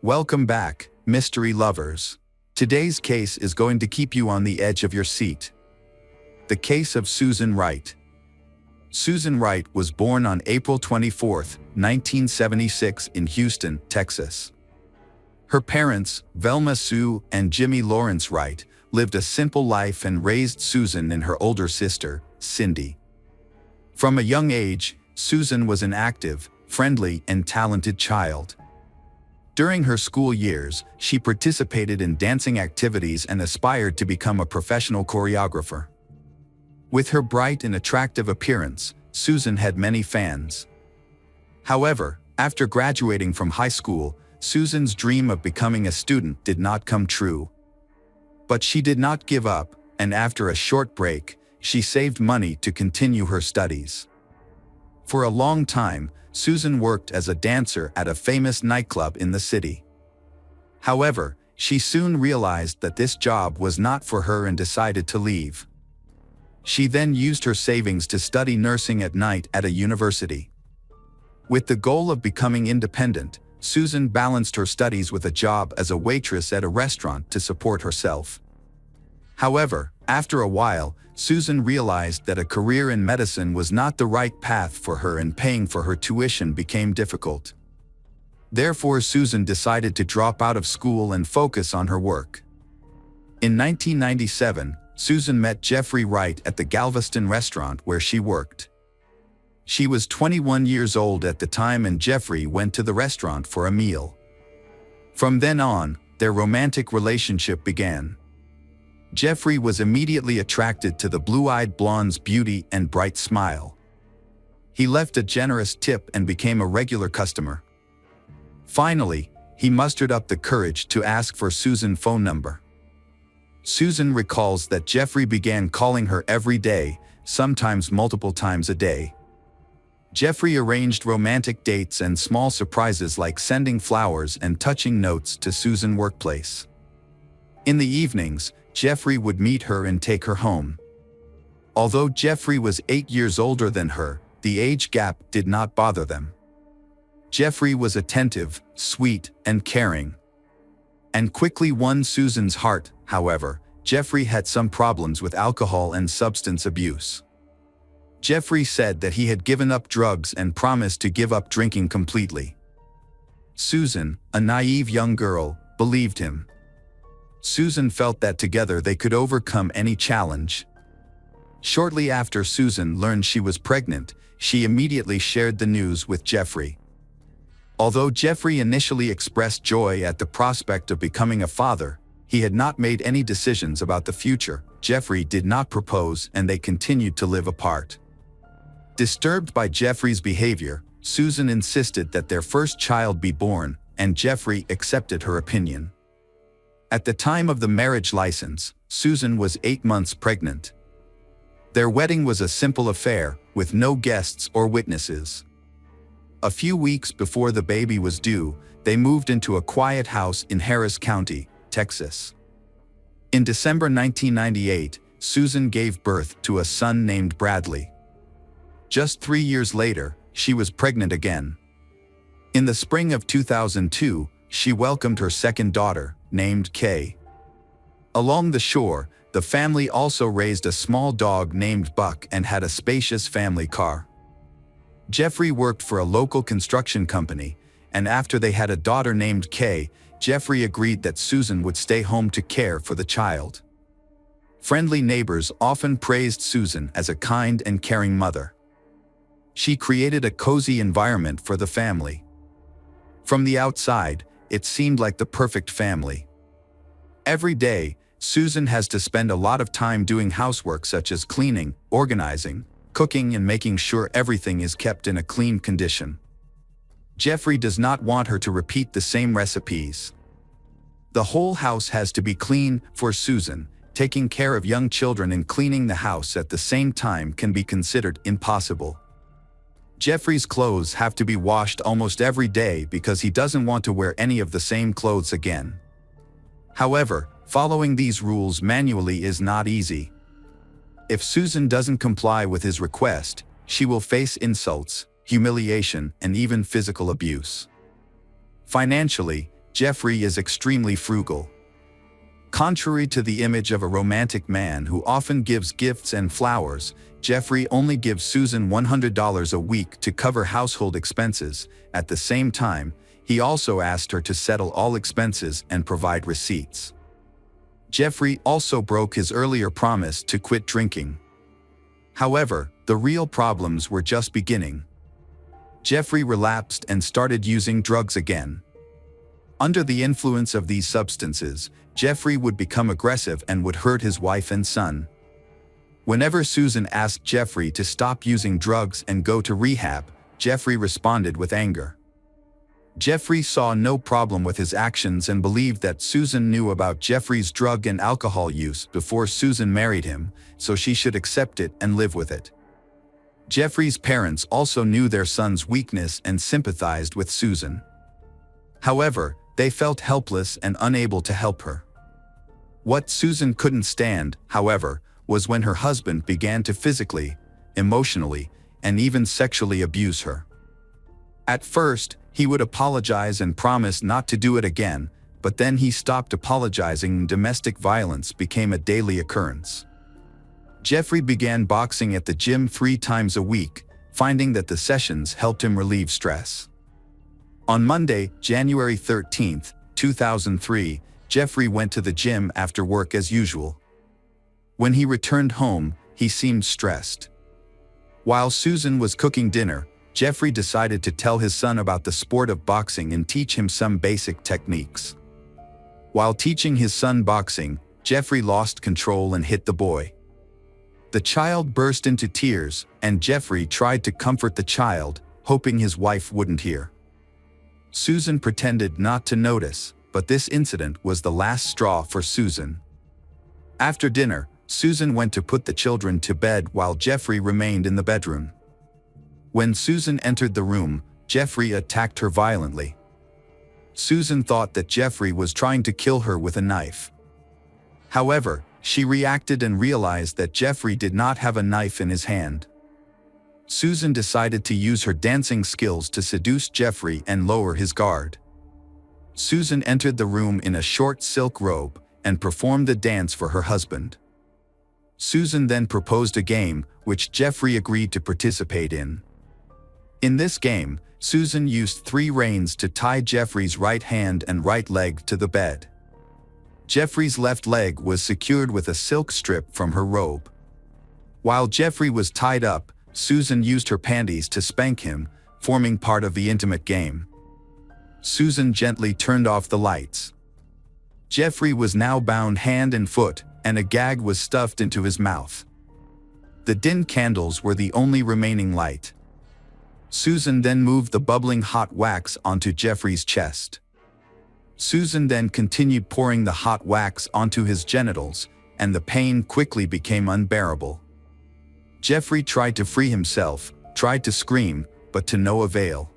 Welcome back, mystery lovers. Today's case is going to keep you on the edge of your seat. The case of Susan Wright. Susan Wright was born on April 24, 1976 in Houston, Texas. Her parents, Velma Sue and Jimmy Lawrence Wright, lived a simple life and raised Susan and her older sister, Cindy. From a young age, Susan was an active, friendly, and talented child. During her school years, she participated in dancing activities and aspired to become a professional choreographer. With her bright and attractive appearance, Susan had many fans. However, after graduating from high school, Susan's dream of becoming a student did not come true. But she did not give up, and after a short break, she saved money to continue her studies. For a long time, Susan worked as a dancer at a famous nightclub in the city. However, she soon realized that this job was not for her and decided to leave. She then used her savings to study nursing at night at a university. With the goal of becoming independent, Susan balanced her studies with a job as a waitress at a restaurant to support herself. However, after a while, Susan realized that a career in medicine was not the right path for her and paying for her tuition became difficult. Therefore, Susan decided to drop out of school and focus on her work. In 1997, Susan met Jeffrey Wright at the Galveston restaurant where she worked. She was 21 years old at the time and Jeffrey went to the restaurant for a meal. From then on, their romantic relationship began. Jeffrey was immediately attracted to the blue-eyed blonde's beauty and bright smile. He left a generous tip and became a regular customer. Finally, he mustered up the courage to ask for Susan's phone number. Susan recalls that Jeffrey began calling her every day, sometimes multiple times a day. Jeffrey arranged romantic dates and small surprises like sending flowers and touching notes to Susan's workplace. In the evenings, Jeffrey would meet her and take her home. Although Jeffrey was 8 years older than her, the age gap did not bother them. Jeffrey was attentive, sweet, and caring, and quickly won Susan's heart. However, Jeffrey had some problems with alcohol and substance abuse. Jeffrey said that he had given up drugs and promised to give up drinking completely. Susan, a naive young girl, believed him. Susan felt that together they could overcome any challenge. Shortly after Susan learned she was pregnant, she immediately shared the news with Jeffrey. Although Jeffrey initially expressed joy at the prospect of becoming a father, he had not made any decisions about the future. Jeffrey did not propose and they continued to live apart. Disturbed by Jeffrey's behavior, Susan insisted that their first child be born, and Jeffrey accepted her opinion. At the time of the marriage license, Susan was 8 months pregnant. Their wedding was a simple affair, with no guests or witnesses. A few weeks before the baby was due, they moved into a quiet house in Harris County, Texas. In December 1998, Susan gave birth to a son named Bradley. Just 3 years later, she was pregnant again. In the spring of 2002, she welcomed her second daughter, named Kay. Along the shore, the family also raised a small dog named Buck and had a spacious family car. Jeffrey worked for a local construction company, and after they had a daughter named Kay, Jeffrey agreed that Susan would stay home to care for the child. Friendly neighbors often praised Susan as a kind and caring mother. She created a cozy environment for the family. From the outside, it seemed like the perfect family. Every day, Susan has to spend a lot of time doing housework such as cleaning, organizing, cooking, and making sure everything is kept in a clean condition. Jeffrey does not want her to repeat the same recipes. The whole house has to be clean for Susan. Taking care of young children and cleaning the house at the same time can be considered impossible. Jeffrey's clothes have to be washed almost every day because he doesn't want to wear any of the same clothes again. However, following these rules manually is not easy. If Susan doesn't comply with his request, she will face insults, humiliation, and even physical abuse. Financially, Jeffrey is extremely frugal. Contrary to the image of a romantic man who often gives gifts and flowers, Jeffrey only gives Susan $100 a week to cover household expenses. At the same time, he also asked her to settle all expenses and provide receipts. Jeffrey also broke his earlier promise to quit drinking. However, the real problems were just beginning. Jeffrey relapsed and started using drugs again. Under the influence of these substances, Jeffrey would become aggressive and would hurt his wife and son. Whenever Susan asked Jeffrey to stop using drugs and go to rehab, Jeffrey responded with anger. Jeffrey saw no problem with his actions and believed that Susan knew about Jeffrey's drug and alcohol use before Susan married him, so she should accept it and live with it. Jeffrey's parents also knew their son's weakness and sympathized with Susan. However, they felt helpless and unable to help her. What Susan couldn't stand, however, was when her husband began to physically, emotionally, and even sexually abuse her. At first, he would apologize and promise not to do it again, but then he stopped apologizing and domestic violence became a daily occurrence. Jeffrey began boxing at the gym 3 times a week, finding that the sessions helped him relieve stress. On Monday, January 13, 2003, Jeffrey went to the gym after work as usual. When he returned home, he seemed stressed. While Susan was cooking dinner, Jeffrey decided to tell his son about the sport of boxing and teach him some basic techniques. While teaching his son boxing, Jeffrey lost control and hit the boy. The child burst into tears, and Jeffrey tried to comfort the child, hoping his wife wouldn't hear. Susan pretended not to notice, but this incident was the last straw for Susan. After dinner, Susan went to put the children to bed while Jeffrey remained in the bedroom. When Susan entered the room, Jeffrey attacked her violently. Susan thought that Jeffrey was trying to kill her with a knife. However, she reacted and realized that Jeffrey did not have a knife in his hand. Susan decided to use her dancing skills to seduce Jeffrey and lower his guard. Susan entered the room in a short silk robe and performed the dance for her husband. Susan then proposed a game, which Jeffrey agreed to participate in. In this game, Susan used 3 reins to tie Jeffrey's right hand and right leg to the bed. Jeffrey's left leg was secured with a silk strip from her robe. While Jeffrey was tied up, Susan used her panties to spank him, forming part of the intimate game. Susan gently turned off the lights. Jeffrey was now bound hand and foot, and a gag was stuffed into his mouth. The din candles were the only remaining light. Susan then moved the bubbling hot wax onto Jeffrey's chest. Susan then continued pouring the hot wax onto his genitals, and the pain quickly became unbearable. Jeffrey tried to free himself, tried to scream, but to no avail.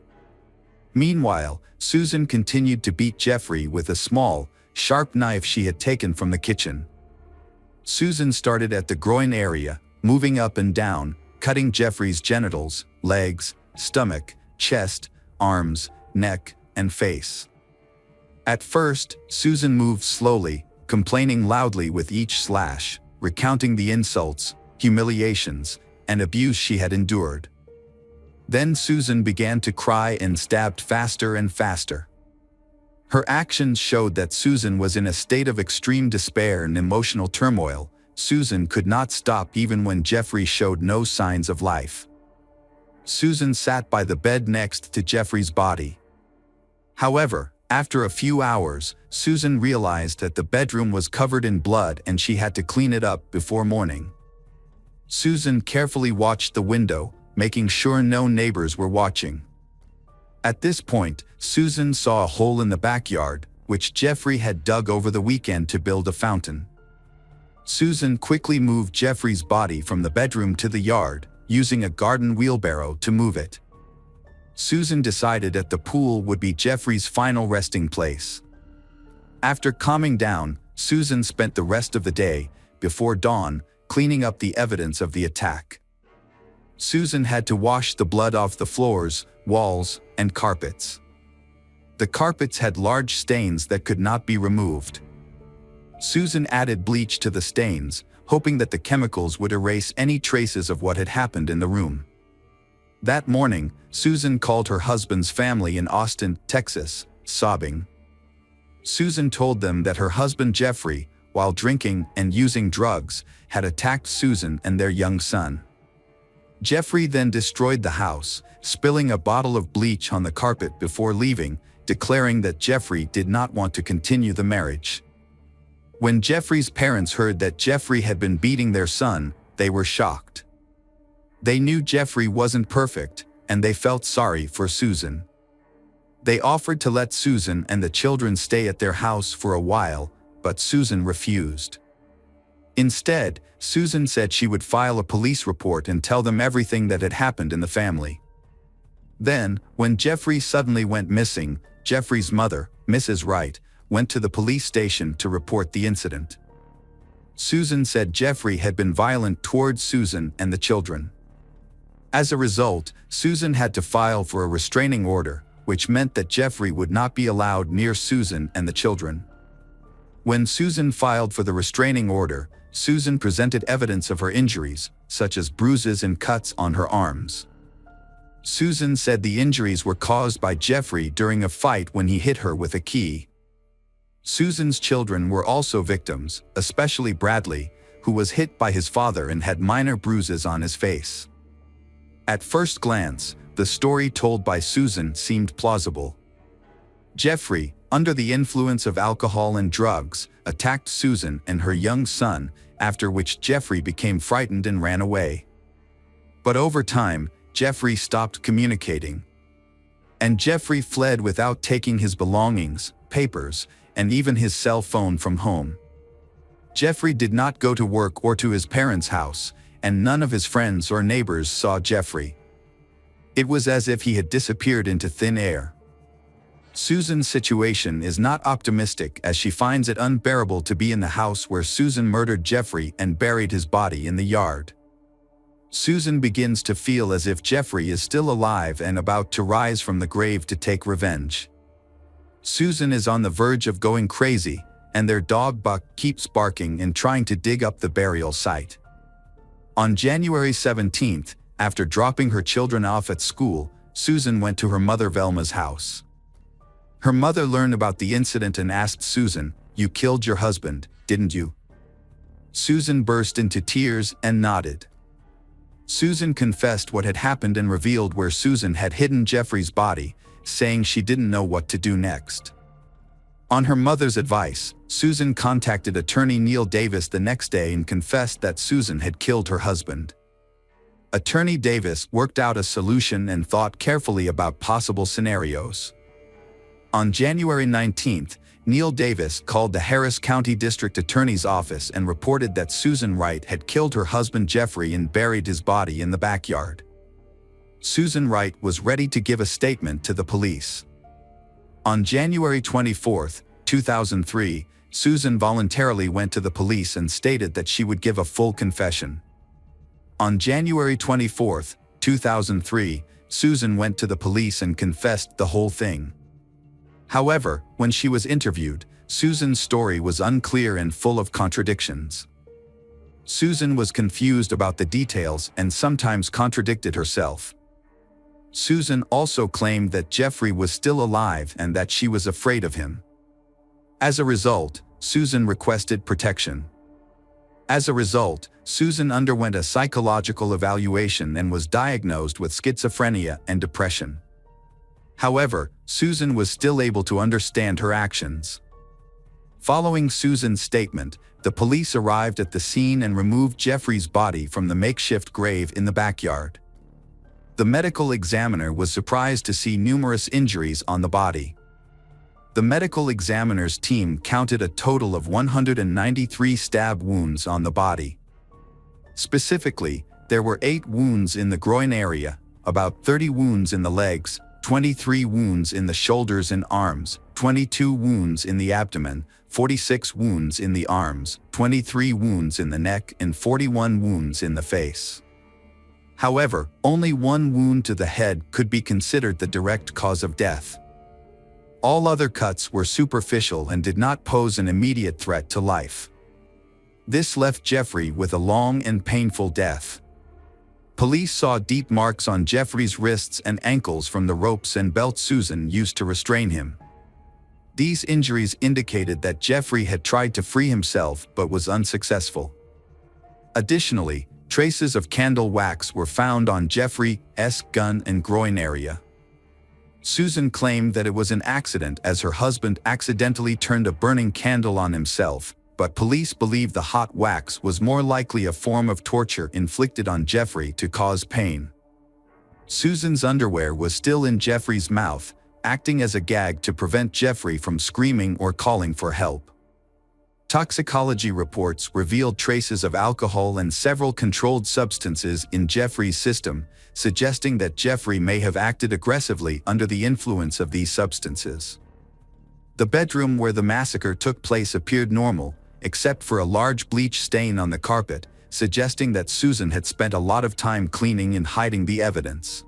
Meanwhile, Susan continued to beat Jeffrey with a small, sharp knife she had taken from the kitchen. Susan started at the groin area, moving up and down, cutting Jeffrey's genitals, legs, stomach, chest, arms, neck, and face. At first, Susan moved slowly, complaining loudly with each slash, recounting the insults, humiliations, and abuse she had endured. Then Susan began to cry and stabbed faster and faster. Her actions showed that Susan was in a state of extreme despair and emotional turmoil. Susan could not stop even when Jeffrey showed no signs of life. Susan sat by the bed next to Jeffrey's body. However, after a few hours, Susan realized that the bedroom was covered in blood and she had to clean it up before morning. Susan carefully watched the window, making sure no neighbors were watching. At this point, Susan saw a hole in the backyard, which Jeffrey had dug over the weekend to build a fountain. Susan quickly moved Jeffrey's body from the bedroom to the yard, using a garden wheelbarrow to move it. Susan decided that the pool would be Jeffrey's final resting place. After calming down, Susan spent the rest of the day, before dawn, cleaning up the evidence of the attack. Susan had to wash the blood off the floors, walls, and carpets. The carpets had large stains that could not be removed. Susan added bleach to the stains, hoping that the chemicals would erase any traces of what had happened in the room. That morning, Susan called her husband's family in Austin, Texas, sobbing. Susan told them that her husband Jeffrey, while drinking and using drugs, had attacked Susan and their young son. Jeffrey then destroyed the house, spilling a bottle of bleach on the carpet before leaving, declaring that Jeffrey did not want to continue the marriage. When Jeffrey's parents heard that Jeffrey had been beating their son, they were shocked. They knew Jeffrey wasn't perfect, and they felt sorry for Susan. They offered to let Susan and the children stay at their house for a while, but Susan refused. Instead, Susan said she would file a police report and tell them everything that had happened in the family. Then, when Jeffrey suddenly went missing, Jeffrey's mother, Mrs. Wright, went to the police station to report the incident. Susan said Jeffrey had been violent towards Susan and the children. As a result, Susan had to file for a restraining order, which meant that Jeffrey would not be allowed near Susan and the children. When Susan filed for the restraining order, Susan presented evidence of her injuries, such as bruises and cuts on her arms. Susan said the injuries were caused by Jeffrey during a fight when he hit her with a key. Susan's children were also victims, especially Bradley, who was hit by his father and had minor bruises on his face. At first glance, the story told by Susan seemed plausible. Jeffrey, under the influence of alcohol and drugs, attacked Susan and her young son, after which Jeffrey became frightened and ran away. But over time, Jeffrey stopped communicating. And Jeffrey fled without taking his belongings, papers, and even his cell phone from home. Jeffrey did not go to work or to his parents' house, and none of his friends or neighbors saw Jeffrey. It was as if he had disappeared into thin air. Susan's situation is not optimistic, as she finds it unbearable to be in the house where Susan murdered Jeffrey and buried his body in the yard. Susan begins to feel as if Jeffrey is still alive and about to rise from the grave to take revenge. Susan is on the verge of going crazy, and their dog Buck keeps barking and trying to dig up the burial site. On January 17th, after dropping her children off at school, Susan went to her mother Velma's house. Her mother learned about the incident and asked Susan, "You killed your husband, didn't you?" Susan burst into tears and nodded. Susan confessed what had happened and revealed where Susan had hidden Jeffrey's body, saying she didn't know what to do next. On her mother's advice, Susan contacted attorney Neil Davis the next day and confessed that Susan had killed her husband. Attorney Davis worked out a solution and thought carefully about possible scenarios. On January 19th, Neil Davis called the Harris County District Attorney's office and reported that Susan Wright had killed her husband Jeffrey and buried his body in the backyard. Susan Wright was ready to give a statement to the police. On January 24, 2003, Susan voluntarily went to the police and stated that she would give a full confession. On January 24, 2003, Susan went to the police and confessed the whole thing. However, when she was interviewed, Susan's story was unclear and full of contradictions. Susan was confused about the details and sometimes contradicted herself. Susan also claimed that Jeffrey was still alive and that she was afraid of him. As a result, Susan requested protection. As a result, Susan underwent a psychological evaluation and was diagnosed with schizophrenia and depression. However, Susan was still able to understand her actions. Following Susan's statement, the police arrived at the scene and removed Jeffrey's body from the makeshift grave in the backyard. The medical examiner was surprised to see numerous injuries on the body. The medical examiner's team counted a total of 193 stab wounds on the body. Specifically, there were 8 wounds in the groin area, about 30 wounds in the legs, 23 wounds in the shoulders and arms, 22 wounds in the abdomen, 46 wounds in the arms, 23 wounds in the neck, and 41 wounds in the face. However, only one wound to the head could be considered the direct cause of death. All other cuts were superficial and did not pose an immediate threat to life. This left Jeffrey with a long and painful death. Police saw deep marks on Jeffrey's wrists and ankles from the ropes and belt Susan used to restrain him. These injuries indicated that Jeffrey had tried to free himself but was unsuccessful. Additionally, traces of candle wax were found on Jeffrey's gun and groin area. Susan claimed that it was an accident as her husband accidentally turned a burning candle on himself, but police believe the hot wax was more likely a form of torture inflicted on Jeffrey to cause pain. Susan's underwear was still in Jeffrey's mouth, acting as a gag to prevent Jeffrey from screaming or calling for help. Toxicology reports revealed traces of alcohol and several controlled substances in Jeffrey's system, suggesting that Jeffrey may have acted aggressively under the influence of these substances. The bedroom where the massacre took place appeared normal, except for a large bleach stain on the carpet, suggesting that Susan had spent a lot of time cleaning and hiding the evidence.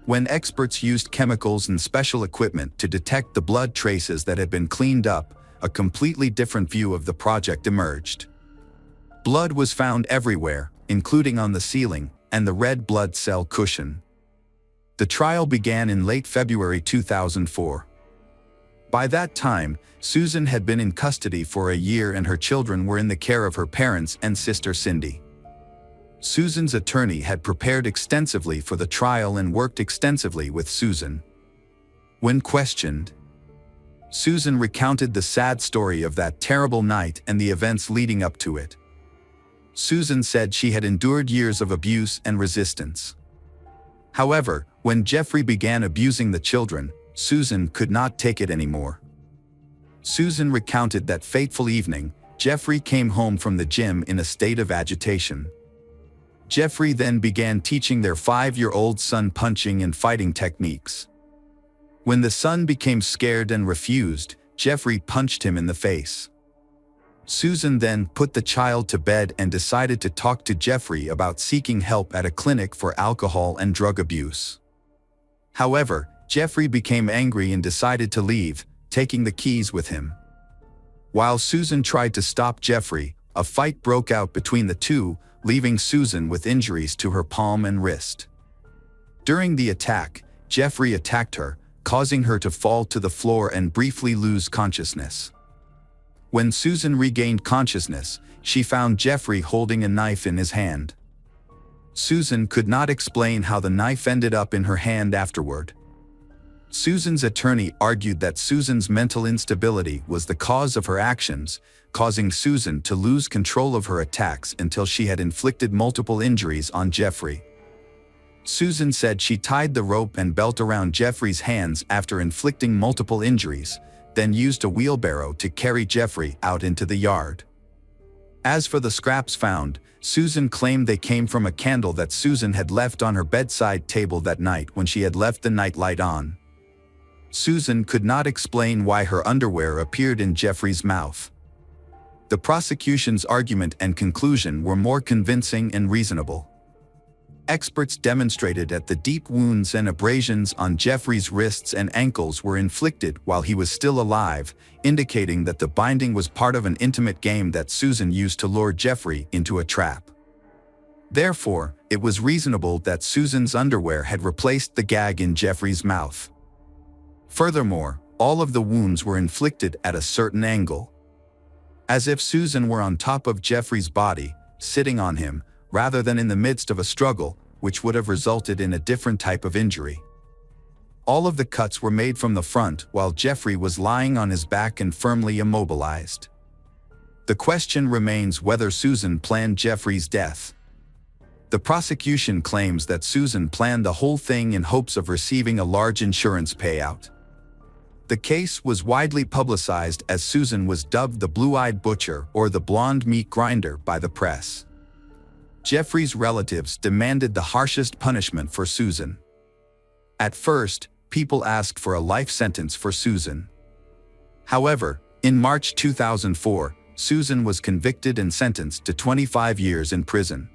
When experts used chemicals and special equipment to detect the blood traces that had been cleaned up, a completely different view of the project emerged. Blood was found everywhere, including on the ceiling and the red blood cell cushion. The trial began in late February 2004. By that time, Susan had been in custody for a year and her children were in the care of her parents and sister Cindy. Susan's attorney had prepared extensively for the trial and worked extensively with Susan. When questioned, Susan recounted the sad story of that terrible night and the events leading up to it. Susan said she had endured years of abuse and resistance. However, when Jeffrey began abusing the children, Susan could not take it anymore. Susan recounted that fateful evening, Jeffrey came home from the gym in a state of agitation. Jeffrey then began teaching their 5-year-old son punching and fighting techniques. When the son became scared and refused, Jeffrey punched him in the face. Susan then put the child to bed and decided to talk to Jeffrey about seeking help at a clinic for alcohol and drug abuse. However, Jeffrey became angry and decided to leave, taking the keys with him. While Susan tried to stop Jeffrey, a fight broke out between the two, leaving Susan with injuries to her palm and wrist. During the attack, Jeffrey attacked her, causing her to fall to the floor and briefly lose consciousness. When Susan regained consciousness, she found Jeffrey holding a knife in his hand. Susan could not explain how the knife ended up in her hand afterward. Susan's attorney argued that Susan's mental instability was the cause of her actions, causing Susan to lose control of her attacks until she had inflicted multiple injuries on Jeffrey. Susan said she tied the rope and belt around Jeffrey's hands after inflicting multiple injuries, then used a wheelbarrow to carry Jeffrey out into the yard. As for the scraps found, Susan claimed they came from a candle that Susan had left on her bedside table that night when she had left the nightlight on. Susan could not explain why her underwear appeared in Jeffrey's mouth. The prosecution's argument and conclusion were more convincing and reasonable. Experts demonstrated that the deep wounds and abrasions on Jeffrey's wrists and ankles were inflicted while he was still alive, indicating that the binding was part of an intimate game that Susan used to lure Jeffrey into a trap. Therefore, it was reasonable that Susan's underwear had replaced the gag in Jeffrey's mouth. Furthermore, all of the wounds were inflicted at a certain angle, as if Susan were on top of Jeffrey's body, sitting on him, rather than in the midst of a struggle, which would have resulted in a different type of injury. All of the cuts were made from the front while Jeffrey was lying on his back and firmly immobilized. The question remains whether Susan planned Jeffrey's death. The prosecution claims that Susan planned the whole thing in hopes of receiving a large insurance payout. The case was widely publicized as Susan was dubbed the Blue-Eyed Butcher or the Blonde Meat Grinder by the press. Jeffrey's relatives demanded the harshest punishment for Susan. At first, people asked for a life sentence for Susan. However, in March 2004, Susan was convicted and sentenced to 25 years in prison.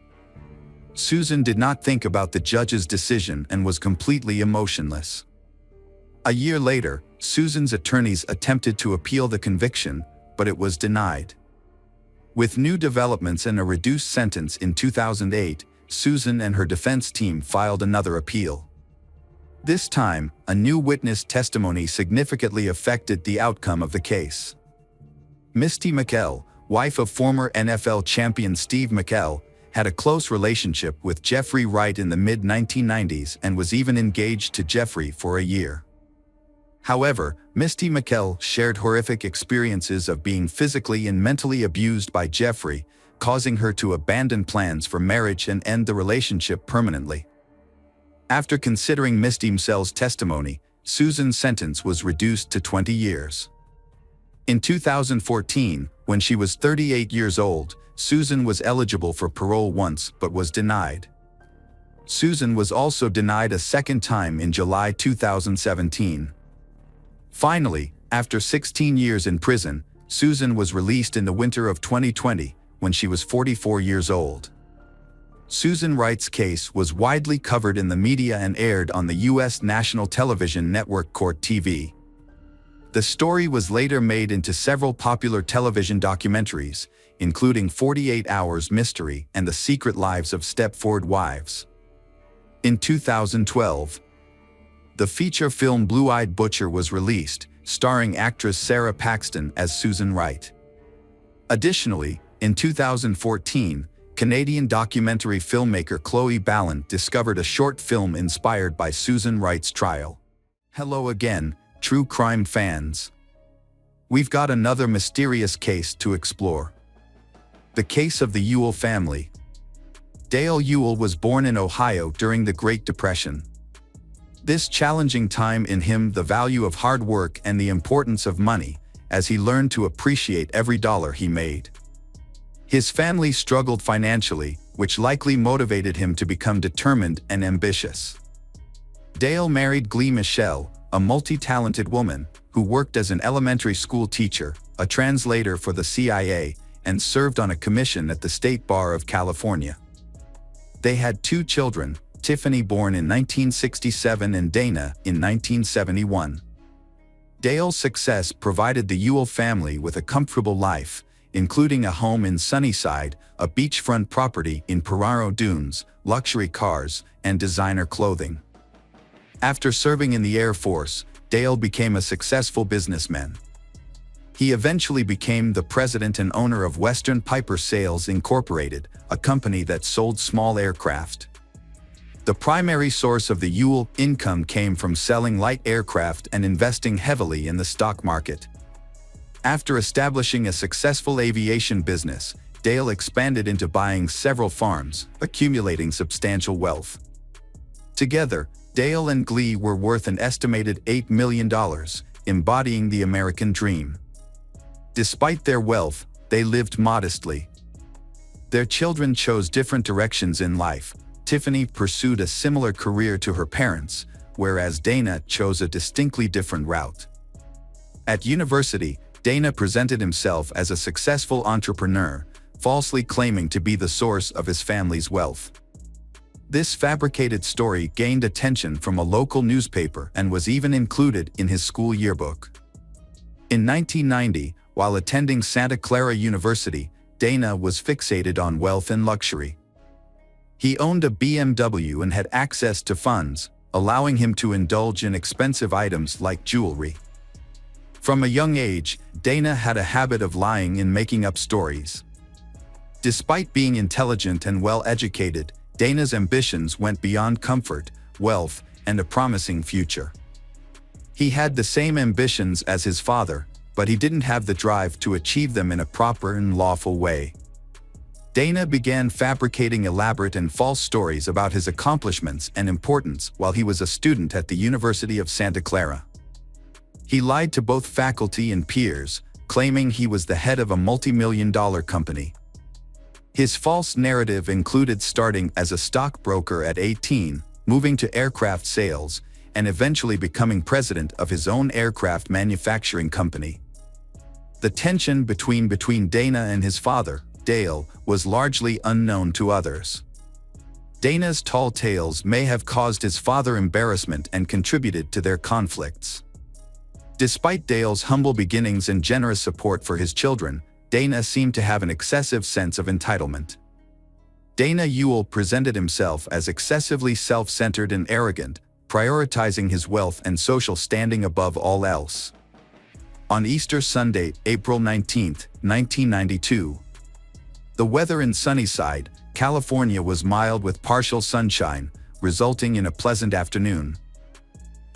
Susan did not think about the judge's decision and was completely emotionless. A year later, Susan's attorneys attempted to appeal the conviction, but it was denied. With new developments and a reduced sentence in 2008, Susan and her defense team filed another appeal. This time, a new witness testimony significantly affected the outcome of the case. Misty McKell, wife of former NFL champion Steve McKell, had a close relationship with Jeffrey Wright in the mid-1990s and was even engaged to Jeffrey for a year. However, Misty McKell shared horrific experiences of being physically and mentally abused by Jeffrey, causing her to abandon plans for marriage and end the relationship permanently. After considering Misty McKell's testimony, Susan's sentence was reduced to 20 years. In 2014, when she was 38 years old, Susan was eligible for parole once but was denied. Susan was also denied a second time in July 2017. Finally, after 16 years in prison, Susan was released in the winter of 2020 when she was 44 years old. Susan Wright's case was widely covered in the media and aired on the U.S. national television network Court TV. The story was later made into several popular television documentaries, including 48 Hours Mystery and The Secret Lives of Stepford Wives. In 2012, the feature film Blue-Eyed Butcher was released, starring actress Sarah Paxton as Susan Wright. Additionally, in 2014, Canadian documentary filmmaker Chloe Ballant discovered a short film inspired by Susan Wright's trial. Hello again, true crime fans. We've got another mysterious case to explore. The case of the Ewell family. Dale Ewell was born in Ohio during the Great Depression. This challenging time in him the value of hard work and the importance of money, as he learned to appreciate every dollar he made. His family struggled financially, which likely motivated him to become determined and ambitious. Dale married Glee Michelle, a multi-talented woman, who worked as an elementary school teacher, a translator for the CIA, and served on a commission at the State Bar of California. They had 2 children, Tiffany born in 1967 and Dana in 1971. Dale's success provided the Ewell family with a comfortable life, including a home in Sunnyside, a beachfront property in Peraro Dunes, luxury cars, and designer clothing. After serving in the Air Force, Dale became a successful businessman. He eventually became the president and owner of Western Piper Sales Incorporated, a company that sold small aircraft. The primary source of the Ewell income came from selling light aircraft and investing heavily in the stock market. After establishing a successful aviation business, Dale expanded into buying several farms, accumulating substantial wealth. Together, Dale and Glee were worth an estimated $8 million, embodying the American dream. Despite their wealth, they lived modestly. Their children chose different directions in life. Tiffany pursued a similar career to her parents, whereas Dana chose a distinctly different route. At university, Dana presented himself as a successful entrepreneur, falsely claiming to be the source of his family's wealth. This fabricated story gained attention from a local newspaper and was even included in his school yearbook. In 1990, while attending Santa Clara University, Dana was fixated on wealth and luxury. He owned a BMW and had access to funds, allowing him to indulge in expensive items like jewelry. From a young age, Dana had a habit of lying and making up stories. Despite being intelligent and well-educated, Dana's ambitions went beyond comfort, wealth, and a promising future. He had the same ambitions as his father, but he didn't have the drive to achieve them in a proper and lawful way. Dana began fabricating elaborate and false stories about his accomplishments and importance while he was a student at the University of Santa Clara. He lied to both faculty and peers, claiming he was the head of a multi-million-dollar company. His false narrative included starting as a stockbroker at 18, moving to aircraft sales, and eventually becoming president of his own aircraft manufacturing company. The tension between Dana and his father, Dale, was largely unknown to others. Dana's tall tales may have caused his father embarrassment and contributed to their conflicts. Despite Dale's humble beginnings and generous support for his children, Dana seemed to have an excessive sense of entitlement. Dana Ewell presented himself as excessively self-centered and arrogant, prioritizing his wealth and social standing above all else. On Easter Sunday, April 19, 1992, the weather in Sunnyside, California was mild with partial sunshine, resulting in a pleasant afternoon.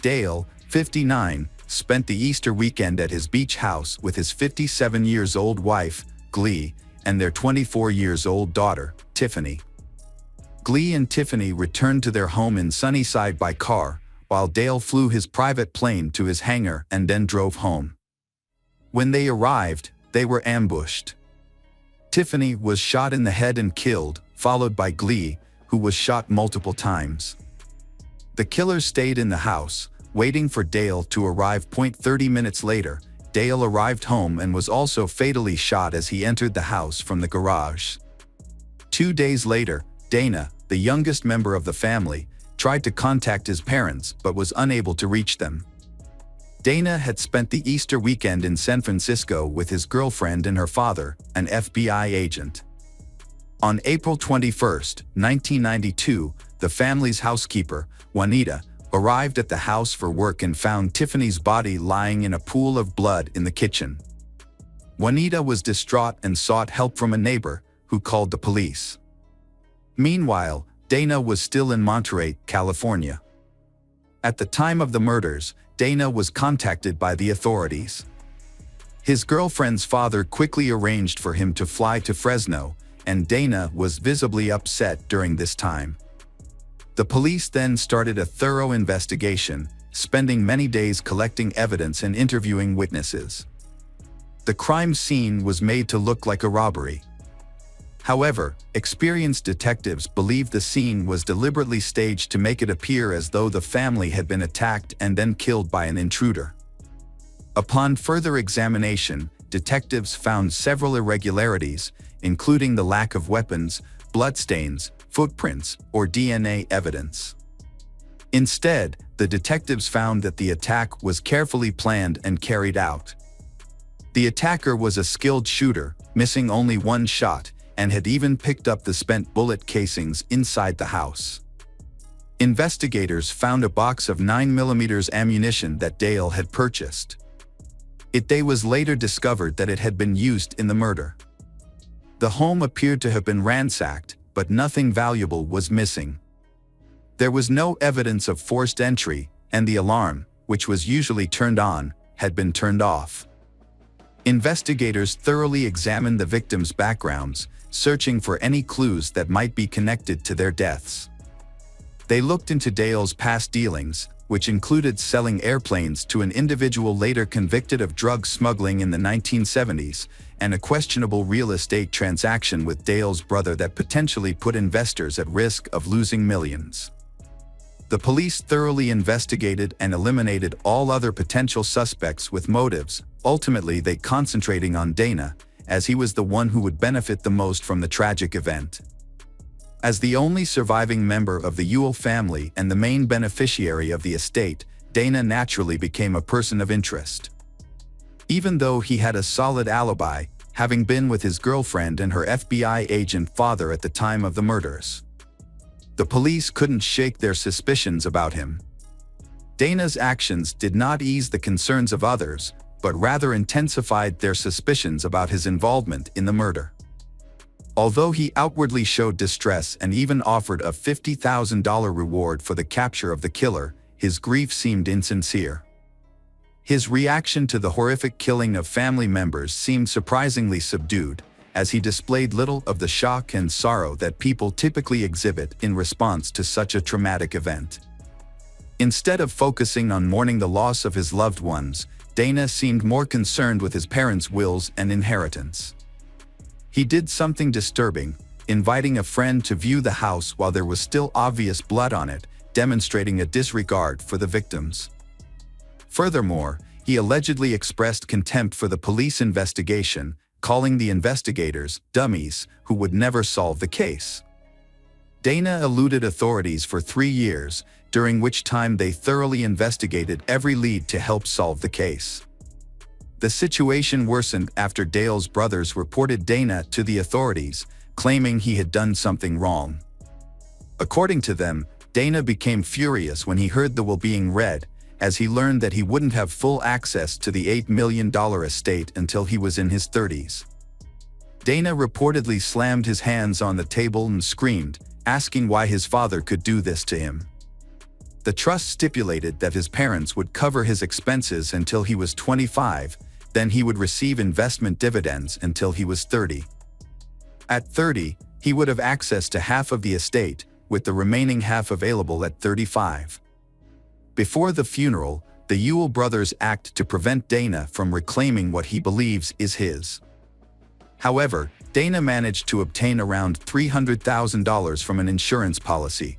Dale, 59, spent the Easter weekend at his beach house with his 57-year-old wife, Glee, and their 24-year-old daughter, Tiffany. Glee and Tiffany returned to their home in Sunnyside by car, while Dale flew his private plane to his hangar and then drove home. When they arrived, they were ambushed. Tiffany was shot in the head and killed, followed by Glee, who was shot multiple times. The killers stayed in the house, waiting for Dale to arrive. 30 minutes later, Dale arrived home and was also fatally shot as he entered the house from the garage. 2 days later, Dana, the youngest member of the family, tried to contact his parents but was unable to reach them. Dana had spent the Easter weekend in San Francisco with his girlfriend and her father, an FBI agent. On April 21, 1992, the family's housekeeper, Juanita, arrived at the house for work and found Tiffany's body lying in a pool of blood in the kitchen. Juanita was distraught and sought help from a neighbor, who called the police. Meanwhile, Dana was still in Monterey, California. At the time of the murders, Dana was contacted by the authorities. His girlfriend's father quickly arranged for him to fly to Fresno, and Dana was visibly upset during this time. The police then started a thorough investigation, spending many days collecting evidence and interviewing witnesses. The crime scene was made to look like a robbery. However, experienced detectives believed the scene was deliberately staged to make it appear as though the family had been attacked and then killed by an intruder. Upon further examination, detectives found several irregularities, including the lack of weapons, bloodstains, footprints, or DNA evidence. Instead, the detectives found that the attack was carefully planned and carried out. The attacker was a skilled shooter, missing only one shot, and had even picked up the spent bullet casings inside the house. Investigators found a box of 9mm ammunition that Dale had purchased. It was later discovered that it had been used in the murder. The home appeared to have been ransacked, but nothing valuable was missing. There was no evidence of forced entry, and the alarm, which was usually turned on, had been turned off. Investigators thoroughly examined the victims' backgrounds, searching for any clues that might be connected to their deaths. They looked into Dale's past dealings, which included selling airplanes to an individual later convicted of drug smuggling in the 1970s, and a questionable real estate transaction with Dale's brother that potentially put investors at risk of losing millions. The police thoroughly investigated and eliminated all other potential suspects with motives, ultimately they concentrating on Dana, as he was the one who would benefit the most from the tragic event. As the only surviving member of the Ewell family and the main beneficiary of the estate, Dana naturally became a person of interest. Even though he had a solid alibi, having been with his girlfriend and her FBI agent father at the time of the murders, the police couldn't shake their suspicions about him. Dana's actions did not ease the concerns of others, but rather intensified their suspicions about his involvement in the murder. Although he outwardly showed distress and even offered a $50,000 reward for the capture of the killer, his grief seemed insincere. His reaction to the horrific killing of family members seemed surprisingly subdued, as he displayed little of the shock and sorrow that people typically exhibit in response to such a traumatic event. Instead of focusing on mourning the loss of his loved ones, Dana seemed more concerned with his parents' wills and inheritance. He did something disturbing, inviting a friend to view the house while there was still obvious blood on it, demonstrating a disregard for the victims. Furthermore, he allegedly expressed contempt for the police investigation, calling the investigators dummies who would never solve the case. Dana eluded authorities for 3 years, during which time they thoroughly investigated every lead to help solve the case. The situation worsened after Dale's brothers reported Dana to the authorities, claiming he had done something wrong. According to them, Dana became furious when he heard the will being read, as he learned that he wouldn't have full access to the $8 million estate until he was in his 30s. Dana reportedly slammed his hands on the table and screamed, asking why his father could do this to him. The trust stipulated that his parents would cover his expenses until he was 25, then he would receive investment dividends until he was 30. At 30, he would have access to half of the estate, with the remaining half available at 35. Before the funeral, the Ewell brothers act to prevent Dana from reclaiming what he believes is his. However, Dana managed to obtain around $300,000 from an insurance policy.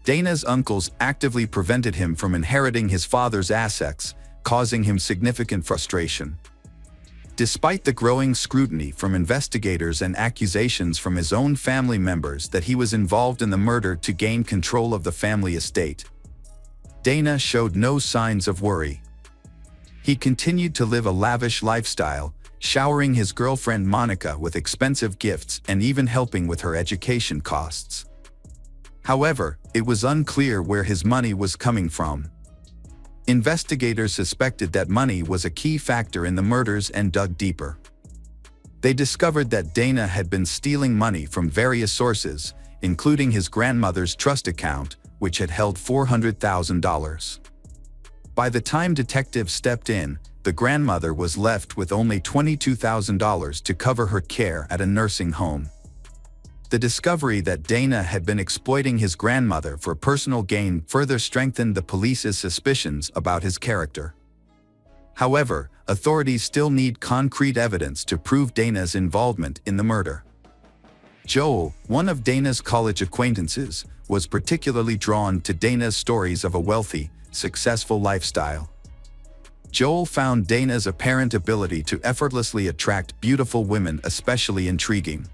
Dana's uncles actively prevented him from inheriting his father's assets, causing him significant frustration. Despite the growing scrutiny from investigators and accusations from his own family members that he was involved in the murder to gain control of the family estate, Dana showed no signs of worry. He continued to live a lavish lifestyle, showering his girlfriend Monica with expensive gifts and even helping with her education costs. However, it was unclear where his money was coming from. Investigators suspected that money was a key factor in the murders and dug deeper. They discovered that Dana had been stealing money from various sources, including his grandmother's trust account, which had held $400,000. By the time detectives stepped in, the grandmother was left with only $22,000 to cover her care at a nursing home. The discovery that Dana had been exploiting his grandmother for personal gain further strengthened the police's suspicions about his character. However, authorities still need concrete evidence to prove Dana's involvement in the murder. Joel, one of Dana's college acquaintances, was particularly drawn to Dana's stories of a wealthy, successful lifestyle. Joel found Dana's apparent ability to effortlessly attract beautiful women especially intriguing.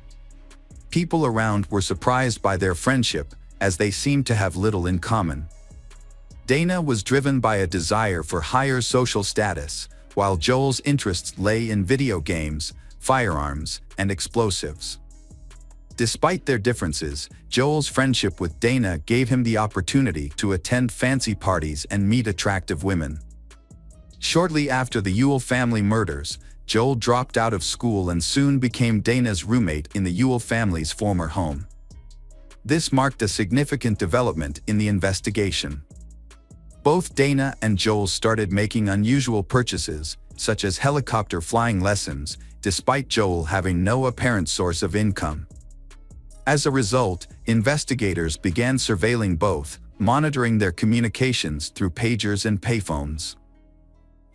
People around were surprised by their friendship, as they seemed to have little in common. Dana was driven by a desire for higher social status, while Joel's interests lay in video games, firearms, and explosives. Despite their differences, Joel's friendship with Dana gave him the opportunity to attend fancy parties and meet attractive women. Shortly after the Ewell family murders, Joel dropped out of school and soon became Dana's roommate in the Ewell family's former home. This marked a significant development in the investigation. Both Dana and Joel started making unusual purchases, such as helicopter flying lessons, despite Joel having no apparent source of income. As a result, investigators began surveilling both, monitoring their communications through pagers and payphones.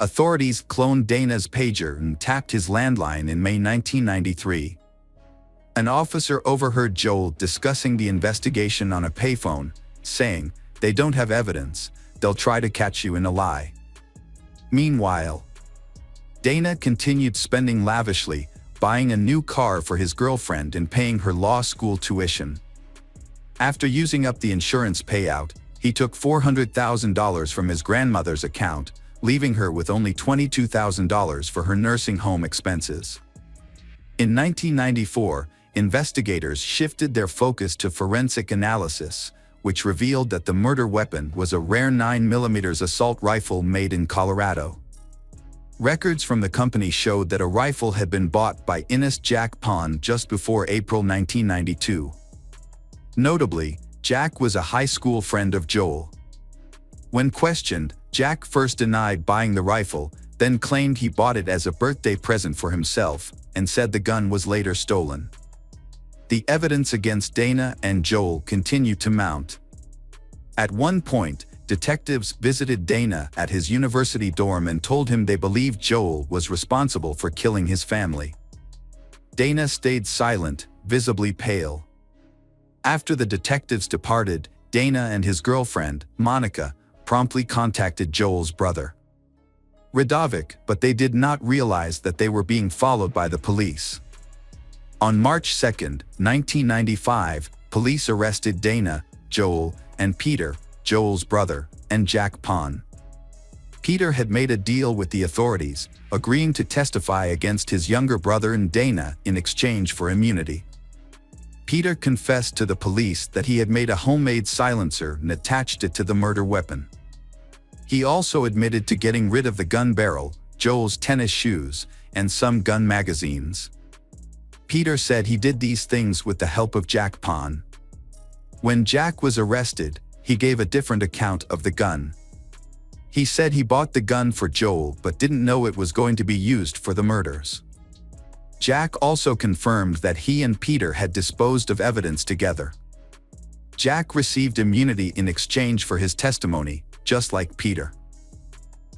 Authorities cloned Dana's pager and tapped his landline in May 1993. An officer overheard Joel discussing the investigation on a payphone, saying, "They don't have evidence, they'll try to catch you in a lie." Meanwhile, Dana continued spending lavishly, buying a new car for his girlfriend and paying her law school tuition. After using up the insurance payout, he took $400,000 from his grandmother's account, leaving her with only $22,000 for her nursing home expenses. In 1994, investigators shifted their focus to forensic analysis, which revealed that the murder weapon was a rare 9mm assault rifle made in Colorado. Records from the company showed that a rifle had been bought by Innes Jack Pond just before April 1992. Notably, Jack was a high school friend of Joel. When questioned, Jack first denied buying the rifle, then claimed he bought it as a birthday present for himself, and said the gun was later stolen. The evidence against Dana and Joel continued to mount. At one point, detectives visited Dana at his university dorm and told him they believed Joel was responsible for killing his family. Dana stayed silent, visibly pale. After the detectives departed, Dana and his girlfriend, Monica, promptly contacted Joel's brother, Radovic, but they did not realize that they were being followed by the police. On March 2, 1995, police arrested Dana, Joel, and Peter, Joel's brother, and Jack Pond. Peter had made a deal with the authorities, agreeing to testify against his younger brother and Dana in exchange for immunity. Peter confessed to the police that he had made a homemade silencer and attached it to the murder weapon. He also admitted to getting rid of the gun barrel, Joel's tennis shoes, and some gun magazines. Peter said he did these things with the help of Jack Pond. When Jack was arrested, he gave a different account of the gun. He said he bought the gun for Joel but didn't know it was going to be used for the murders. Jack also confirmed that he and Peter had disposed of evidence together. Jack received immunity in exchange for his testimony, just like Peter.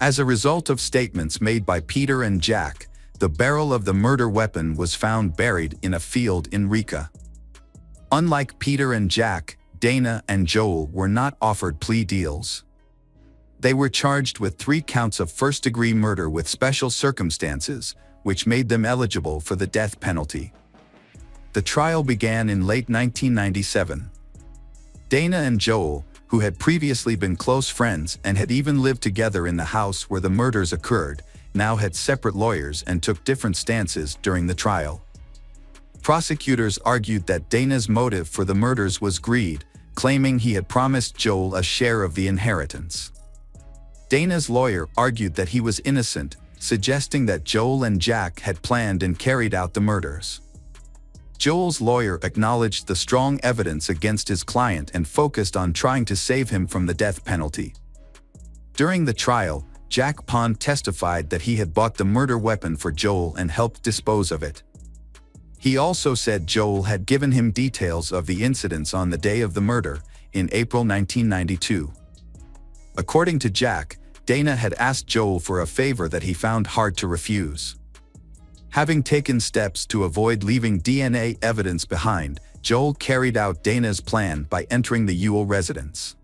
As a result of statements made by Peter and Jack, the barrel of the murder weapon was found buried in a field in Rica. Unlike Peter and Jack, Dana and Joel were not offered plea deals. They were charged with 3 counts of first-degree murder with special circumstances, which made them eligible for the death penalty. The trial began in late 1997. Dana and Joel, who had previously been close friends and had even lived together in the house where the murders occurred, now had separate lawyers and took different stances during the trial. Prosecutors argued that Dana's motive for the murders was greed, claiming he had promised Joel a share of the inheritance. Dana's lawyer argued that he was innocent, suggesting that Joel and Jack had planned and carried out the murders. Joel's lawyer acknowledged the strong evidence against his client and focused on trying to save him from the death penalty. During the trial, Jack Pond testified that he had bought the murder weapon for Joel and helped dispose of it. He also said Joel had given him details of the incidents on the day of the murder, in April 1992. According to Jack, Dana had asked Joel for a favor that he found hard to refuse. Having taken steps to avoid leaving DNA evidence behind, Joel carried out Dana's plan by entering the Ewell residence.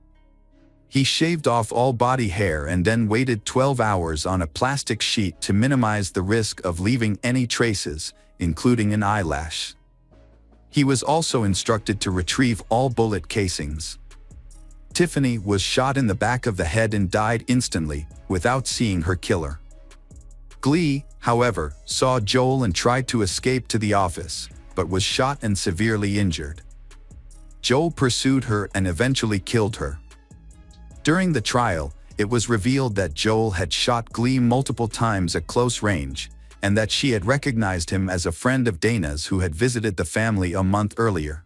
He shaved off all body hair and then waited 12 hours on a plastic sheet to minimize the risk of leaving any traces, including an eyelash. He was also instructed to retrieve all bullet casings. Tiffany was shot in the back of the head and died instantly, without seeing her killer. Glee, however, saw Joel and tried to escape to the office, but was shot and severely injured. Joel pursued her and eventually killed her. During the trial, it was revealed that Joel had shot Glee multiple times at close range, and that she had recognized him as a friend of Dana's who had visited the family a month earlier.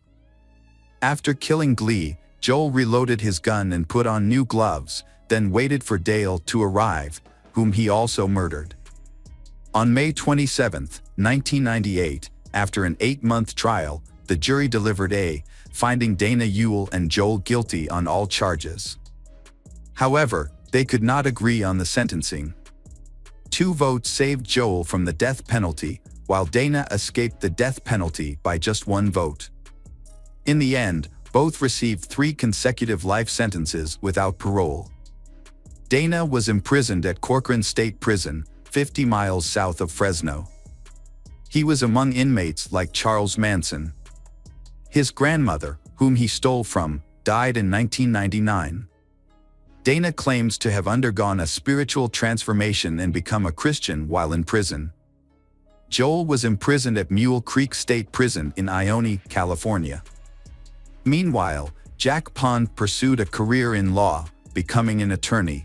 After killing Glee, Joel reloaded his gun and put on new gloves, then waited for Dale to arrive, whom he also murdered. On May 27, 1998, after an 8-month trial, the jury delivered a finding Dana Ewell and Joel guilty on all charges. However, they could not agree on the sentencing. 2 votes saved Joel from the death penalty, while Dana escaped the death penalty by just 1 vote. In the end, both received 3 consecutive life sentences without parole. Dana was imprisoned at Corcoran State Prison, 50 miles south of Fresno. He was among inmates like Charles Manson. His grandmother, whom he stole from, died in 1999. Dana claims to have undergone a spiritual transformation and become a Christian while in prison. Joel was imprisoned at Mule Creek State Prison in Ione, California. Meanwhile, Jack Pond pursued a career in law, becoming an attorney.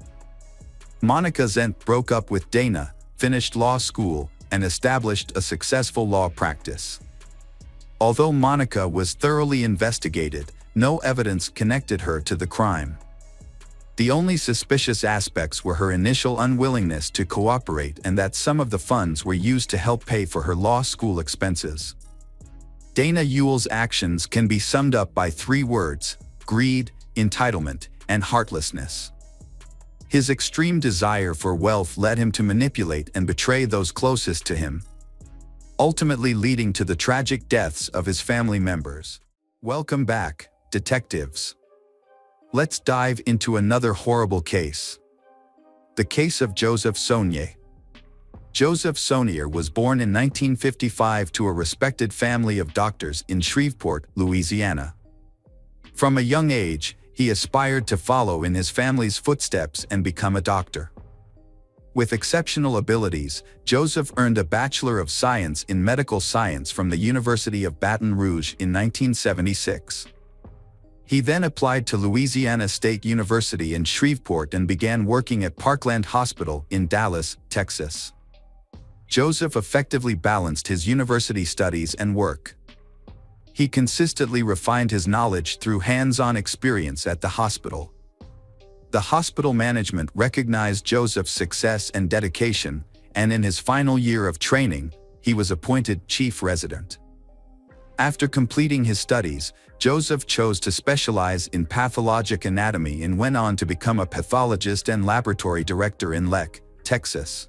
Monica Zent broke up with Dana, finished law school, and established a successful law practice. Although Monica was thoroughly investigated, no evidence connected her to the crime. The only suspicious aspects were her initial unwillingness to cooperate and that some of the funds were used to help pay for her law school expenses. Dana Ewell's actions can be summed up by 3 words: greed, entitlement, and heartlessness. His extreme desire for wealth led him to manipulate and betray those closest to him, ultimately leading to the tragic deaths of his family members. Welcome back, detectives. Let's dive into another horrible case. The case of Joseph Saunier. Joseph Saunier was born in 1955 to a respected family of doctors in Shreveport, Louisiana. From a young age, he aspired to follow in his family's footsteps and become a doctor. With exceptional abilities, Joseph earned a Bachelor of Science in Medical Science from the University of Baton Rouge in 1976. He then applied to Louisiana State University in Shreveport and began working at Parkland Hospital in Dallas, Texas. Joseph effectively balanced his university studies and work. He consistently refined his knowledge through hands-on experience at the hospital. The hospital management recognized Joseph's success and dedication, and in his final year of training, he was appointed chief resident. After completing his studies, Joseph chose to specialize in pathologic anatomy and went on to become a pathologist and laboratory director in Leck, Texas.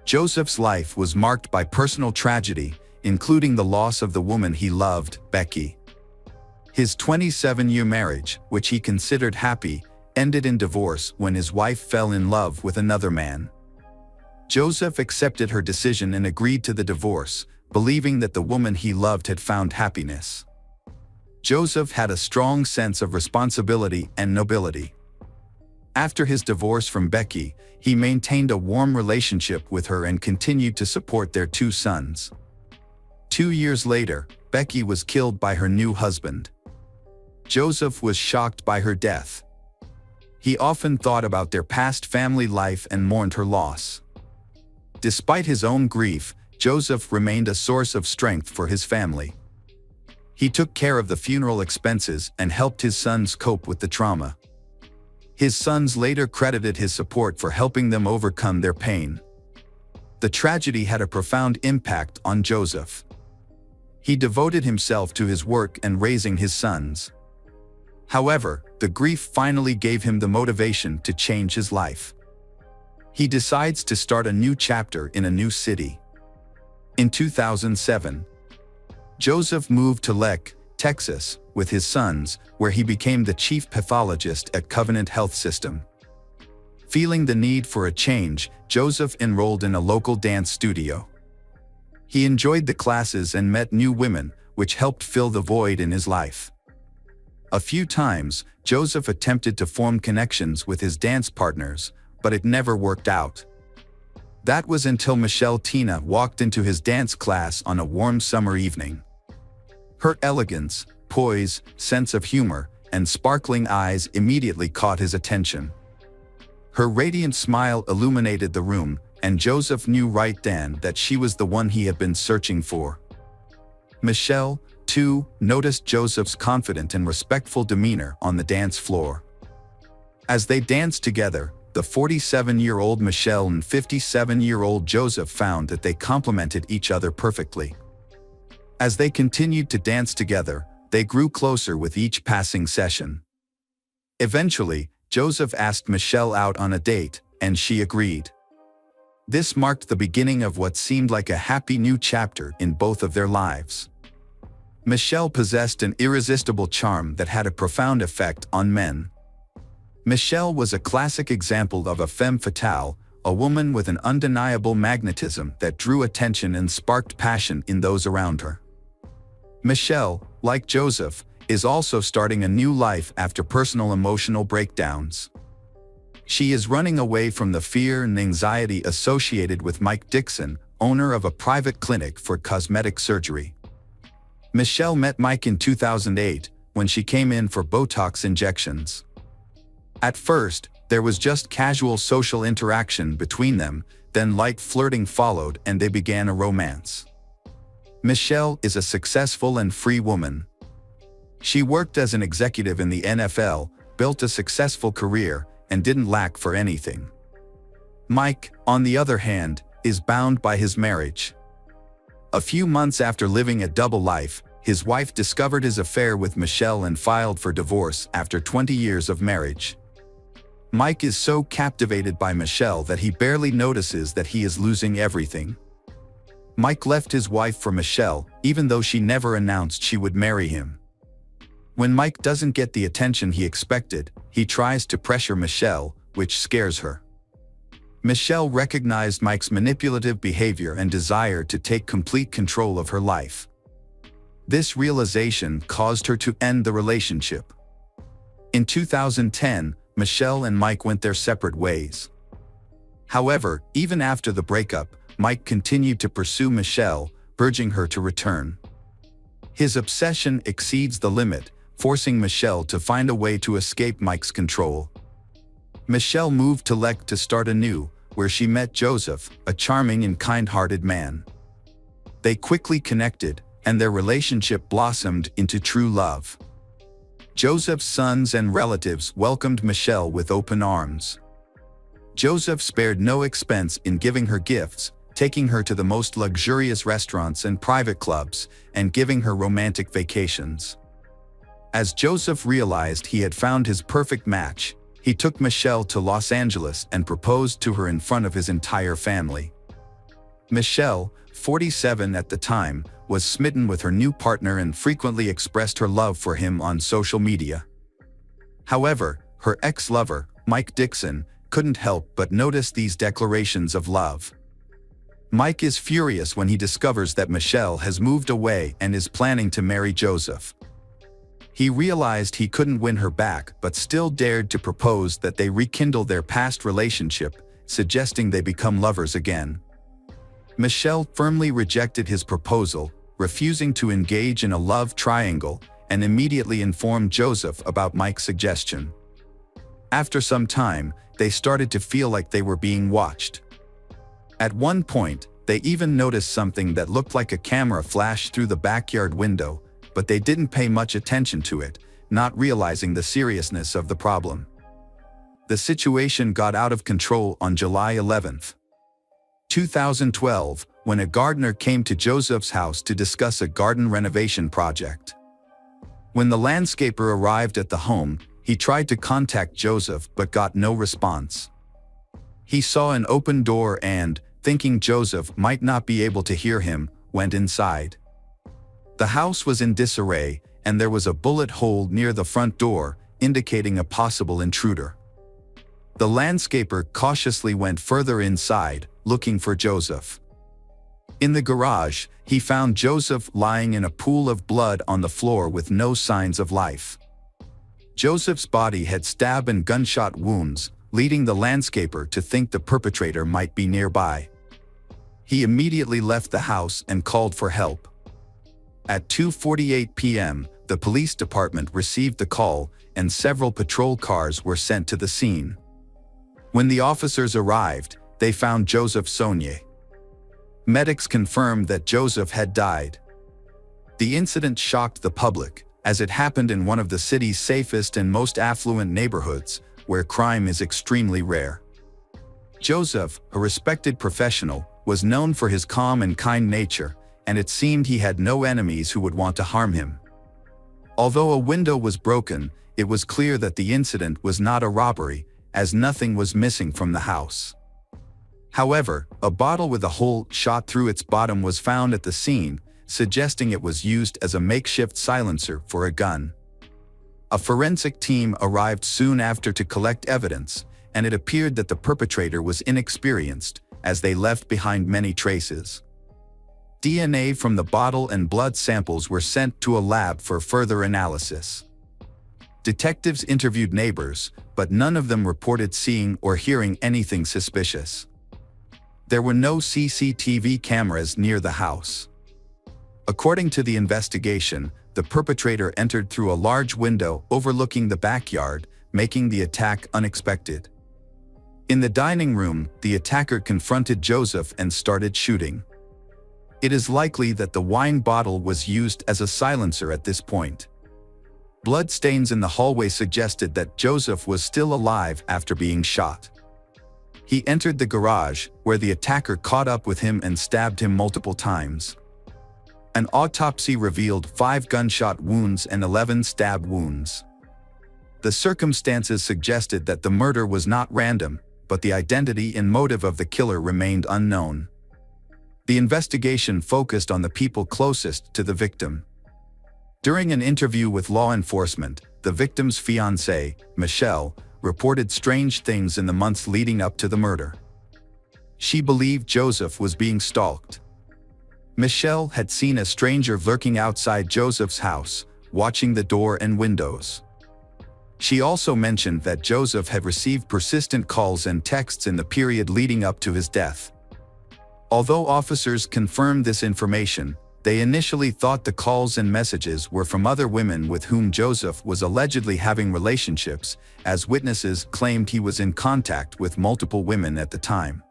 Joseph's life was marked by personal tragedy, including the loss of the woman he loved, Becky. His 27-year marriage, which he considered happy, ended in divorce when his wife fell in love with another man. Joseph accepted her decision and agreed to the divorce, believing that the woman he loved had found happiness. Joseph had a strong sense of responsibility and nobility. After his divorce from Becky, he maintained a warm relationship with her and continued to support their 2 sons. 2 years later, Becky was killed by her new husband. Joseph was shocked by her death. He often thought about their past family life and mourned her loss. Despite his own grief, Joseph remained a source of strength for his family. He took care of the funeral expenses and helped his sons cope with the trauma. His sons later credited his support for helping them overcome their pain. The tragedy had a profound impact on Joseph. He devoted himself to his work and raising his sons. However, the grief finally gave him the motivation to change his life. He decides to start a new chapter in a new city. In 2007, Joseph moved to Leck, Texas, with his sons, where he became the chief pathologist at Covenant Health System. Feeling the need for a change, Joseph enrolled in a local dance studio. He enjoyed the classes and met new women, which helped fill the void in his life. A few times, Joseph attempted to form connections with his dance partners, but it never worked out. That was until Michelle Tina walked into his dance class on a warm summer evening. Her elegance, poise, sense of humor, and sparkling eyes immediately caught his attention. Her radiant smile illuminated the room, and Joseph knew right then that she was the one he had been searching for. Michelle, too, noticed Joseph's confident and respectful demeanor on the dance floor. As they danced together, the 47-year-old Michelle and 57-year-old Joseph found that they complemented each other perfectly. As they continued to dance together, they grew closer with each passing session. Eventually, Joseph asked Michelle out on a date, and she agreed. This marked the beginning of what seemed like a happy new chapter in both of their lives. Michelle possessed an irresistible charm that had a profound effect on men. Michelle was a classic example of a femme fatale, a woman with an undeniable magnetism that drew attention and sparked passion in those around her. Michelle, like Joseph, is also starting a new life after personal emotional breakdowns. She is running away from the fear and anxiety associated with Mike Dixon, owner of a private clinic for cosmetic surgery. Michelle met Mike in 2008 when she came in for Botox injections. At first, there was just casual social interaction between them, then light flirting followed and they began a romance. Michelle is a successful and free woman. She worked as an executive in the NFL, built a successful career, and didn't lack for anything. Mike, on the other hand, is bound by his marriage. A few months after living a double life, his wife discovered his affair with Michelle and filed for divorce after 20 years of marriage. Mike is so captivated by Michelle that he barely notices that he is losing everything. Mike left his wife for Michelle, even though she never announced she would marry him. When Mike doesn't get the attention he expected, he tries to pressure Michelle, which scares her. Michelle recognized Mike's manipulative behavior and desire to take complete control of her life. This realization caused her to end the relationship. In 2010, Michelle and Mike went their separate ways. However, even after the breakup, Mike continued to pursue Michelle, urging her to return. His obsession exceeds the limit, forcing Michelle to find a way to escape Mike's control. Michelle moved to Lech to start anew, where she met Joseph, a charming and kind-hearted man. They quickly connected, and their relationship blossomed into true love. Joseph's sons and relatives welcomed Michelle with open arms. Joseph spared no expense in giving her gifts, taking her to the most luxurious restaurants and private clubs, and giving her romantic vacations. As Joseph realized he had found his perfect match, he took Michelle to Los Angeles and proposed to her in front of his entire family. Michelle, 47 at the time, was smitten with her new partner and frequently expressed her love for him on social media. However, her ex-lover, Mike Dixon, couldn't help but notice these declarations of love. Mike is furious when he discovers that Michelle has moved away and is planning to marry Joseph. He realized he couldn't win her back but still dared to propose that they rekindle their past relationship, suggesting they become lovers again. Michelle firmly rejected his proposal, refusing to engage in a love triangle, and immediately informed Joseph about Mike's suggestion. After some time, they started to feel like they were being watched. At one point, they even noticed something that looked like a camera flash through the backyard window, but they didn't pay much attention to it, not realizing the seriousness of the problem. The situation got out of control on July 11, 2012, when a gardener came to Joseph's house to discuss a garden renovation project. When the landscaper arrived at the home, he tried to contact Joseph but got no response. He saw an open door and, thinking Joseph might not be able to hear him, went inside. The house was in disarray, and there was a bullet hole near the front door, indicating a possible intruder. The landscaper cautiously went further inside, looking for Joseph. In the garage, he found Joseph lying in a pool of blood on the floor with no signs of life. Joseph's body had stab and gunshot wounds, leading the landscaper to think the perpetrator might be nearby. He immediately left the house and called for help. At 2:48 p.m., the police department received the call, and several patrol cars were sent to the scene. When the officers arrived, they found Joseph Sonnier. Medics confirmed that Joseph had died. The incident shocked the public, as it happened in one of the city's safest and most affluent neighborhoods, where crime is extremely rare. Joseph, a respected professional, was known for his calm and kind nature, and it seemed he had no enemies who would want to harm him. Although a window was broken, it was clear that the incident was not a robbery, as nothing was missing from the house. However, a bottle with a hole shot through its bottom was found at the scene, suggesting it was used as a makeshift silencer for a gun. A forensic team arrived soon after to collect evidence, and it appeared that the perpetrator was inexperienced, as they left behind many traces. DNA from the bottle and blood samples were sent to a lab for further analysis. Detectives interviewed neighbors, but none of them reported seeing or hearing anything suspicious. There were no CCTV cameras near the house. According to the investigation, the perpetrator entered through a large window overlooking the backyard, making the attack unexpected. In the dining room, the attacker confronted Joseph and started shooting. It is likely that the wine bottle was used as a silencer at this point. Blood stains in the hallway suggested that Joseph was still alive after being shot. He entered the garage, where the attacker caught up with him and stabbed him multiple times. An autopsy revealed 5 gunshot wounds and 11 stab wounds. The circumstances suggested that the murder was not random, but the identity and motive of the killer remained unknown. The investigation focused on the people closest to the victim. During an interview with law enforcement, the victim's fiancée, Michelle, reported strange things in the months leading up to the murder. She believed Joseph was being stalked. Michelle had seen a stranger lurking outside Joseph's house, watching the door and windows. She also mentioned that Joseph had received persistent calls and texts in the period leading up to his death. Although officers confirmed this information, they initially thought the calls and messages were from other women with whom Joseph was allegedly having relationships, as witnesses claimed he was in contact with multiple women at the time.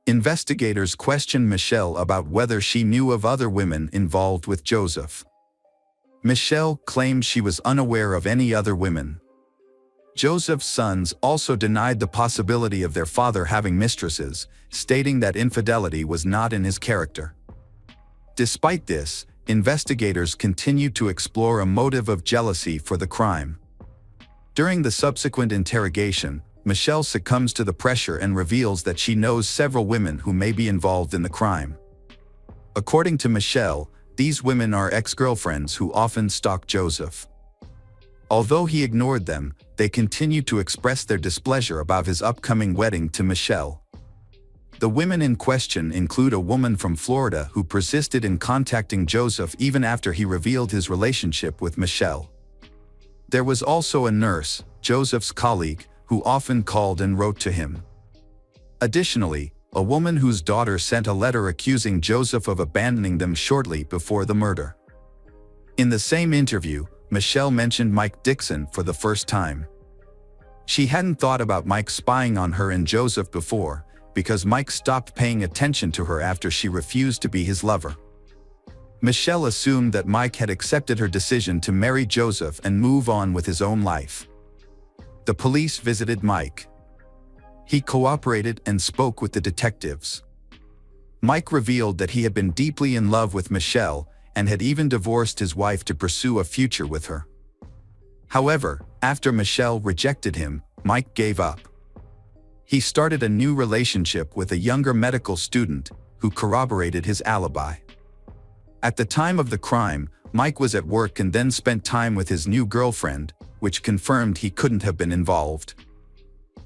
Investigators questioned Michelle about whether she knew of other women involved with Joseph. Michelle claimed she was unaware of any other women. Joseph's sons also denied the possibility of their father having mistresses, stating that infidelity was not in his character. Despite this, investigators continued to explore a motive of jealousy for the crime. During the subsequent interrogation, Michelle succumbs to the pressure and reveals that she knows several women who may be involved in the crime. According to Michelle, these women are ex-girlfriends who often stalk Joseph. Although he ignored them, they continued to express their displeasure about his upcoming wedding to Michelle. The women in question include a woman from Florida who persisted in contacting Joseph even after he revealed his relationship with Michelle. There was also a nurse, Joseph's colleague, who often called and wrote to him. Additionally, a woman whose daughter sent a letter accusing Joseph of abandoning them shortly before the murder. In the same interview, Michelle mentioned Mike Dixon for the first time. She hadn't thought about Mike spying on her and Joseph before, because Mike stopped paying attention to her after she refused to be his lover. Michelle assumed that Mike had accepted her decision to marry Joseph and move on with his own life. The police visited Mike. He cooperated and spoke with the detectives. Mike revealed that he had been deeply in love with Michelle and had even divorced his wife to pursue a future with her. However, after Michelle rejected him, Mike gave up. He started a new relationship with a younger medical student who corroborated his alibi. At the time of the crime, Mike was at work and then spent time with his new girlfriend, which confirmed he couldn't have been involved.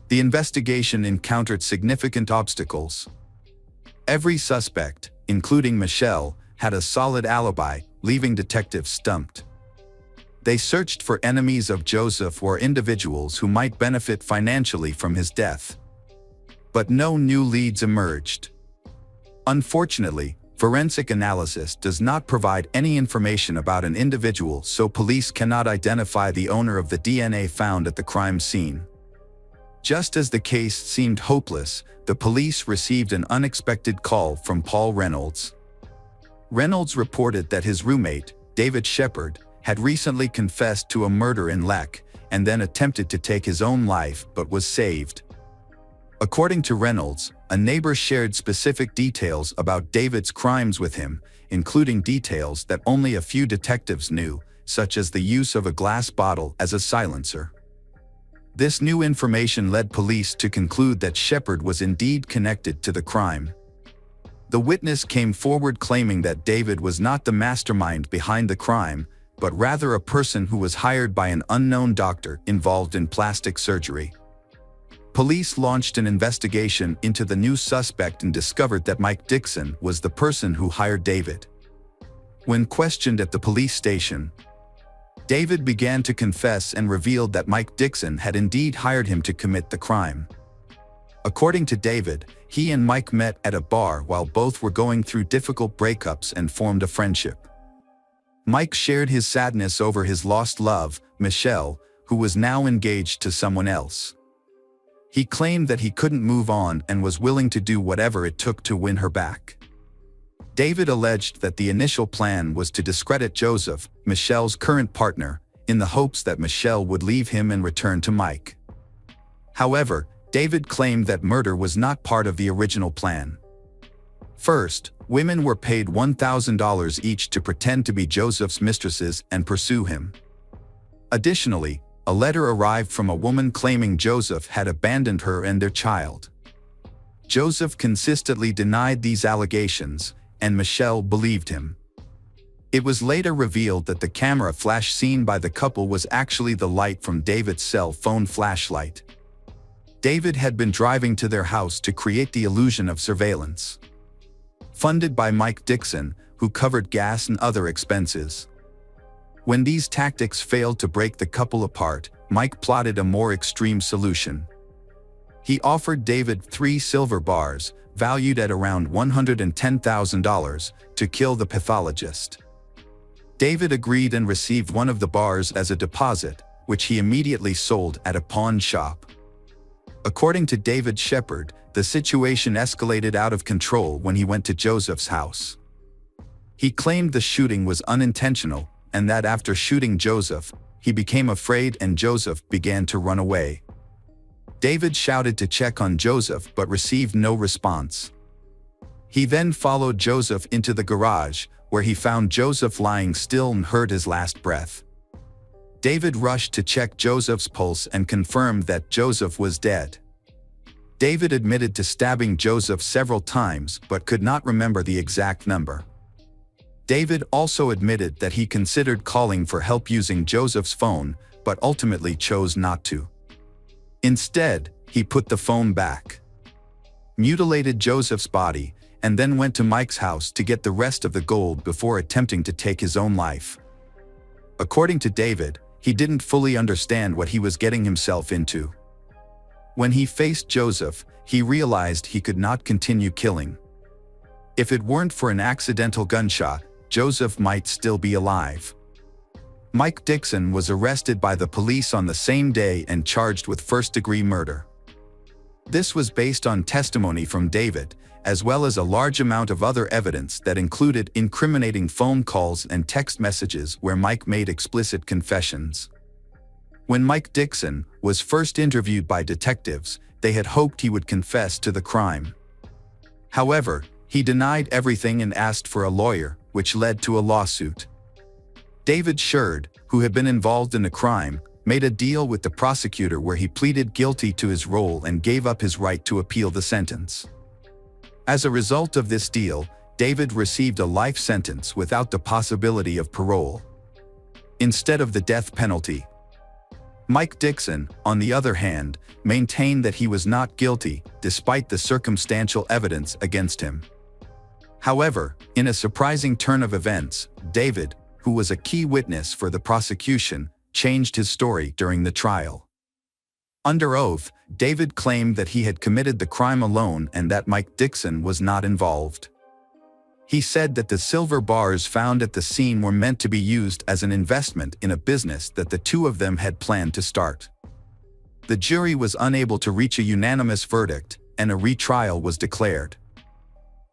The investigation encountered significant obstacles. Every suspect, including Michelle, had a solid alibi, leaving detectives stumped. They searched for enemies of Joseph or individuals who might benefit financially from his death. But no new leads emerged. Unfortunately, forensic analysis does not provide any information about an individual, so police cannot identify the owner of the DNA found at the crime scene. Just as the case seemed hopeless, the police received an unexpected call from Paul Reynolds. Reynolds reported that his roommate, David Shepard, had recently confessed to a murder in Leck and then attempted to take his own life but was saved. According to Reynolds, a neighbor shared specific details about David's crimes with him, including details that only a few detectives knew, such as the use of a glass bottle as a silencer. This new information led police to conclude that Shepard was indeed connected to the crime. The witness came forward claiming that David was not the mastermind behind the crime, but rather a person who was hired by an unknown doctor involved in plastic surgery. Police launched an investigation into the new suspect and discovered that Mike Dixon was the person who hired David. When questioned at the police station, David began to confess and revealed that Mike Dixon had indeed hired him to commit the crime. According to David, he and Mike met at a bar while both were going through difficult breakups and formed a friendship. Mike shared his sadness over his lost love, Michelle, who was now engaged to someone else. He claimed that he couldn't move on and was willing to do whatever it took to win her back. David alleged that the initial plan was to discredit Joseph, Michelle's current partner, in the hopes that Michelle would leave him and return to Mike. However, David claimed that murder was not part of the original plan. First, women were paid $1,000 each to pretend to be Joseph's mistresses and pursue him. Additionally, a letter arrived from a woman claiming Joseph had abandoned her and their child. Joseph consistently denied these allegations, and Michelle believed him. It was later revealed that the camera flash seen by the couple was actually the light from David's cell phone flashlight. David had been driving to their house to create the illusion of surveillance. funded by Mike Dixon, who covered gas and other expenses. When these tactics failed to break the couple apart, Mike plotted a more extreme solution. He offered David 3 silver bars, valued at around $110,000, to kill the pathologist. David agreed and received one of the bars as a deposit, which he immediately sold at a pawn shop. According to David Shepard, the situation escalated out of control when he went to Joseph's house. He claimed the shooting was unintentional, and that after shooting Joseph, he became afraid and Joseph began to run away. David shouted to check on Joseph but received no response. He then followed Joseph into the garage, where he found Joseph lying still and heard his last breath. David rushed to check Joseph's pulse and confirmed that Joseph was dead. David admitted to stabbing Joseph several times but could not remember the exact number. David also admitted that he considered calling for help using Joseph's phone, but ultimately chose not to. Instead, he put the phone back, mutilated Joseph's body, and then went to Mike's house to get the rest of the gold before attempting to take his own life. According to David, he didn't fully understand what he was getting himself into. When he faced Joseph, he realized he could not continue killing. If it weren't for an accidental gunshot, Joseph might still be alive. Mike Dixon was arrested by the police on the same day and charged with first-degree murder. This was based on testimony from David, as well as a large amount of other evidence that included incriminating phone calls and text messages where Mike made explicit confessions. When Mike Dixon was first interviewed by detectives, they had hoped he would confess to the crime. However, he denied everything and asked for a lawyer, which led to a lawsuit. David Sherd, who had been involved in the crime, made a deal with the prosecutor where he pleaded guilty to his role and gave up his right to appeal the sentence. As a result of this deal, David received a life sentence without the possibility of parole, instead of the death penalty. Mike Dixon, on the other hand, maintained that he was not guilty, despite the circumstantial evidence against him. However, in a surprising turn of events, David, who was a key witness for the prosecution, changed his story during the trial. Under oath, David claimed that he had committed the crime alone and that Mike Dixon was not involved. He said that the silver bars found at the scene were meant to be used as an investment in a business that the two of them had planned to start. The jury was unable to reach a unanimous verdict, and a retrial was declared.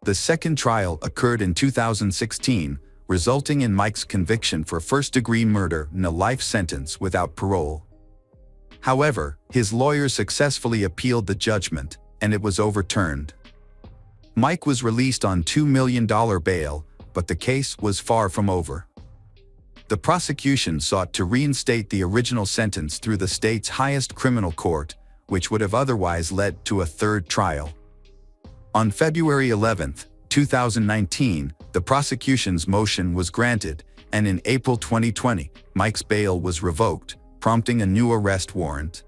The second trial occurred in 2016, resulting in Mike's conviction for first-degree murder and a life sentence without parole. However, his lawyer successfully appealed the judgment, and it was overturned. Mike was released on $2 million bail, but the case was far from over. The prosecution sought to reinstate the original sentence through the state's highest criminal court, which would have otherwise led to a third trial. On February 11, 2019, the prosecution's motion was granted, and in April 2020, Mike's bail was revoked, prompting a new arrest warrant.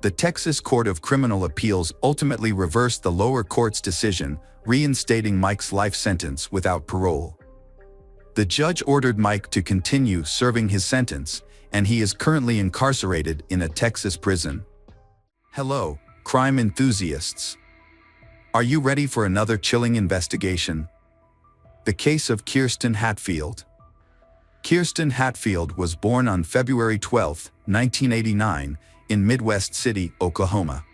The Texas Court of Criminal Appeals ultimately reversed the lower court's decision, reinstating Mike's life sentence without parole. The judge ordered Mike to continue serving his sentence, and he is currently incarcerated in a Texas prison. Hello, crime enthusiasts. Are you ready for another chilling investigation? The case of Kirsten Hatfield. Kirsten Hatfield was born on February 12, 1989, in Midwest City, Oklahoma.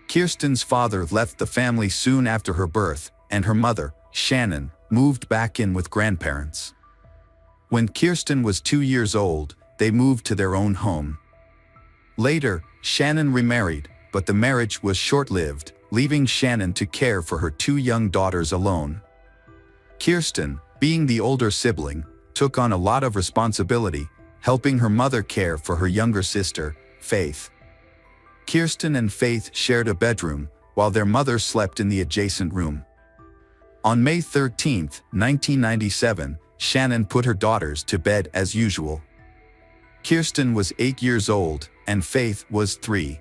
Kirsten's father left the family soon after her birth, and her mother, Shannon, moved back in with grandparents. When Kirsten was 2 years old, they moved to their own home. Later, Shannon remarried, but the marriage was short-lived, leaving Shannon to care for her 2 young daughters alone. Kirsten, being the older sibling, took on a lot of responsibility, helping her mother care for her younger sister, Faith. Kirsten and Faith shared a bedroom, while their mother slept in the adjacent room. On May 13, 1997, Shannon put her daughters to bed as usual. Kirsten was 8 years old, and Faith was 3.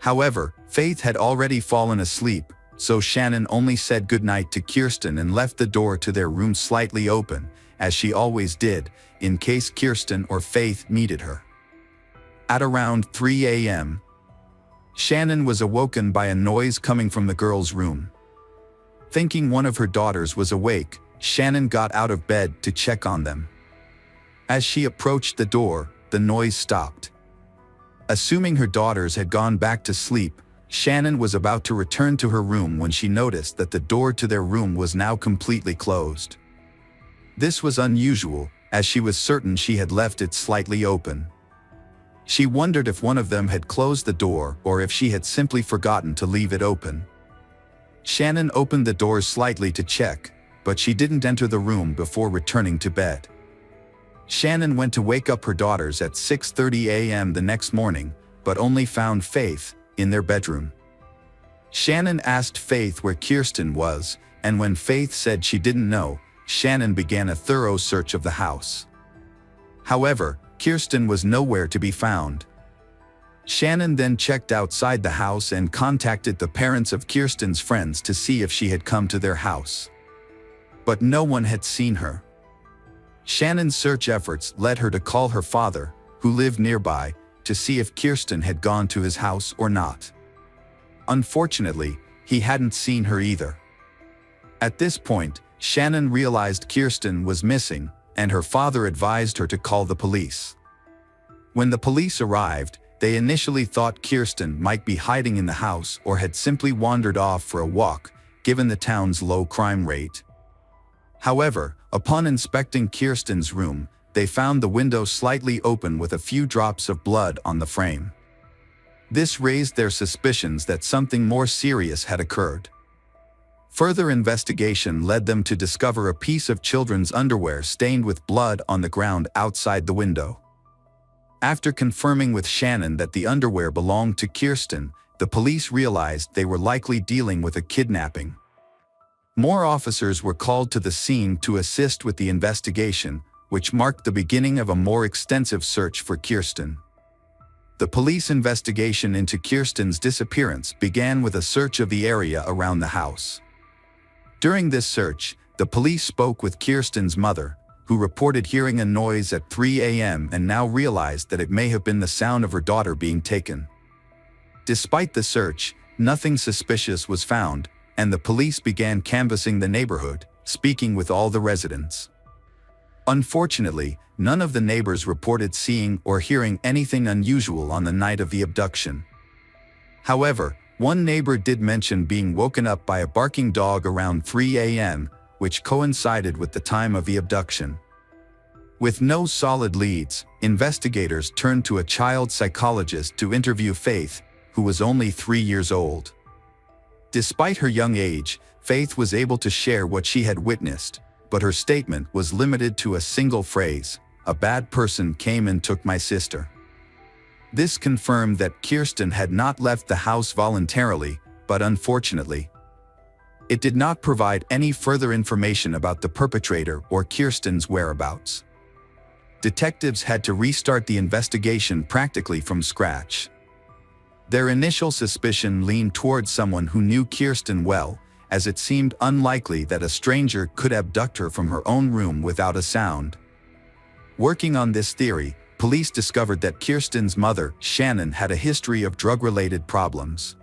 However, Faith had already fallen asleep, so Shannon only said goodnight to Kirsten and left the door to their room slightly open, as she always did, in case Kirsten or Faith needed her. At around 3 a.m., Shannon was awoken by a noise coming from the girls' room. Thinking one of her daughters was awake, Shannon got out of bed to check on them. As she approached the door, the noise stopped. Assuming her daughters had gone back to sleep, Shannon was about to return to her room when she noticed that the door to their room was now completely closed. This was unusual, as she was certain she had left it slightly open. She wondered if one of them had closed the door or if she had simply forgotten to leave it open. Shannon opened the door slightly to check, but she didn't enter the room before returning to bed. Shannon went to wake up her daughters at 6:30 a.m. the next morning, but only found Faith in their bedroom. Shannon asked Faith where Kirsten was, and when Faith said she didn't know, Shannon began a thorough search of the house. However, Kirsten was nowhere to be found. Shannon then checked outside the house and contacted the parents of Kirsten's friends to see if she had come to their house. But no one had seen her. Shannon's search efforts led her to call her father, who lived nearby, to see if Kirsten had gone to his house or not. Unfortunately, he hadn't seen her either. At this point, Shannon realized Kirsten was missing, and her father advised her to call the police. When the police arrived, they initially thought Kirsten might be hiding in the house or had simply wandered off for a walk, given the town's low crime rate. However, upon inspecting Kirsten's room, they found the window slightly open with a few drops of blood on the frame. This raised their suspicions that something more serious had occurred. Further investigation led them to discover a piece of children's underwear stained with blood on the ground outside the window. After confirming with Shannon that the underwear belonged to Kirsten, the police realized they were likely dealing with a kidnapping. More officers were called to the scene to assist with the investigation, which marked the beginning of a more extensive search for Kirsten. The police investigation into Kirsten's disappearance began with a search of the area around the house. During this search, the police spoke with Kirsten's mother, who reported hearing a noise at 3 a.m. and now realized that it may have been the sound of her daughter being taken. Despite the search, nothing suspicious was found, and the police began canvassing the neighborhood, speaking with all the residents. Unfortunately, none of the neighbors reported seeing or hearing anything unusual on the night of the abduction. However, one neighbor did mention being woken up by a barking dog around 3 a.m., which coincided with the time of the abduction. With no solid leads, investigators turned to a child psychologist to interview Faith, who was only 3 years old. Despite her young age, Faith was able to share what she had witnessed, but her statement was limited to a single phrase: "A bad person came and took my sister." This confirmed that Kirsten had not left the house voluntarily, but unfortunately, it did not provide any further information about the perpetrator or Kirsten's whereabouts. Detectives had to restart the investigation practically from scratch. Their initial suspicion leaned towards someone who knew Kirsten well, as it seemed unlikely that a stranger could abduct her from her own room without a sound. Working on this theory, police discovered that Kirsten's mother, Shannon, had a history of drug-related problems.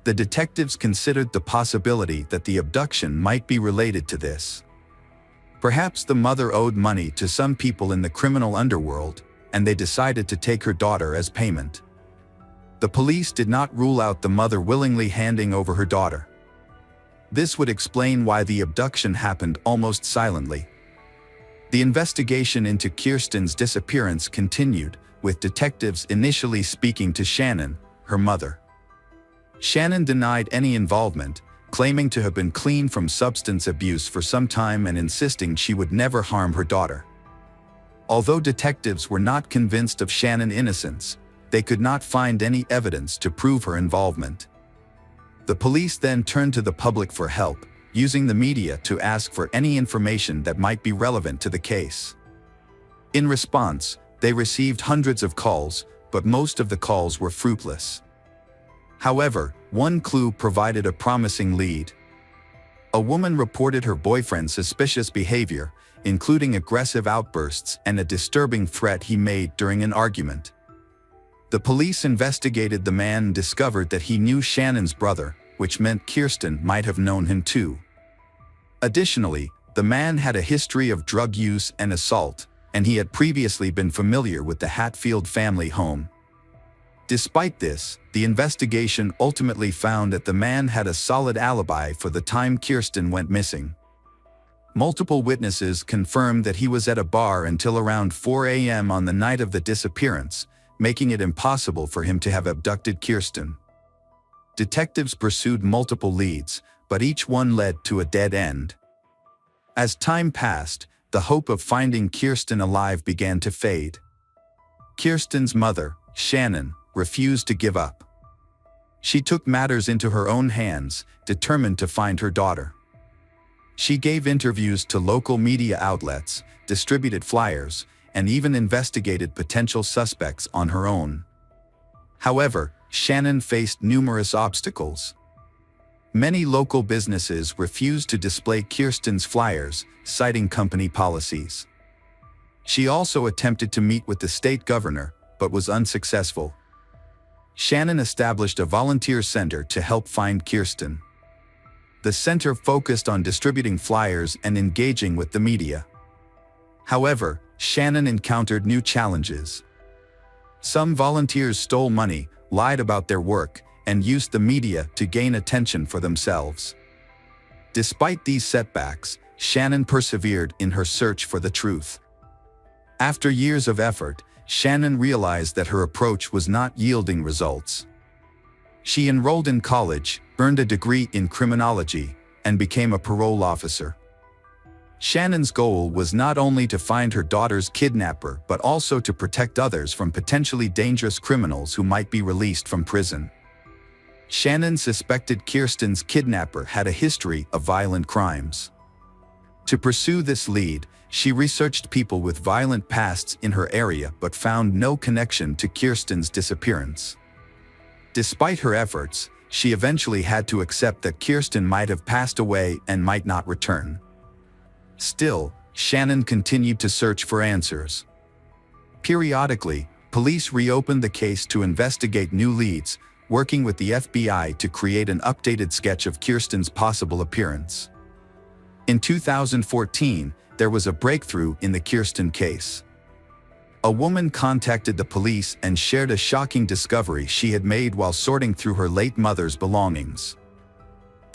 The detectives considered the possibility that the abduction might be related to this. Perhaps the mother owed money to some people in the criminal underworld, and they decided to take her daughter as payment. The police did not rule out the mother willingly handing over her daughter. This would explain why the abduction happened almost silently. The investigation into Kirsten's disappearance continued, with detectives initially speaking to Shannon, her mother. Shannon denied any involvement, claiming to have been clean from substance abuse for some time and insisting she would never harm her daughter. Although detectives were not convinced of Shannon's innocence, they could not find any evidence to prove her involvement. The police then turned to the public for help, using the media to ask for any information that might be relevant to the case. In response, they received hundreds of calls, but most of the calls were fruitless. However, One clue provided a promising lead. A woman reported her boyfriend's suspicious behavior, including aggressive outbursts and a disturbing threat he made during an argument. The police investigated the man and discovered that he knew Shannon's brother, which meant Kirsten might have known him too. Additionally, the man had a history of drug use and assault, and he had previously been familiar with the Hatfield family home. Despite this, the investigation ultimately found that the man had a solid alibi for the time Kirsten went missing. Multiple witnesses confirmed that he was at a bar until around 4 a.m. on the night of the disappearance, making it impossible for him to have abducted Kirsten. Detectives pursued multiple leads, but each one led to a dead end. As time passed, the hope of finding Kirsten alive began to fade. Kirsten's mother, Shannon, refused to give up. She took matters into her own hands, determined to find her daughter. She gave interviews to local media outlets, distributed flyers, and even investigated potential suspects on her own. However, Shannon faced numerous obstacles. Many local businesses refused to display Kirsten's flyers, citing company policies. She also attempted to meet with the state governor, but was unsuccessful. Shannon established a volunteer center to help find Kirsten. The center focused on distributing flyers and engaging with the media. However, Shannon encountered new challenges. Some volunteers stole money, lied about their work, and used the media to gain attention for themselves. Despite these setbacks, Shannon persevered in her search for the truth. After years of effort, Shannon realized that her approach was not yielding results. She enrolled in college, earned a degree in criminology, and became a parole officer. Shannon's goal was not only to find her daughter's kidnapper but also to protect others from potentially dangerous criminals who might be released from prison. Shannon suspected Kirsten's kidnapper had a history of violent crimes. To pursue this lead, she researched people with violent pasts in her area but found no connection to Kirsten's disappearance. Despite her efforts, she eventually had to accept that Kirsten might have passed away and might not return. Still, Shannon continued to search for answers. Periodically, police reopened the case to investigate new leads, working with the FBI to create an updated sketch of Kirsten's possible appearance. In 2014, there was a breakthrough in the Kirsten case. A woman contacted the police and shared a shocking discovery she had made while sorting through her late mother's belongings.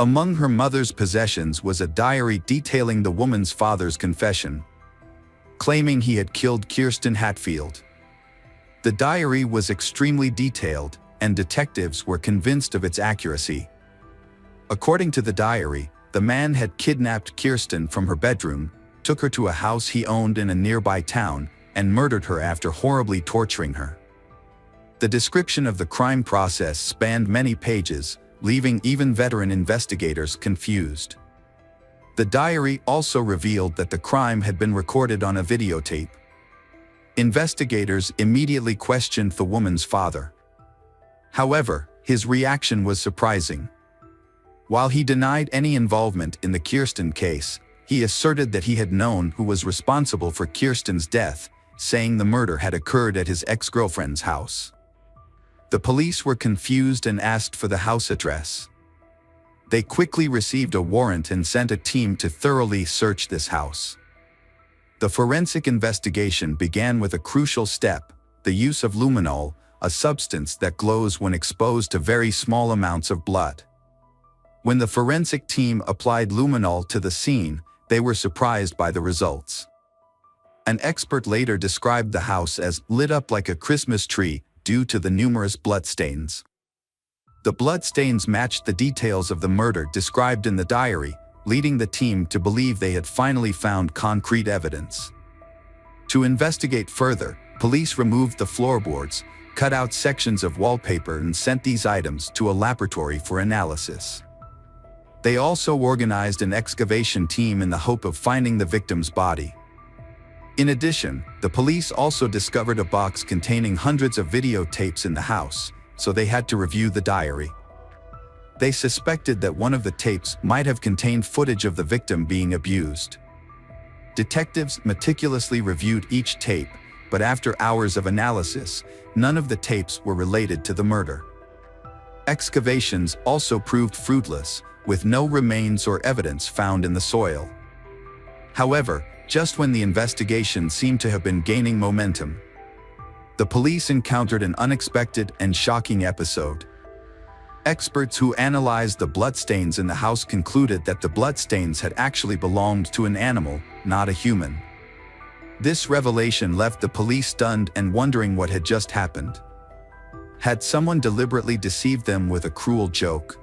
Among her mother's possessions was a diary detailing the woman's father's confession, claiming he had killed Kirsten Hatfield. The diary was extremely detailed, and detectives were convinced of its accuracy. According to the diary, the man had kidnapped Kirsten from her bedroom, took her to a house he owned in a nearby town, and murdered her after horribly torturing her. The description of the crime process spanned many pages, leaving even veteran investigators confused. The diary also revealed that the crime had been recorded on a videotape. Investigators immediately questioned the woman's father. However, his reaction was surprising. While he denied any involvement in the Kirsten case, he asserted that he had known who was responsible for Kirsten's death, saying the murder had occurred at his ex-girlfriend's house. The police were confused and asked for the house address. They quickly received a warrant and sent a team to thoroughly search this house. The forensic investigation began with a crucial step: the use of luminol, a substance that glows when exposed to very small amounts of blood. When the forensic team applied luminol to the scene, they were surprised by the results. An expert later described the house as lit up like a Christmas tree due to the numerous bloodstains. The bloodstains matched the details of the murder described in the diary, leading the team to believe they had finally found concrete evidence. To investigate further, police removed the floorboards, cut out sections of wallpaper, and sent these items to a laboratory for analysis. They also organized an excavation team in the hope of finding the victim's body. In addition, the police also discovered a box containing hundreds of videotapes in the house, so they had to review the diary. They suspected that one of the tapes might have contained footage of the victim being abused. Detectives meticulously reviewed each tape, but after hours of analysis, none of the tapes were related to the murder. Excavations also proved fruitless, with no remains or evidence found in the soil. However, just when the investigation seemed to have been gaining momentum, the police encountered an unexpected and shocking episode. Experts who analyzed the bloodstains in the house concluded that the bloodstains had actually belonged to an animal, not a human. This revelation left the police stunned and wondering what had just happened. Had someone deliberately deceived them with a cruel joke?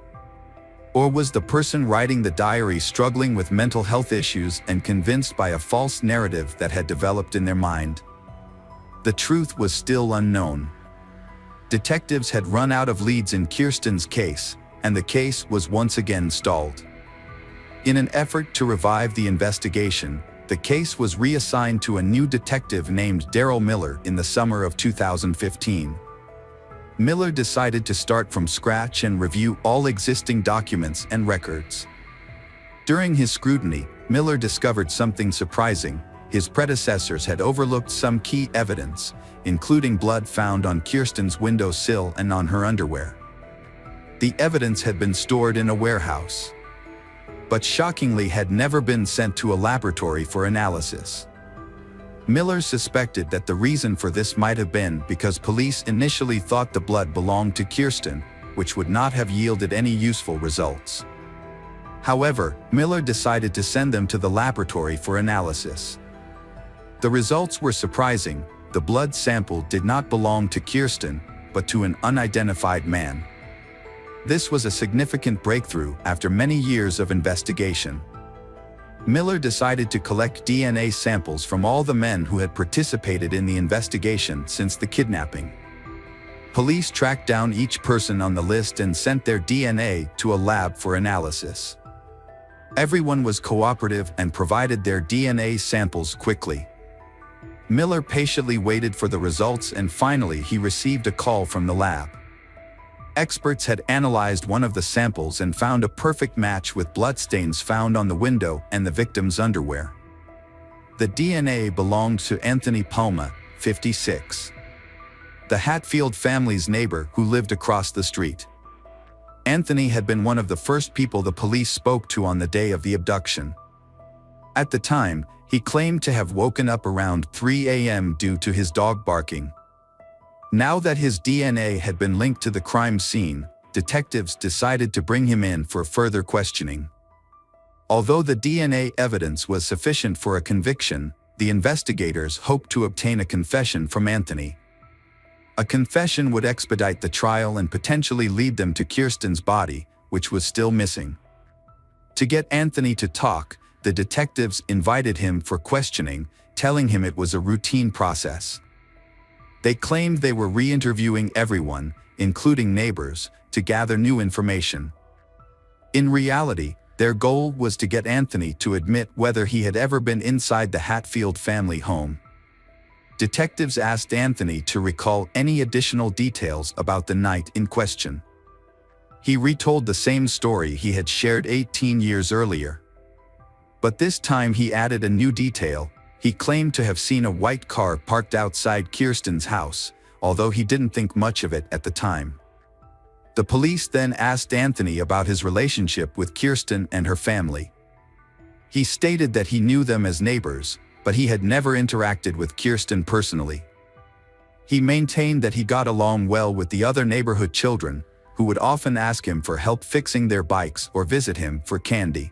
Or was the person writing the diary struggling with mental health issues and convinced by a false narrative that had developed in their mind? The truth was still unknown. Detectives had run out of leads in Kirsten's case, and the case was once again stalled. In an effort to revive the investigation, the case was reassigned to a new detective named Daryl Miller in the summer of 2015. Miller decided to start from scratch and review all existing documents and records. During his scrutiny, Miller discovered something surprising. His predecessors had overlooked some key evidence, including blood found on Kirsten's windowsill and on her underwear. The evidence had been stored in a warehouse, but shockingly had never been sent to a laboratory for analysis. Miller suspected that the reason for this might have been because police initially thought the blood belonged to Kirsten, which would not have yielded any useful results. However, Miller decided to send them to the laboratory for analysis. The results were surprising. The blood sample did not belong to Kirsten, but to an unidentified man. This was a significant breakthrough after many years of investigation. Miller decided to collect DNA samples from all the men who had participated in the investigation since the kidnapping. Police tracked down each person on the list and sent their DNA to a lab for analysis. Everyone was cooperative and provided their DNA samples quickly. Miller patiently waited for the results, and finally he received a call from the lab. Experts had analyzed one of the samples and found a perfect match with bloodstains found on the window and the victim's underwear. The DNA belonged to Anthony Palma, 56, the Hatfield family's neighbor who lived across the street. Anthony had been one of the first people the police spoke to on the day of the abduction. At the time, he claimed to have woken up around 3 a.m. due to his dog barking. Now that his DNA had been linked to the crime scene, detectives decided to bring him in for further questioning. Although the DNA evidence was sufficient for a conviction, the investigators hoped to obtain a confession from Anthony. A confession would expedite the trial and potentially lead them to Kirsten's body, which was still missing. To get Anthony to talk, the detectives invited him for questioning, telling him it was a routine process. They claimed they were re-interviewing everyone, including neighbors, to gather new information. In reality, their goal was to get Anthony to admit whether he had ever been inside the Hatfield family home. Detectives asked Anthony to recall any additional details about the night in question. He retold the same story he had shared 18 years earlier. But this time he added a new detail. He claimed to have seen a white car parked outside Kirsten's house, although he didn't think much of it at the time. The police then asked Anthony about his relationship with Kirsten and her family. He stated that he knew them as neighbors, but he had never interacted with Kirsten personally. He maintained that he got along well with the other neighborhood children, who would often ask him for help fixing their bikes or visit him for candy.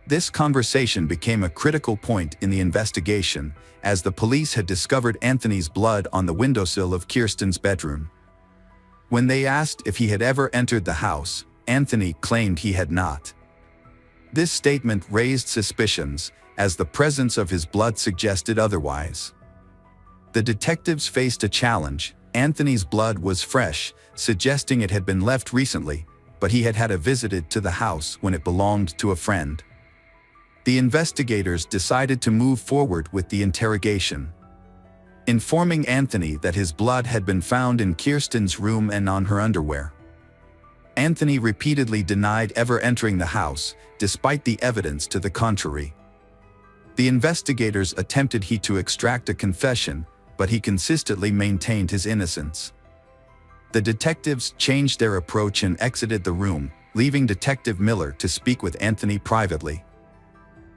This conversation became a critical point in the investigation, as the police had discovered Anthony's blood on the windowsill of Kirsten's bedroom. When they asked if he had ever entered the house, Anthony claimed he had not. This statement raised suspicions, as the presence of his blood suggested otherwise. The detectives faced a challenge. Anthony's blood was fresh, suggesting it had been left recently, but he had had a visit to the house when it belonged to a friend. The investigators decided to move forward with the interrogation, informing Anthony that his blood had been found in Kirsten's room and on her underwear. Anthony repeatedly denied ever entering the house, despite the evidence to the contrary. The investigators attempted to extract a confession, but he consistently maintained his innocence. The detectives changed their approach and exited the room, leaving Detective Miller to speak with Anthony privately.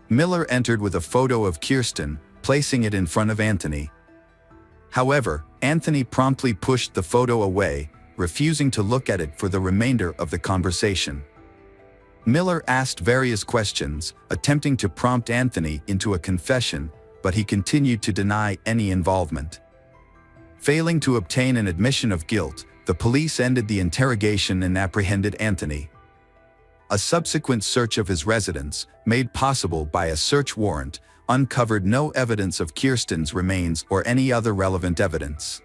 Miller entered with a photo of Kirsten, placing it in front of Anthony. However, Anthony promptly pushed the photo away, refusing to look at it for the remainder of the conversation. Miller asked various questions, attempting to prompt Anthony into a confession, but he continued to deny any involvement. Failing to obtain an admission of guilt, the police ended the interrogation and apprehended Anthony. A subsequent search of his residence, made possible by a search warrant, uncovered no evidence of Kirsten's remains or any other relevant evidence.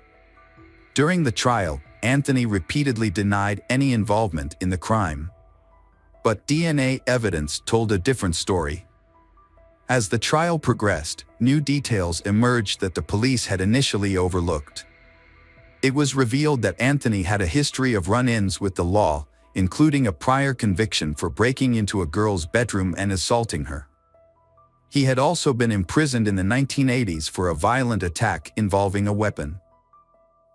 During the trial, Anthony repeatedly denied any involvement in the crime. But DNA evidence told a different story. As the trial progressed, new details emerged that the police had initially overlooked. It was revealed that Anthony had a history of run-ins with the law, including a prior conviction for breaking into a girl's bedroom and assaulting her. He had also been imprisoned in the 1980s for a violent attack involving a weapon.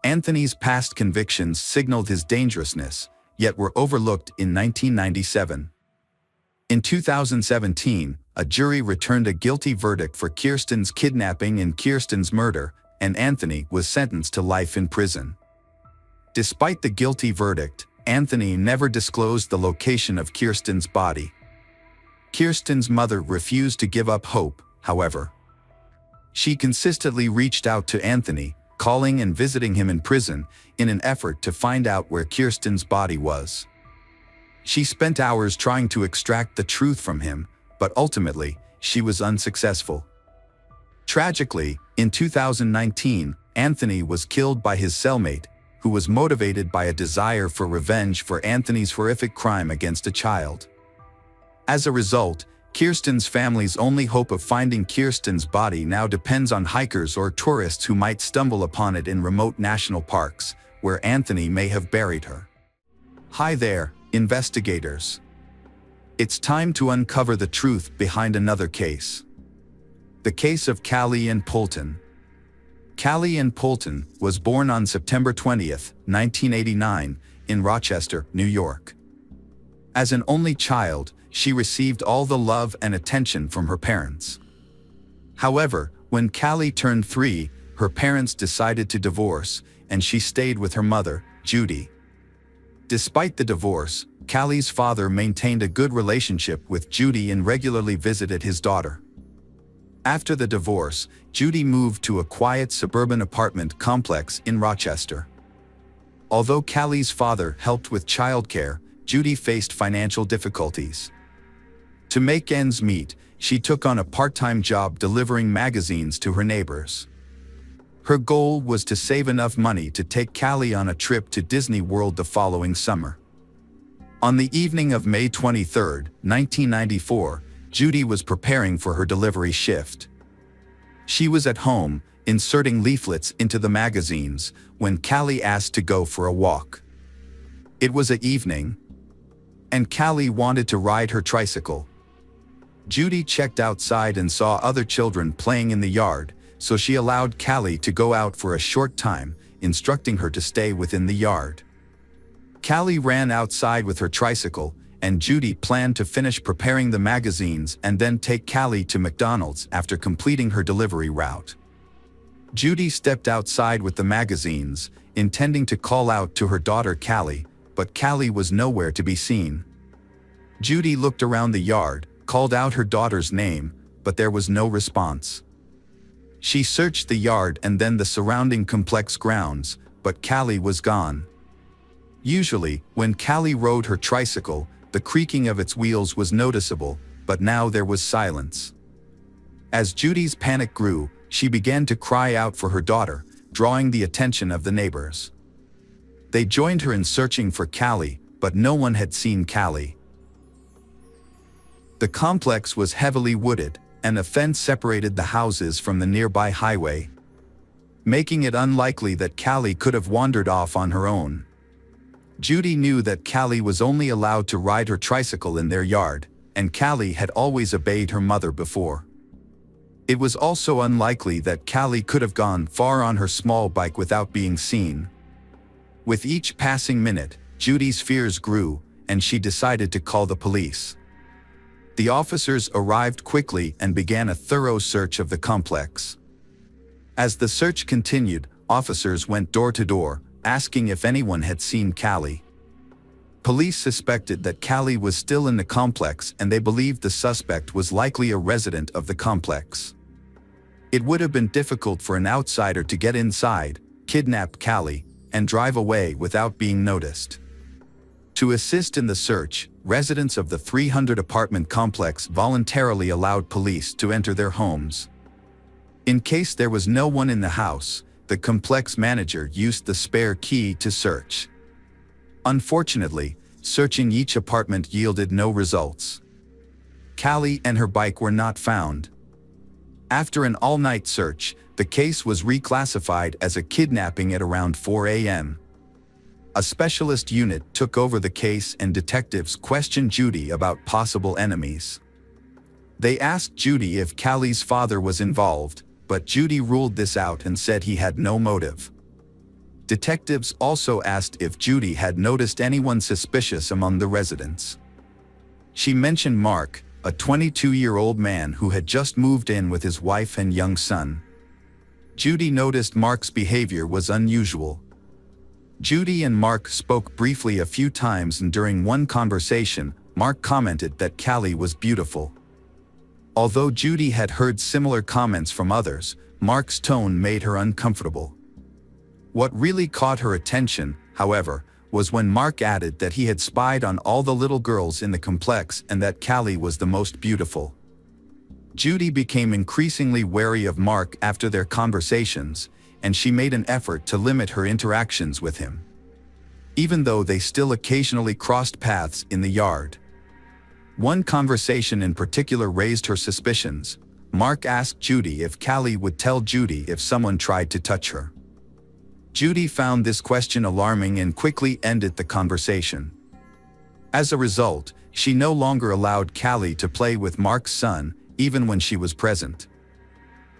Anthony's past convictions signaled his dangerousness, yet were overlooked in 1997. In 2017, a jury returned a guilty verdict for Kirsten's kidnapping and Kirsten's murder, and Anthony was sentenced to life in prison. Despite the guilty verdict, Anthony never disclosed the location of Kirsten's body. Kirsten's mother refused to give up hope, however. She consistently reached out to Anthony, calling and visiting him in prison, in an effort to find out where Kirsten's body was. She spent hours trying to extract the truth from him, but ultimately, she was unsuccessful. Tragically, in 2019, Anthony was killed by his cellmate, who was motivated by a desire for revenge for Anthony's horrific crime against a child. As a result, Kirsten's family's only hope of finding Kirsten's body now depends on hikers or tourists who might stumble upon it in remote national parks, where Anthony may have buried her. Hi there, investigators. It's time to uncover the truth behind another case. The case of Callie Ann Poulton. Callie Ann Poulton was born on September 20, 1989, in Rochester, New York. As an only child, she received all the love and attention from her parents. However, when Callie turned 3, her parents decided to divorce, and she stayed with her mother, Judy. Despite the divorce, Callie's father maintained a good relationship with Judy and regularly visited his daughter. After the divorce, Judy moved to a quiet suburban apartment complex in Rochester. Although Callie's father helped with childcare, Judy faced financial difficulties. To make ends meet, she took on a part-time job delivering magazines to her neighbors. Her goal was to save enough money to take Callie on a trip to Disney World the following summer. On the evening of May 23, 1994, Judy was preparing for her delivery shift. She was at home, inserting leaflets into the magazines, when Callie asked to go for a walk. It was an evening, and Callie wanted to ride her tricycle. Judy checked outside and saw other children playing in the yard, so she allowed Callie to go out for a short time, instructing her to stay within the yard. Callie ran outside with her tricycle, and Judy planned to finish preparing the magazines and then take Callie to McDonald's after completing her delivery route. Judy stepped outside with the magazines, intending to call out to her daughter Callie, but Callie was nowhere to be seen. Judy looked around the yard, called out her daughter's name, but there was no response. She searched the yard and then the surrounding complex grounds, but Callie was gone. Usually, when Callie rode her tricycle, the creaking of its wheels was noticeable, but now there was silence. As Judy's panic grew, she began to cry out for her daughter, drawing the attention of the neighbors. They joined her in searching for Callie, but no one had seen Callie. The complex was heavily wooded, and a fence separated the houses from the nearby highway, making it unlikely that Callie could have wandered off on her own. Judy knew that Callie was only allowed to ride her tricycle in their yard, and Callie had always obeyed her mother before. It was also unlikely that Callie could have gone far on her small bike without being seen. With each passing minute, Judy's fears grew, and she decided to call the police. The officers arrived quickly and began a thorough search of the complex. As the search continued, officers went door to door, asking if anyone had seen Callie. Police suspected that Callie was still in the complex, and they believed the suspect was likely a resident of the complex. It would have been difficult for an outsider to get inside, kidnap Callie, and drive away without being noticed. To assist in the search, residents of the 300-apartment complex voluntarily allowed police to enter their homes. In case there was no one in the house, the complex manager used the spare key to search. Unfortunately, searching each apartment yielded no results. Callie and her bike were not found. After an all-night search, the case was reclassified as a kidnapping at around 4 a.m. A specialist unit took over the case, and detectives questioned Judy about possible enemies. They asked Judy if Callie's father was involved, but Judy ruled this out and said he had no motive. Detectives also asked if Judy had noticed anyone suspicious among the residents. She mentioned Mark, a 22-year-old man who had just moved in with his wife and young son. Judy noticed Mark's behavior was unusual. Judy and Mark spoke briefly a few times, and during one conversation, Mark commented that Callie was beautiful. Although Judy had heard similar comments from others, Mark's tone made her uncomfortable. What really caught her attention, however, was when Mark added that he had spied on all the little girls in the complex and that Callie was the most beautiful. Judy became increasingly wary of Mark after their conversations, and she made an effort to limit her interactions with him. Even though they still occasionally crossed paths in the yard. One conversation in particular raised her suspicions. Mark asked Judy if Callie would tell Judy if someone tried to touch her. Judy found this question alarming and quickly ended the conversation. As a result, she no longer allowed Callie to play with Mark's son, even when she was present.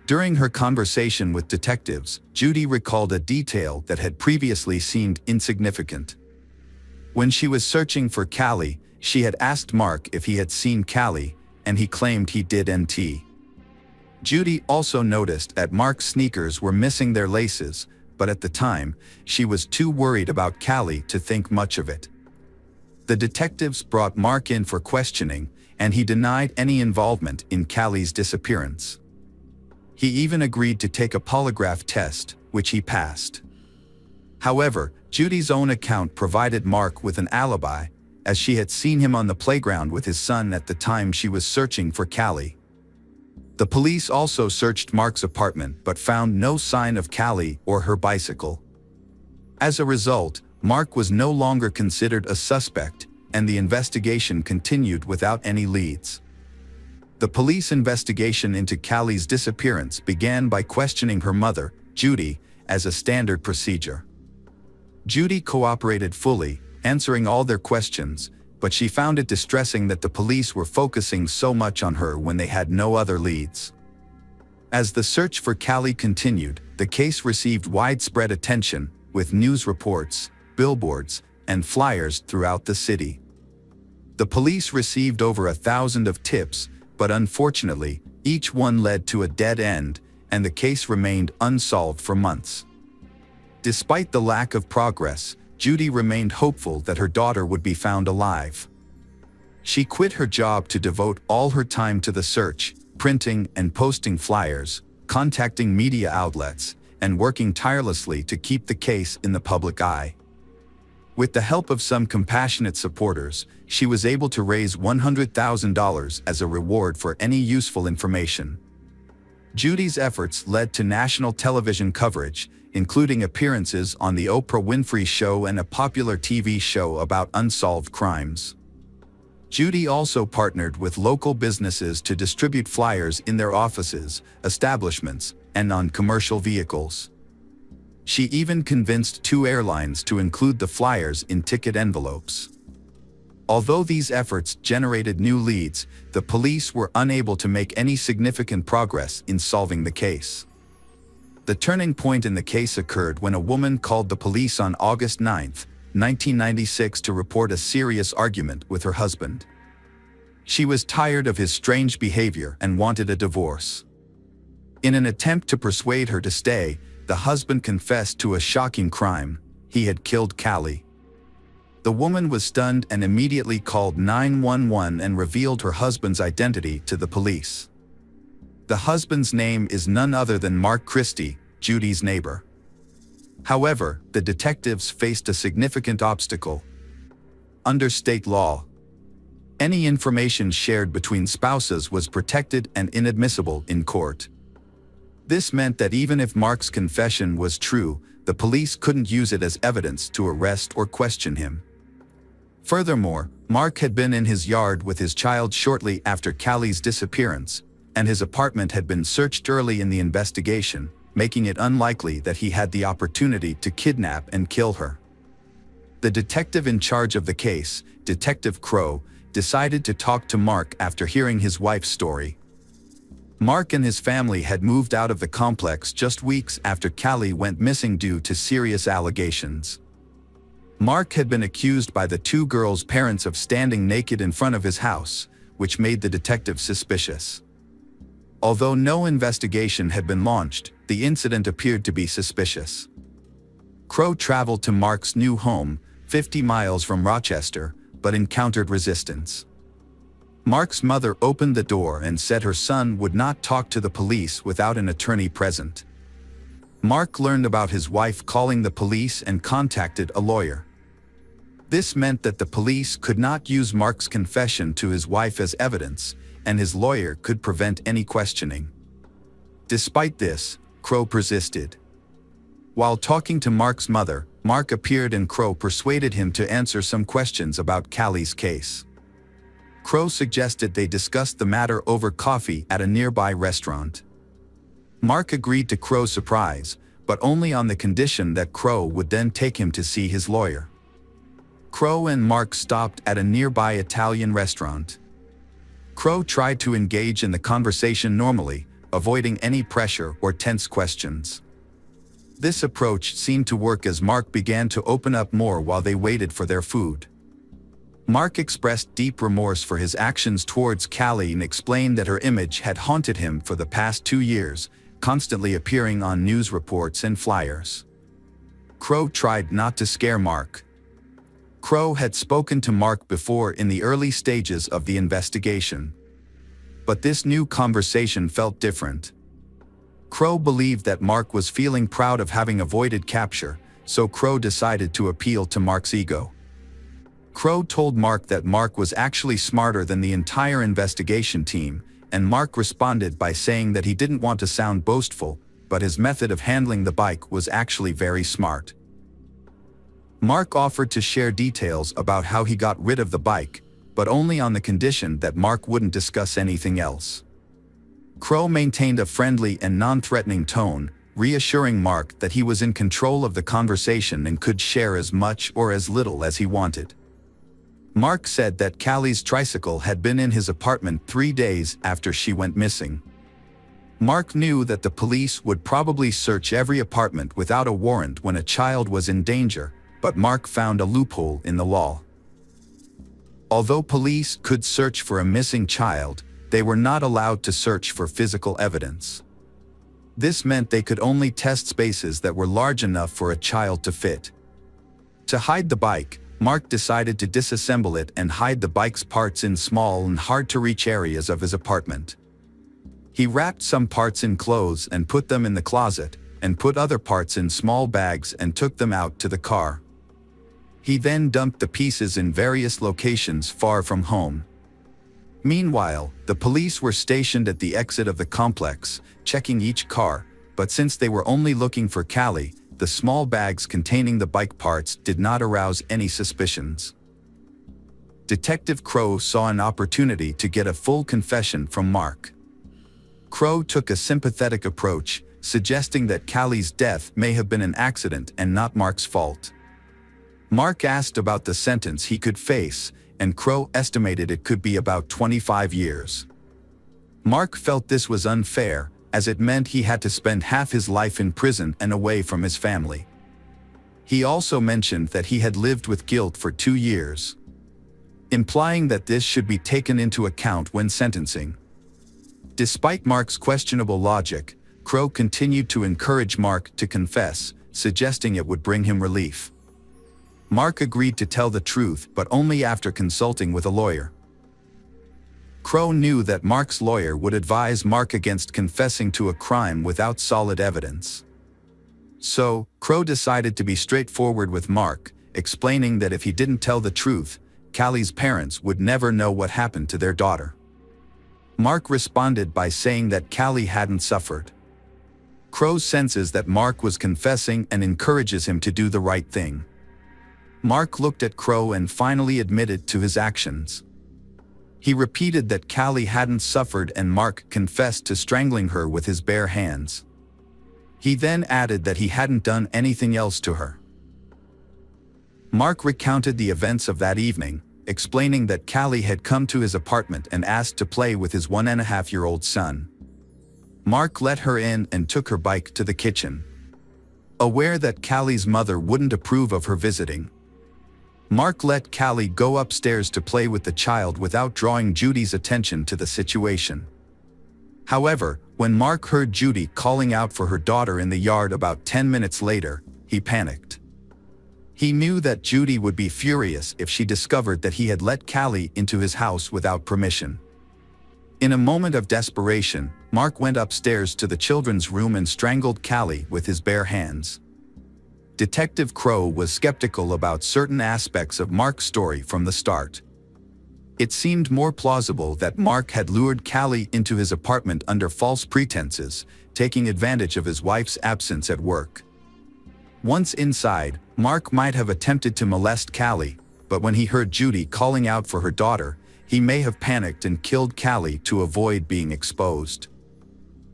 During her conversation with detectives, Judy recalled a detail that had previously seemed insignificant. When she was searching for Callie, she had asked Mark if he had seen Callie, and he claimed he did. Judy also noticed that Mark's sneakers were missing their laces, but at the time, she was too worried about Callie to think much of it. The detectives brought Mark in for questioning, and he denied any involvement in Callie's disappearance. He even agreed to take a polygraph test, which he passed. However, Judy's own account provided Mark with an alibi, as she had seen him on the playground with his son at the time she was searching for Callie. The police also searched Mark's apartment but found no sign of Callie or her bicycle. As a result, Mark was no longer considered a suspect, and the investigation continued without any leads. The police investigation into Callie's disappearance began by questioning her mother, Judy, as a standard procedure. Judy cooperated fully, answering all their questions, but she found it distressing that the police were focusing so much on her when they had no other leads. As the search for Callie continued, the case received widespread attention, with news reports, billboards, and flyers throughout the city. The police received over 1,000 of tips, but unfortunately, each one led to a dead end, and the case remained unsolved for months. Despite the lack of progress, Judy remained hopeful that her daughter would be found alive. She quit her job to devote all her time to the search, printing and posting flyers, contacting media outlets, and working tirelessly to keep the case in the public eye. With the help of some compassionate supporters, she was able to raise $100,000 as a reward for any useful information. Judy's efforts led to national television coverage, including appearances on The Oprah Winfrey Show and a popular TV show about unsolved crimes. Judy also partnered with local businesses to distribute flyers in their offices, establishments, and on commercial vehicles. She even convinced 2 airlines to include the flyers in ticket envelopes. Although these efforts generated new leads, the police were unable to make any significant progress in solving the case. The turning point in the case occurred when a woman called the police on August 9, 1996 to report a serious argument with her husband. She was tired of his strange behavior and wanted a divorce. In an attempt to persuade her to stay, the husband confessed to a shocking crime: he had killed Callie. The woman was stunned and immediately called 911 and revealed her husband's identity to the police. The husband's name is none other than Mark Christie, Judy's neighbor. However, the detectives faced a significant obstacle. Under state law, any information shared between spouses was protected and inadmissible in court. This meant that even if Mark's confession was true, the police couldn't use it as evidence to arrest or question him. Furthermore, Mark had been in his yard with his child shortly after Callie's disappearance, and his apartment had been searched early in the investigation, making it unlikely that he had the opportunity to kidnap and kill her. The detective in charge of the case, Detective Crow, decided to talk to Mark after hearing his wife's story. Mark and his family had moved out of the complex just weeks after Callie went missing due to serious allegations. Mark had been accused by the 2 girls' parents of standing naked in front of his house, which made the detective suspicious. Although no investigation had been launched, the incident appeared to be suspicious. Crow traveled to Mark's new home, 50 miles from Rochester, but encountered resistance. Mark's mother opened the door and said her son would not talk to the police without an attorney present. Mark learned about his wife calling the police and contacted a lawyer. This meant that the police could not use Mark's confession to his wife as evidence, and his lawyer could prevent any questioning. Despite this, Crow persisted. While talking to Mark's mother, Mark appeared and Crow persuaded him to answer some questions about Callie's case. Crow suggested they discuss the matter over coffee at a nearby restaurant. Mark agreed to Crow's surprise, but only on the condition that Crow would then take him to see his lawyer. Crow and Mark stopped at a nearby Italian restaurant. Crow tried to engage in the conversation normally, avoiding any pressure or tense questions. This approach seemed to work as Mark began to open up more while they waited for their food. Mark expressed deep remorse for his actions towards Callie and explained that her image had haunted him for the past 2 years, constantly appearing on news reports and flyers. Crow tried not to scare Mark. Crow had spoken to Mark before in the early stages of the investigation. But this new conversation felt different. Crow believed that Mark was feeling proud of having avoided capture, so Crow decided to appeal to Mark's ego. Crow told Mark that Mark was actually smarter than the entire investigation team, and Mark responded by saying that he didn't want to sound boastful, but his method of handling the bike was actually very smart. Mark offered to share details about how he got rid of the bike, but only on the condition that Mark wouldn't discuss anything else. Crow maintained a friendly and non-threatening tone, reassuring Mark that he was in control of the conversation and could share as much or as little as he wanted. Mark said that Callie's tricycle had been in his apartment 3 days after she went missing. Mark knew that the police would probably search every apartment without a warrant when a child was in danger, but Mark found a loophole in the law. Although police could search for a missing child, they were not allowed to search for physical evidence. This meant they could only test spaces that were large enough for a child to fit. To hide the bike, Mark decided to disassemble it and hide the bike's parts in small and hard-to-reach areas of his apartment. He wrapped some parts in clothes and put them in the closet, and put other parts in small bags and took them out to the car. He then dumped the pieces in various locations far from home. Meanwhile, the police were stationed at the exit of the complex, checking each car, but since they were only looking for Callie, the small bags containing the bike parts did not arouse any suspicions. Detective Crow saw an opportunity to get a full confession from Mark. Crow took a sympathetic approach, suggesting that Callie's death may have been an accident and not Mark's fault. Mark asked about the sentence he could face, and Crow estimated it could be about 25 years. Mark felt this was unfair, as it meant he had to spend half his life in prison and away from his family. He also mentioned that he had lived with guilt for 2 years, implying that this should be taken into account when sentencing. Despite Mark's questionable logic, Crow continued to encourage Mark to confess, suggesting it would bring him relief. Mark agreed to tell the truth, but only after consulting with a lawyer. Crow knew that Mark's lawyer would advise Mark against confessing to a crime without solid evidence. So, Crow decided to be straightforward with Mark, explaining that if he didn't tell the truth, Callie's parents would never know what happened to their daughter. Mark responded by saying that Callie hadn't suffered. Crow senses that Mark was confessing and encourages him to do the right thing. Mark looked at Crow and finally admitted to his actions. He repeated that Callie hadn't suffered, and Mark confessed to strangling her with his bare hands. He then added that he hadn't done anything else to her. Mark recounted the events of that evening, explaining that Callie had come to his apartment and asked to play with his 1.5-year-old son. Mark let her in and took her bike to the kitchen. Aware that Callie's mother wouldn't approve of her visiting, Mark let Callie go upstairs to play with the child without drawing Judy's attention to the situation. However, when Mark heard Judy calling out for her daughter in the yard about 10 minutes later, he panicked. He knew that Judy would be furious if she discovered that he had let Callie into his house without permission. In a moment of desperation, Mark went upstairs to the children's room and strangled Callie with his bare hands. Detective Crow was skeptical about certain aspects of Mark's story from the start. It seemed more plausible that Mark had lured Callie into his apartment under false pretenses, taking advantage of his wife's absence at work. Once inside, Mark might have attempted to molest Callie, but when he heard Judy calling out for her daughter, he may have panicked and killed Callie to avoid being exposed.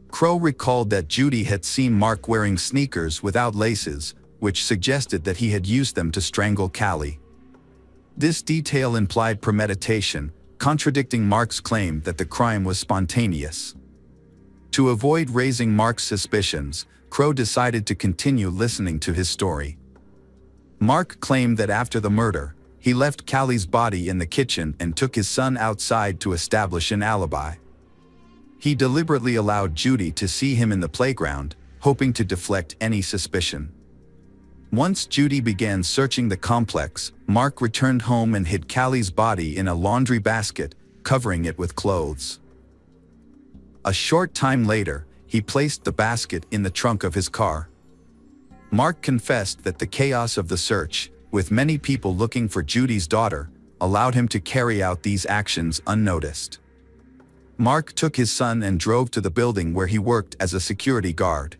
Crow recalled that Judy had seen Mark wearing sneakers without laces, which suggested that he had used them to strangle Callie. This detail implied premeditation, contradicting Mark's claim that the crime was spontaneous. To avoid raising Mark's suspicions, Crow decided to continue listening to his story. Mark claimed that after the murder, he left Callie's body in the kitchen and took his son outside to establish an alibi. He deliberately allowed Judy to see him in the playground, hoping to deflect any suspicion. Once Judy began searching the complex, Mark returned home and hid Callie's body in a laundry basket, covering it with clothes. A short time later, he placed the basket in the trunk of his car. Mark confessed that the chaos of the search, with many people looking for Judy's daughter, allowed him to carry out these actions unnoticed. Mark took his son and drove to the building where he worked as a security guard.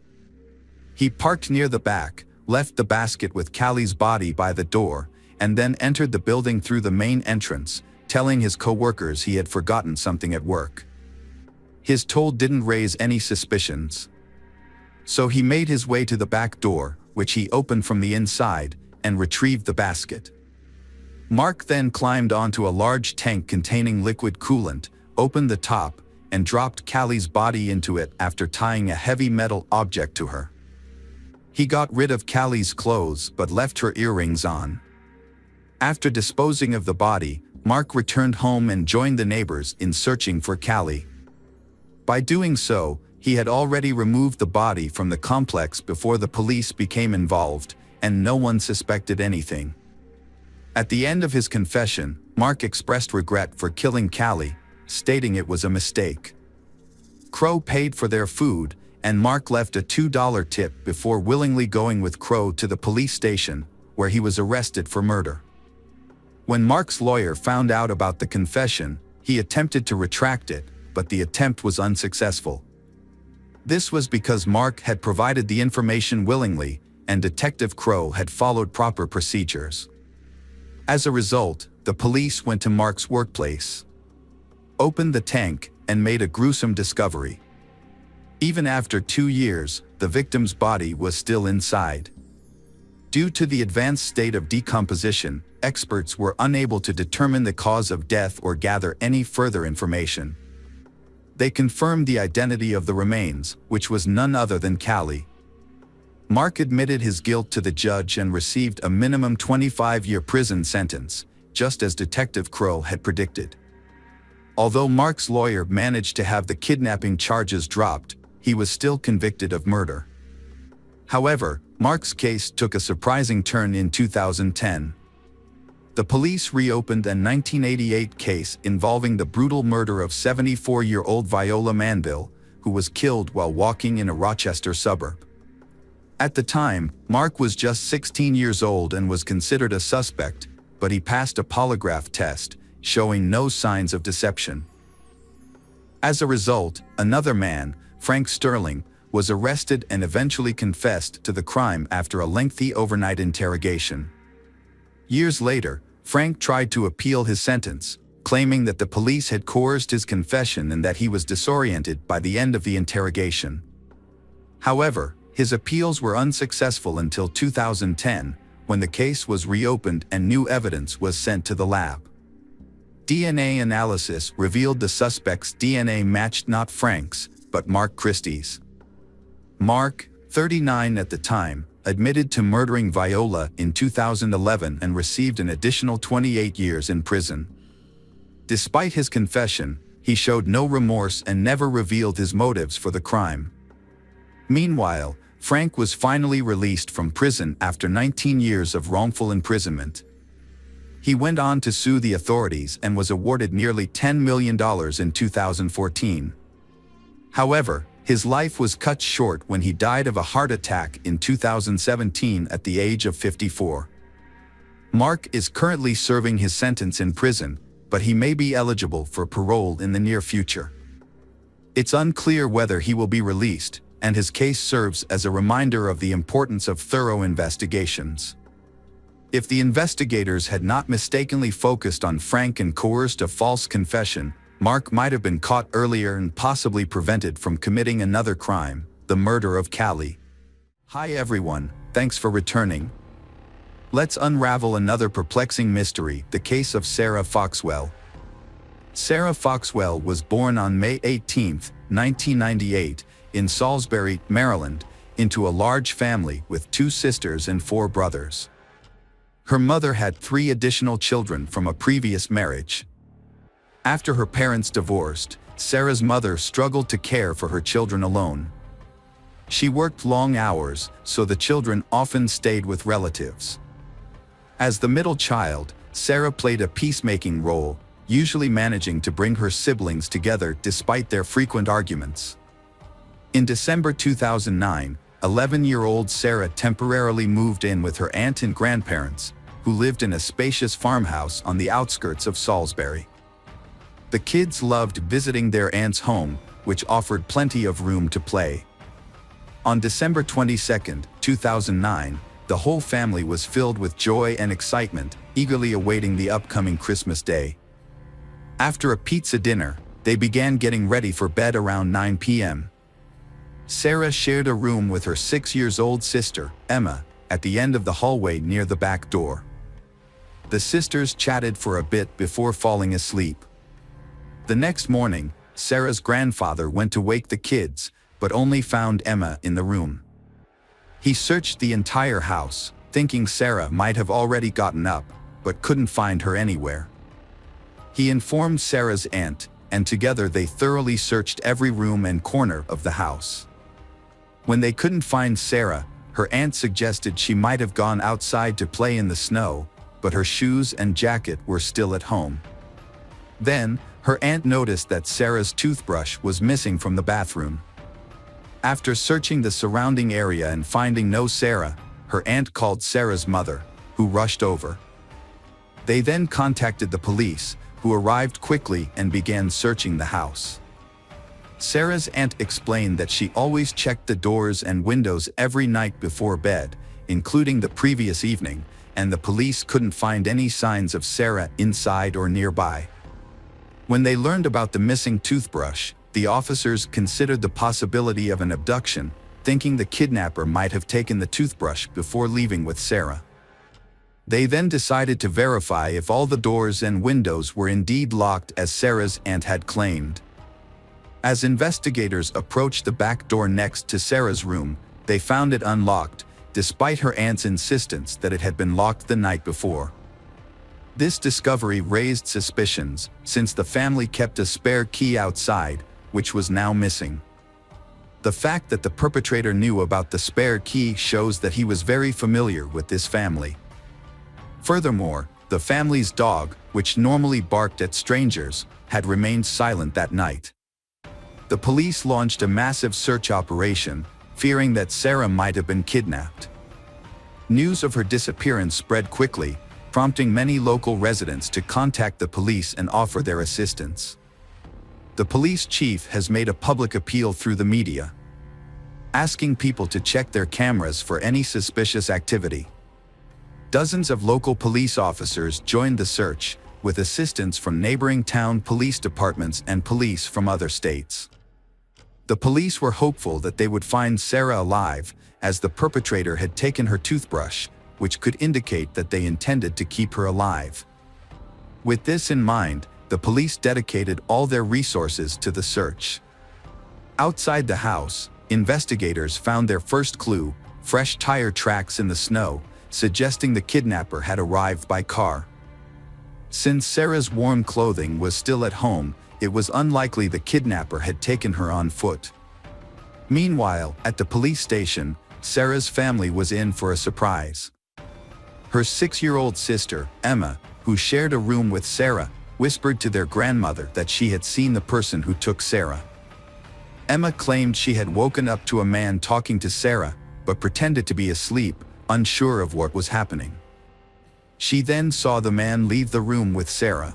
He parked near the back, left the basket with Callie's body by the door, and then entered the building through the main entrance, telling his co-workers he had forgotten something at work. His toll didn't raise any suspicions. So he made his way to the back door, which he opened from the inside, and retrieved the basket. Mark then climbed onto a large tank containing liquid coolant, opened the top, and dropped Callie's body into it after tying a heavy metal object to her. He got rid of Callie's clothes but left her earrings on. After disposing of the body, Mark returned home and joined the neighbors in searching for Callie. By doing so, he had already removed the body from the complex before the police became involved, and no one suspected anything. At the end of his confession, Mark expressed regret for killing Callie, stating it was a mistake. Crow paid for their food, and Mark left a $2 tip before willingly going with Crow to the police station, where he was arrested for murder. When Mark's lawyer found out about the confession, he attempted to retract it, but the attempt was unsuccessful. This was because Mark had provided the information willingly, and Detective Crow had followed proper procedures. As a result, the police went to Mark's workplace, opened the tank, and made a gruesome discovery. Even after 2 years, the victim's body was still inside. Due to the advanced state of decomposition, experts were unable to determine the cause of death or gather any further information. They confirmed the identity of the remains, which was none other than Callie. Mark admitted his guilt to the judge and received a minimum 25-year prison sentence, just as Detective Crow had predicted. Although Mark's lawyer managed to have the kidnapping charges dropped, he was still convicted of murder. However, Mark's case took a surprising turn in 2010. The police reopened a 1988 case involving the brutal murder of 74-year-old Viola Manville, who was killed while walking in a Rochester suburb. At the time, Mark was just 16 years old and was considered a suspect, but he passed a polygraph test, showing no signs of deception. As a result, another man, Frank Sterling, was arrested and eventually confessed to the crime after a lengthy overnight interrogation. Years later, Frank tried to appeal his sentence, claiming that the police had coerced his confession and that he was disoriented by the end of the interrogation. However, his appeals were unsuccessful until 2010, when the case was reopened and new evidence was sent to the lab. DNA analysis revealed the suspect's DNA matched not Frank's, but Mark Christie's. Mark, 39 at the time, admitted to murdering Viola in 2011 and received an additional 28 years in prison. Despite his confession, he showed no remorse and never revealed his motives for the crime. Meanwhile, Frank was finally released from prison after 19 years of wrongful imprisonment. He went on to sue the authorities and was awarded nearly $10 million in 2014. However, his life was cut short when he died of a heart attack in 2017 at the age of 54. Mark is currently serving his sentence in prison, but he may be eligible for parole in the near future. It's unclear whether he will be released, and his case serves as a reminder of the importance of thorough investigations. If the investigators had not mistakenly focused on Frank and coerced a false confession, Mark might have been caught earlier and possibly prevented from committing another crime, the murder of Callie. Hi everyone, thanks for returning. Let's unravel another perplexing mystery, the case of Sarah Foxwell. Sarah Foxwell was born on May 18, 1998, in Salisbury, Maryland, into a large family with 2 sisters and 4 brothers. Her mother had 3 additional children from a previous marriage. After her parents divorced, Sarah's mother struggled to care for her children alone. She worked long hours, so the children often stayed with relatives. As the middle child, Sarah played a peacemaking role, usually managing to bring her siblings together despite their frequent arguments. In December 2009, 11-year-old Sarah temporarily moved in with her aunt and grandparents, who lived in a spacious farmhouse on the outskirts of Salisbury. The kids loved visiting their aunt's home, which offered plenty of room to play. On December 22, 2009, the whole family was filled with joy and excitement, eagerly awaiting the upcoming Christmas day. After a pizza dinner, they began getting ready for bed around 9 p.m. Sarah shared a room with her 6-year-old sister, Emma, at the end of the hallway near the back door. The sisters chatted for a bit before falling asleep. The next morning, Sarah's grandfather went to wake the kids, but only found Emma in the room. He searched the entire house, thinking Sarah might have already gotten up, but couldn't find her anywhere. He informed Sarah's aunt, and together they thoroughly searched every room and corner of the house. When they couldn't find Sarah, her aunt suggested she might have gone outside to play in the snow, but her shoes and jacket were still at home. Then, her aunt noticed that Sarah's toothbrush was missing from the bathroom. After searching the surrounding area and finding no Sarah, her aunt called Sarah's mother, who rushed over. They then contacted the police, who arrived quickly and began searching the house. Sarah's aunt explained that she always checked the doors and windows every night before bed, including the previous evening, and the police couldn't find any signs of Sarah inside or nearby. When they learned about the missing toothbrush, the officers considered the possibility of an abduction, thinking the kidnapper might have taken the toothbrush before leaving with Sarah. They then decided to verify if all the doors and windows were indeed locked as Sarah's aunt had claimed. As investigators approached the back door next to Sarah's room, they found it unlocked, despite her aunt's insistence that it had been locked the night before. This discovery raised suspicions, since the family kept a spare key outside, which was now missing. The fact that the perpetrator knew about the spare key shows that he was very familiar with this family. Furthermore, the family's dog, which normally barked at strangers, had remained silent that night. The police launched a massive search operation, fearing that Sarah might have been kidnapped. News of her disappearance spread quickly, prompting many local residents to contact the police and offer their assistance. The police chief has made a public appeal through the media, asking people to check their cameras for any suspicious activity. Dozens of local police officers joined the search, with assistance from neighboring town police departments and police from other states. The police were hopeful that they would find Sarah alive, as the perpetrator had taken her toothbrush, which could indicate that they intended to keep her alive. With this in mind, the police dedicated all their resources to the search. Outside the house, investigators found their first clue, fresh tire tracks in the snow, suggesting the kidnapper had arrived by car. Since Sarah's warm clothing was still at home, it was unlikely the kidnapper had taken her on foot. Meanwhile, at the police station, Sarah's family was in for a surprise. Her 6-year-old sister, Emma, who shared a room with Sarah, whispered to their grandmother that she had seen the person who took Sarah. Emma claimed she had woken up to a man talking to Sarah, but pretended to be asleep, unsure of what was happening. She then saw the man leave the room with Sarah.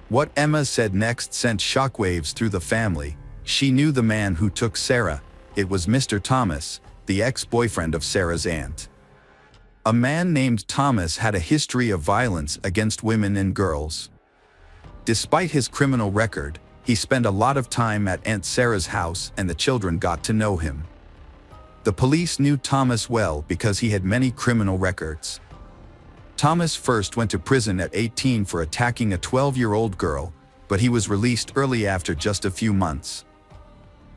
What Emma said next sent shockwaves through the family. She knew the man who took Sarah. It was Mr. Thomas, the ex-boyfriend of Sarah's aunt. A man named Thomas had a history of violence against women and girls. Despite his criminal record, he spent a lot of time at Aunt Sarah's house and the children got to know him. The police knew Thomas well because he had many criminal records. Thomas first went to prison at 18 for attacking a 12-year-old girl, but he was released early after just a few months.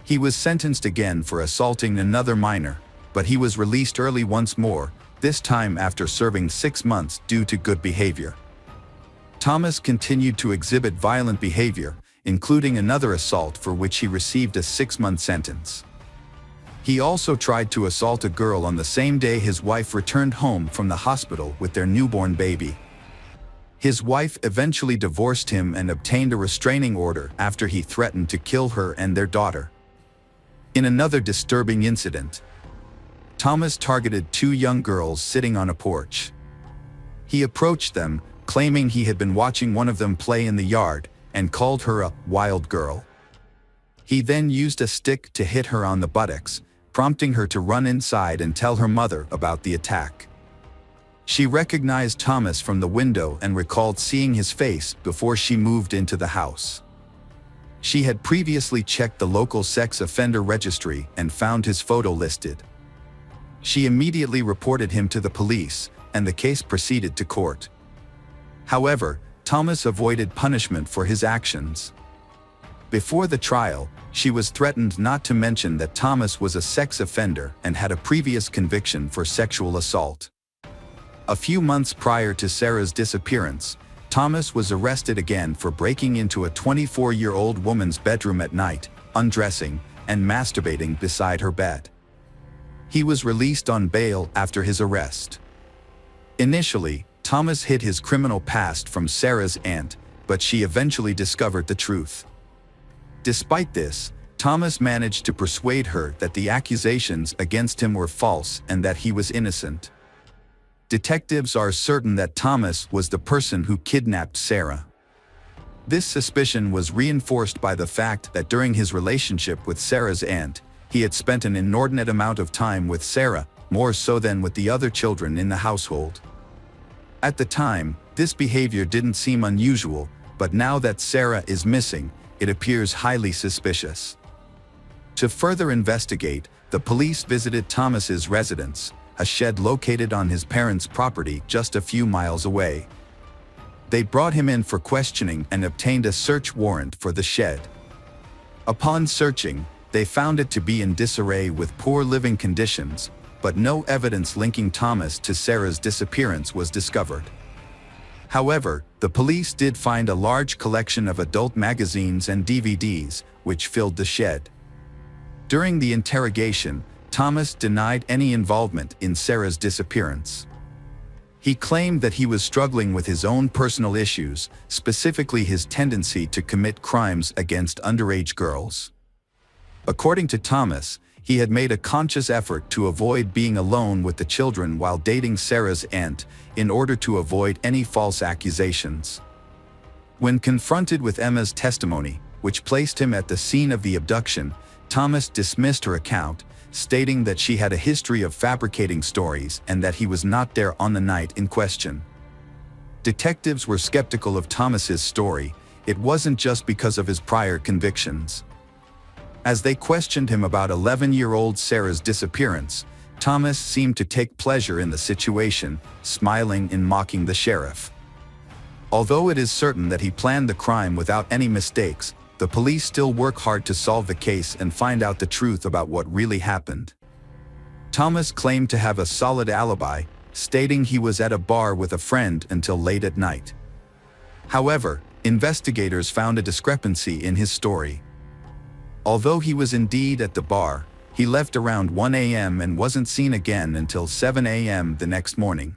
He was sentenced again for assaulting another minor, but he was released early once more, this time after serving 6 months due to good behavior. Thomas continued to exhibit violent behavior, including another assault for which he received a 6-month sentence. He also tried to assault a girl on the same day his wife returned home from the hospital with their newborn baby. His wife eventually divorced him and obtained a restraining order after he threatened to kill her and their daughter. In another disturbing incident, Thomas targeted 2 young girls sitting on a porch. He approached them, claiming he had been watching one of them play in the yard, and called her a wild girl. He then used a stick to hit her on the buttocks, prompting her to run inside and tell her mother about the attack. She recognized Thomas from the window and recalled seeing his face before she moved into the house. She had previously checked the local sex offender registry and found his photo listed. She immediately reported him to the police, and the case proceeded to court. However, Thomas avoided punishment for his actions. Before the trial, she was threatened not to mention that Thomas was a sex offender and had a previous conviction for sexual assault. A few months prior to Sarah's disappearance, Thomas was arrested again for breaking into a 24-year-old woman's bedroom at night, undressing, and masturbating beside her bed. He was released on bail after his arrest. Initially, Thomas hid his criminal past from Sarah's aunt, but she eventually discovered the truth. Despite this, Thomas managed to persuade her that the accusations against him were false and that he was innocent. Detectives are certain that Thomas was the person who kidnapped Sarah. This suspicion was reinforced by the fact that during his relationship with Sarah's aunt, he had spent an inordinate amount of time with Sarah, more so than with the other children in the household. At the time, this behavior didn't seem unusual, but now that Sarah is missing, it appears highly suspicious. To further investigate, the police visited Thomas's residence, a shed located on his parents' property just a few miles away. They brought him in for questioning and obtained a search warrant for the shed. Upon searching, they found it to be in disarray with poor living conditions, but no evidence linking Thomas to Sarah's disappearance was discovered. However, the police did find a large collection of adult magazines and DVDs, which filled the shed. During the interrogation, Thomas denied any involvement in Sarah's disappearance. He claimed that he was struggling with his own personal issues, specifically his tendency to commit crimes against underage girls. According to Thomas, he had made a conscious effort to avoid being alone with the children while dating Sarah's aunt, in order to avoid any false accusations. When confronted with Emma's testimony, which placed him at the scene of the abduction, Thomas dismissed her account, stating that she had a history of fabricating stories and that he was not there on the night in question. Detectives were skeptical of Thomas's story. It wasn't just because of his prior convictions. As they questioned him about 11-year-old Sarah's disappearance, Thomas seemed to take pleasure in the situation, smiling and mocking the sheriff. Although it is certain that he planned the crime without any mistakes, the police still work hard to solve the case and find out the truth about what really happened. Thomas claimed to have a solid alibi, stating he was at a bar with a friend until late at night. However, investigators found a discrepancy in his story. Although he was indeed at the bar, he left around 1 a.m. and wasn't seen again until 7 a.m. the next morning.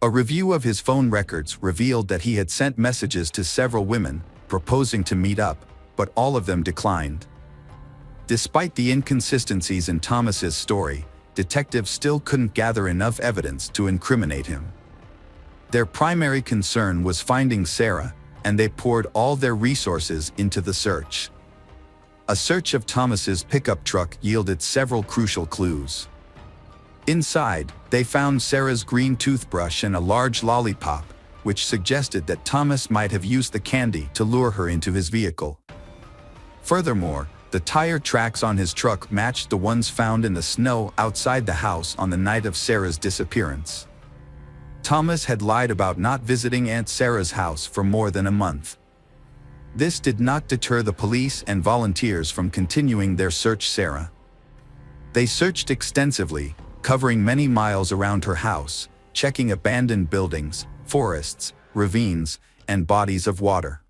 A review of his phone records revealed that he had sent messages to several women, proposing to meet up, but all of them declined. Despite the inconsistencies in Thomas's story, detectives still couldn't gather enough evidence to incriminate him. Their primary concern was finding Sarah, and they poured all their resources into the search. A search of Thomas's pickup truck yielded several crucial clues. Inside, they found Sarah's green toothbrush and a large lollipop, which suggested that Thomas might have used the candy to lure her into his vehicle. Furthermore, the tire tracks on his truck matched the ones found in the snow outside the house on the night of Sarah's disappearance. Thomas had lied about not visiting Aunt Sarah's house for more than a month. This did not deter the police and volunteers from continuing their search for Sarah. They searched extensively, covering many miles around her house, checking abandoned buildings, forests, ravines, and bodies of water.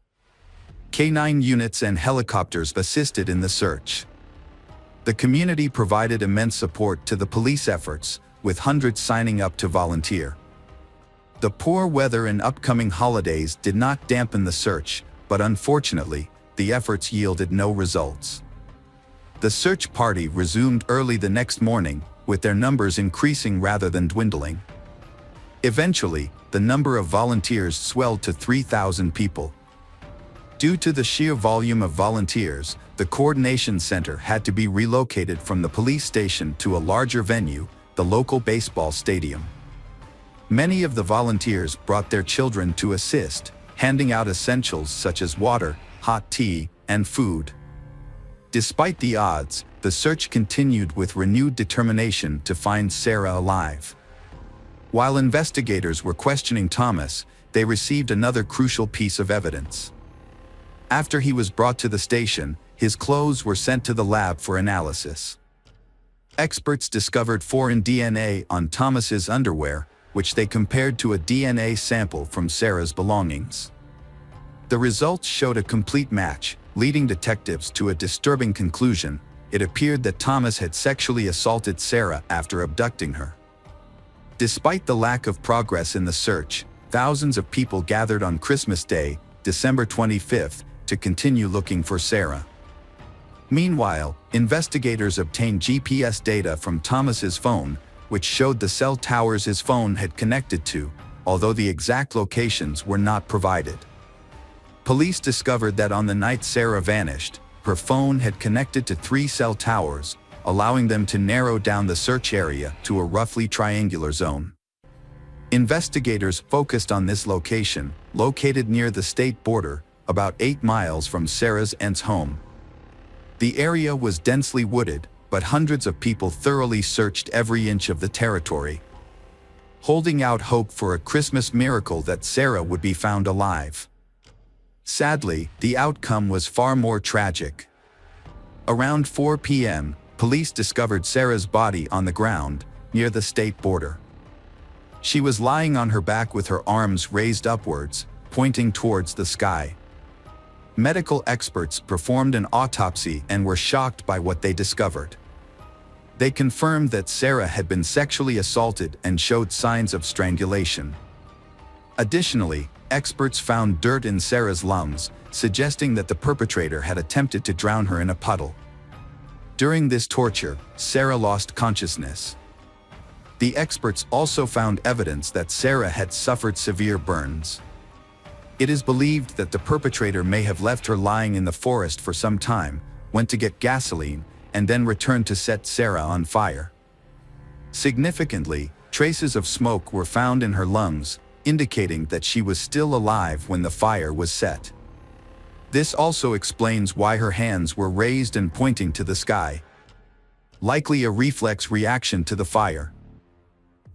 K-9 units and helicopters assisted in the search. The community provided immense support to the police efforts, with hundreds signing up to volunteer. The poor weather and upcoming holidays did not dampen the search, but unfortunately, the efforts yielded no results. The search party resumed early the next morning, with their numbers increasing rather than dwindling. Eventually, the number of volunteers swelled to 3,000 people. Due to the sheer volume of volunteers, the coordination center had to be relocated from the police station to a larger venue, the local baseball stadium. Many of the volunteers brought their children to assist, handing out essentials such as water, hot tea, and food. Despite the odds, the search continued with renewed determination to find Sarah alive. While investigators were questioning Thomas, they received another crucial piece of evidence. After he was brought to the station, his clothes were sent to the lab for analysis. Experts discovered foreign DNA on Thomas's underwear, which they compared to a DNA sample from Sarah's belongings. The results showed a complete match, leading detectives to a disturbing conclusion. It appeared that Thomas had sexually assaulted Sarah after abducting her. Despite the lack of progress in the search, thousands of people gathered on Christmas Day, December 25th, to continue looking for Sarah. Meanwhile, investigators obtained GPS data from Thomas's phone, which showed the cell towers his phone had connected to, although the exact locations were not provided. Police discovered that on the night Sarah vanished, her phone had connected to 3 cell towers, allowing them to narrow down the search area to a roughly triangular zone. Investigators focused on this location, located near the state border, about 8 miles from Sarah's aunt's home. The area was densely wooded, but hundreds of people thoroughly searched every inch of the territory, holding out hope for a Christmas miracle that Sarah would be found alive. Sadly, the outcome was far more tragic. Around 4 p.m., police discovered Sarah's body on the ground, near the state border. She was lying on her back with her arms raised upwards, pointing towards the sky. Medical experts performed an autopsy and were shocked by what they discovered. They confirmed that Sarah had been sexually assaulted and showed signs of strangulation. Additionally, experts found dirt in Sarah's lungs, suggesting that the perpetrator had attempted to drown her in a puddle. During this torture, Sarah lost consciousness. The experts also found evidence that Sarah had suffered severe burns. It is believed that the perpetrator may have left her lying in the forest for some time, went to get gasoline, and then returned to set Sarah on fire. Significantly, traces of smoke were found in her lungs, indicating that she was still alive when the fire was set. This also explains why her hands were raised and pointing to the sky. Likely a reflex reaction to the fire.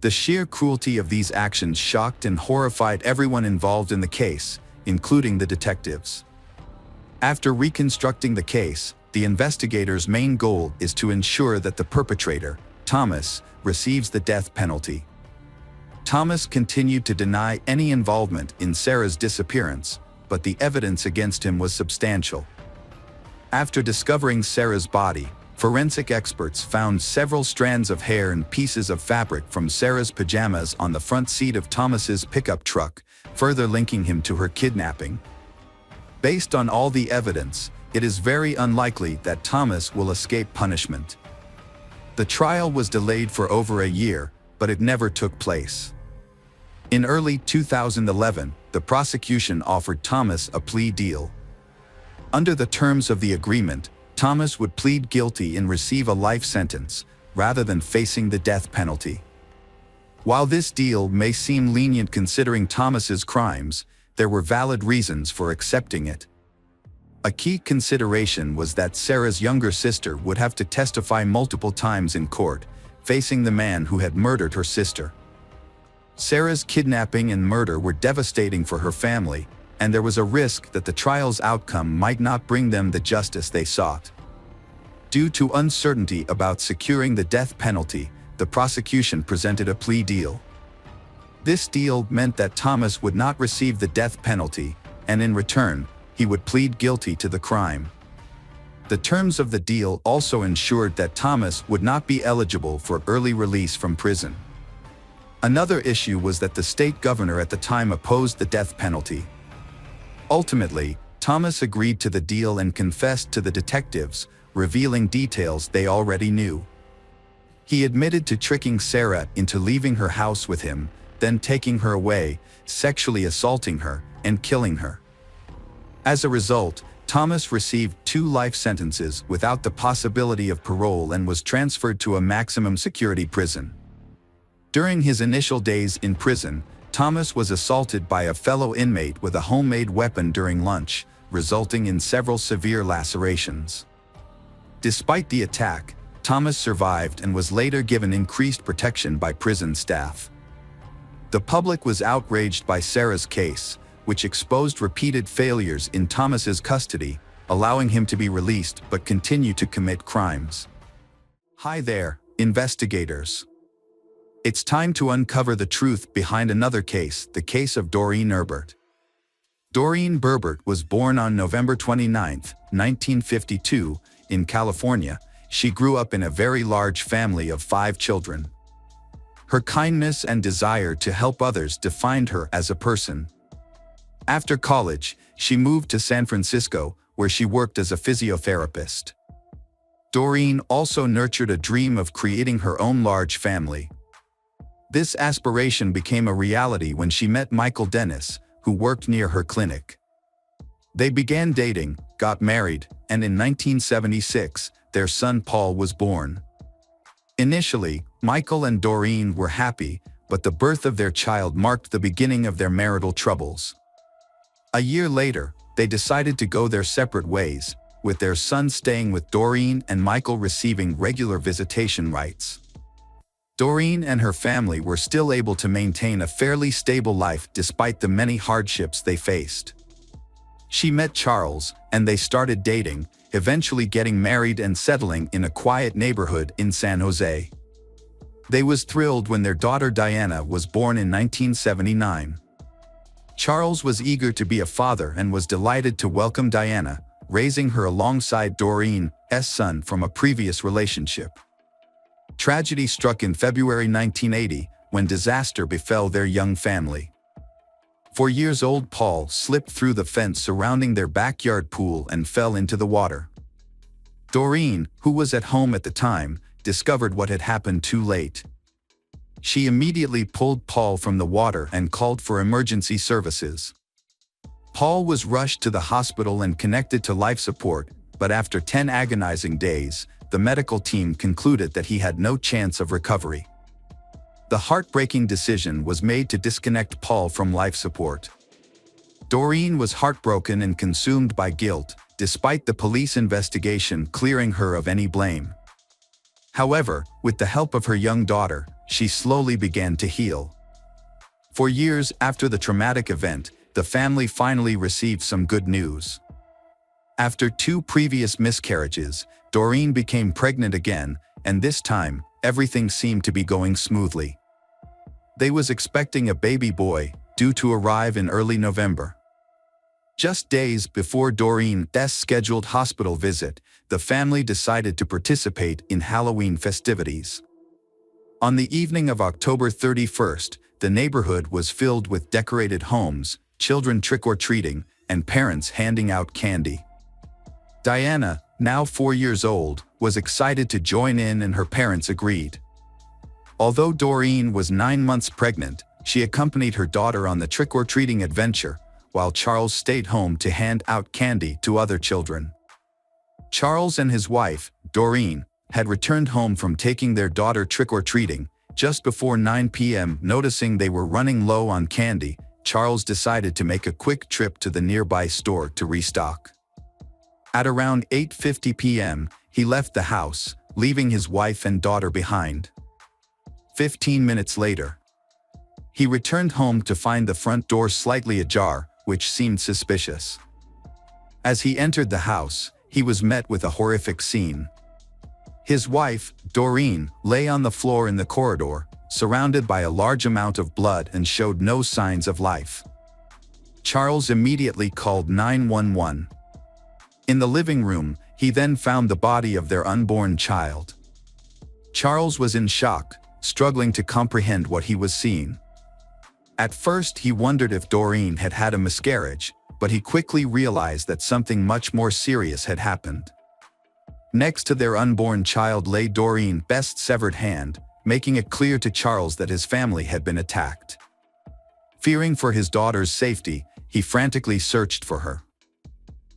The sheer cruelty of these actions shocked and horrified everyone involved in the case, including the detectives. After reconstructing the case, the investigators' main goal is to ensure that the perpetrator, Thomas, receives the death penalty. Thomas continued to deny any involvement in Sarah's disappearance, but the evidence against him was substantial. After discovering Sarah's body, forensic experts found several strands of hair and pieces of fabric from Sarah's pajamas on the front seat of Thomas's pickup truck, further linking him to her kidnapping. Based on all the evidence, it is very unlikely that Thomas will escape punishment. The trial was delayed for over a year, but it never took place. In early 2011, the prosecution offered Thomas a plea deal. Under the terms of the agreement, Thomas would plead guilty and receive a life sentence, rather than facing the death penalty. While this deal may seem lenient considering Thomas's crimes, there were valid reasons for accepting it. A key consideration was that Sarah's younger sister would have to testify multiple times in court, facing the man who had murdered her sister. Sarah's kidnapping and murder were devastating for her family, and there was a risk that the trial's outcome might not bring them the justice they sought. Due to uncertainty about securing the death penalty, the prosecution presented a plea deal. This deal meant that Thomas would not receive the death penalty, and in return, he would plead guilty to the crime. The terms of the deal also ensured that Thomas would not be eligible for early release from prison. Another issue was that the state governor at the time opposed the death penalty. Ultimately, Thomas agreed to the deal and confessed to the detectives, revealing details they already knew. He admitted to tricking Sarah into leaving her house with him, then taking her away, sexually assaulting her, and killing her. As a result, Thomas received 2 life sentences without the possibility of parole and was transferred to a maximum security prison. During his initial days in prison, Thomas was assaulted by a fellow inmate with a homemade weapon during lunch, resulting in several severe lacerations. Despite the attack, Thomas survived and was later given increased protection by prison staff. The public was outraged by Sarah's case, which exposed repeated failures in Thomas's custody, allowing him to be released but continue to commit crimes. Hi there, investigators. It's time to uncover the truth behind another case, the case of Doreen Herbert. Doreen Herbert was born on November 29, 1952, in California. She grew up in a very large family of 5 children. Her kindness and desire to help others defined her as a person. After college, she moved to San Francisco, where she worked as a physiotherapist. Doreen also nurtured a dream of creating her own large family. This aspiration became a reality when she met Michael Dennis, who worked near her clinic. They began dating, got married, and in 1976, their son Paul was born. Initially, Michael and Doreen were happy, but the birth of their child marked the beginning of their marital troubles. A year later, they decided to go their separate ways, with their son staying with Doreen and Michael receiving regular visitation rights. Doreen and her family were still able to maintain a fairly stable life despite the many hardships they faced. She met Charles, and they started dating, eventually getting married and settling in a quiet neighborhood in San Jose. They was thrilled when their daughter Diana was born in 1979. Charles was eager to be a father and was delighted to welcome Diana, raising her alongside Doreen's son from a previous relationship. Tragedy struck in February 1980 when disaster befell their young family. 4-year-old Paul slipped through the fence surrounding their backyard pool and fell into the water. Doreen, who was at home at the time, discovered what had happened too late. She immediately pulled Paul from the water and called for emergency services. Paul was rushed to the hospital and connected to life support, but after 10 agonizing days, the medical team concluded that he had no chance of recovery. The heartbreaking decision was made to disconnect Paul from life support. Doreen was heartbroken and consumed by guilt, despite the police investigation clearing her of any blame. However, with the help of her young daughter, she slowly began to heal. For years after the traumatic event, the family finally received some good news. After 2 previous miscarriages, Doreen became pregnant again, and this time, everything seemed to be going smoothly. They was expecting a baby boy, due to arrive in early November. Just days before Doreen's scheduled hospital visit, the family decided to participate in Halloween festivities. On the evening of October 31st, the neighborhood was filled with decorated homes, children trick-or-treating, and parents handing out candy. Diana, now 4 years old, was excited to join in and her parents agreed. Although Doreen was 9 months pregnant, she accompanied her daughter on the trick-or-treating adventure, while Charles stayed home to hand out candy to other children. Charles and his wife, Doreen, had returned home from taking their daughter trick-or-treating. Just before 9 p.m., noticing they were running low on candy, Charles decided to make a quick trip to the nearby store to restock. At around 8:50 p.m., he left the house, leaving his wife and daughter behind. 15 minutes later, he returned home to find the front door slightly ajar, which seemed suspicious. As he entered the house, he was met with a horrific scene. His wife, Doreen, lay on the floor in the corridor, surrounded by a large amount of blood and showed no signs of life. Charles immediately called 911. In the living room, he then found the body of their unborn child. Charles was in shock, struggling to comprehend what he was seeing. At first, he wondered if Doreen had had a miscarriage, but he quickly realized that something much more serious had happened. Next to their unborn child lay Doreen's severed hand, making it clear to Charles that his family had been attacked. Fearing for his daughter's safety, he frantically searched for her.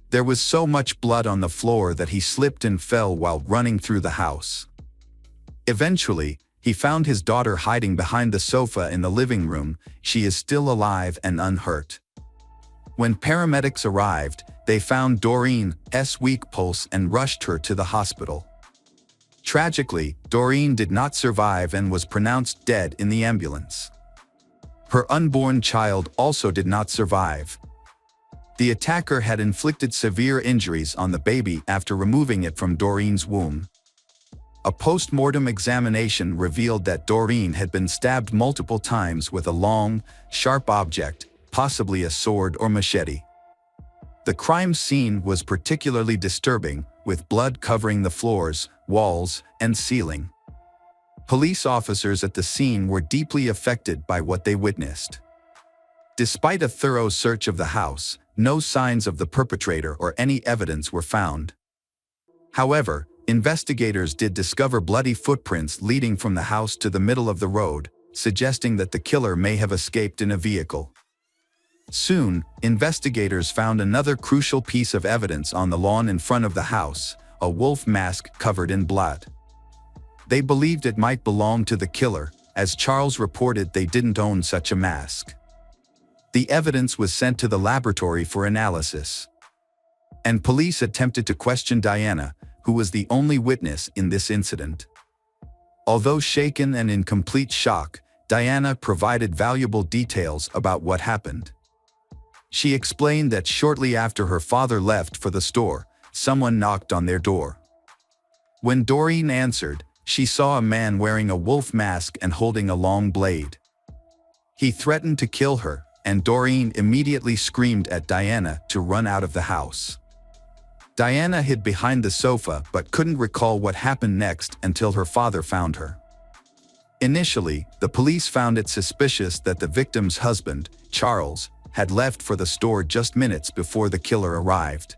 There was so much blood on the floor that he slipped and fell while running through the house. Eventually, he found his daughter hiding behind the sofa in the living room. She is still alive and unhurt. When paramedics arrived, they found Doreen's weak pulse and rushed her to the hospital. Tragically, Doreen did not survive and was pronounced dead in the ambulance. Her unborn child also did not survive. The attacker had inflicted severe injuries on the baby after removing it from Doreen's womb. A post-mortem examination revealed that Doreen had been stabbed multiple times with a long, sharp object, possibly a sword or machete. The crime scene was particularly disturbing, with blood covering the floors, walls, and ceiling. Police officers at the scene were deeply affected by what they witnessed. Despite a thorough search of the house, no signs of the perpetrator or any evidence were found. However, investigators did discover bloody footprints leading from the house to the middle of the road, suggesting that the killer may have escaped in a vehicle. Soon, investigators found another crucial piece of evidence on the lawn in front of the house, a wolf mask covered in blood. They believed it might belong to the killer, as Charles reported they didn't own such a mask. The evidence was sent to the laboratory for analysis, and police attempted to question Diana, who was the only witness in this incident. Although shaken and in complete shock, Diana provided valuable details about what happened. She explained that shortly after her father left for the store, someone knocked on their door. When Doreen answered, she saw a man wearing a wolf mask and holding a long blade. He threatened to kill her, and Doreen immediately screamed at Diana to run out of the house. Diana hid behind the sofa but couldn't recall what happened next until her father found her. Initially, the police found it suspicious that the victim's husband, Charles, had left for the store just minutes before the killer arrived.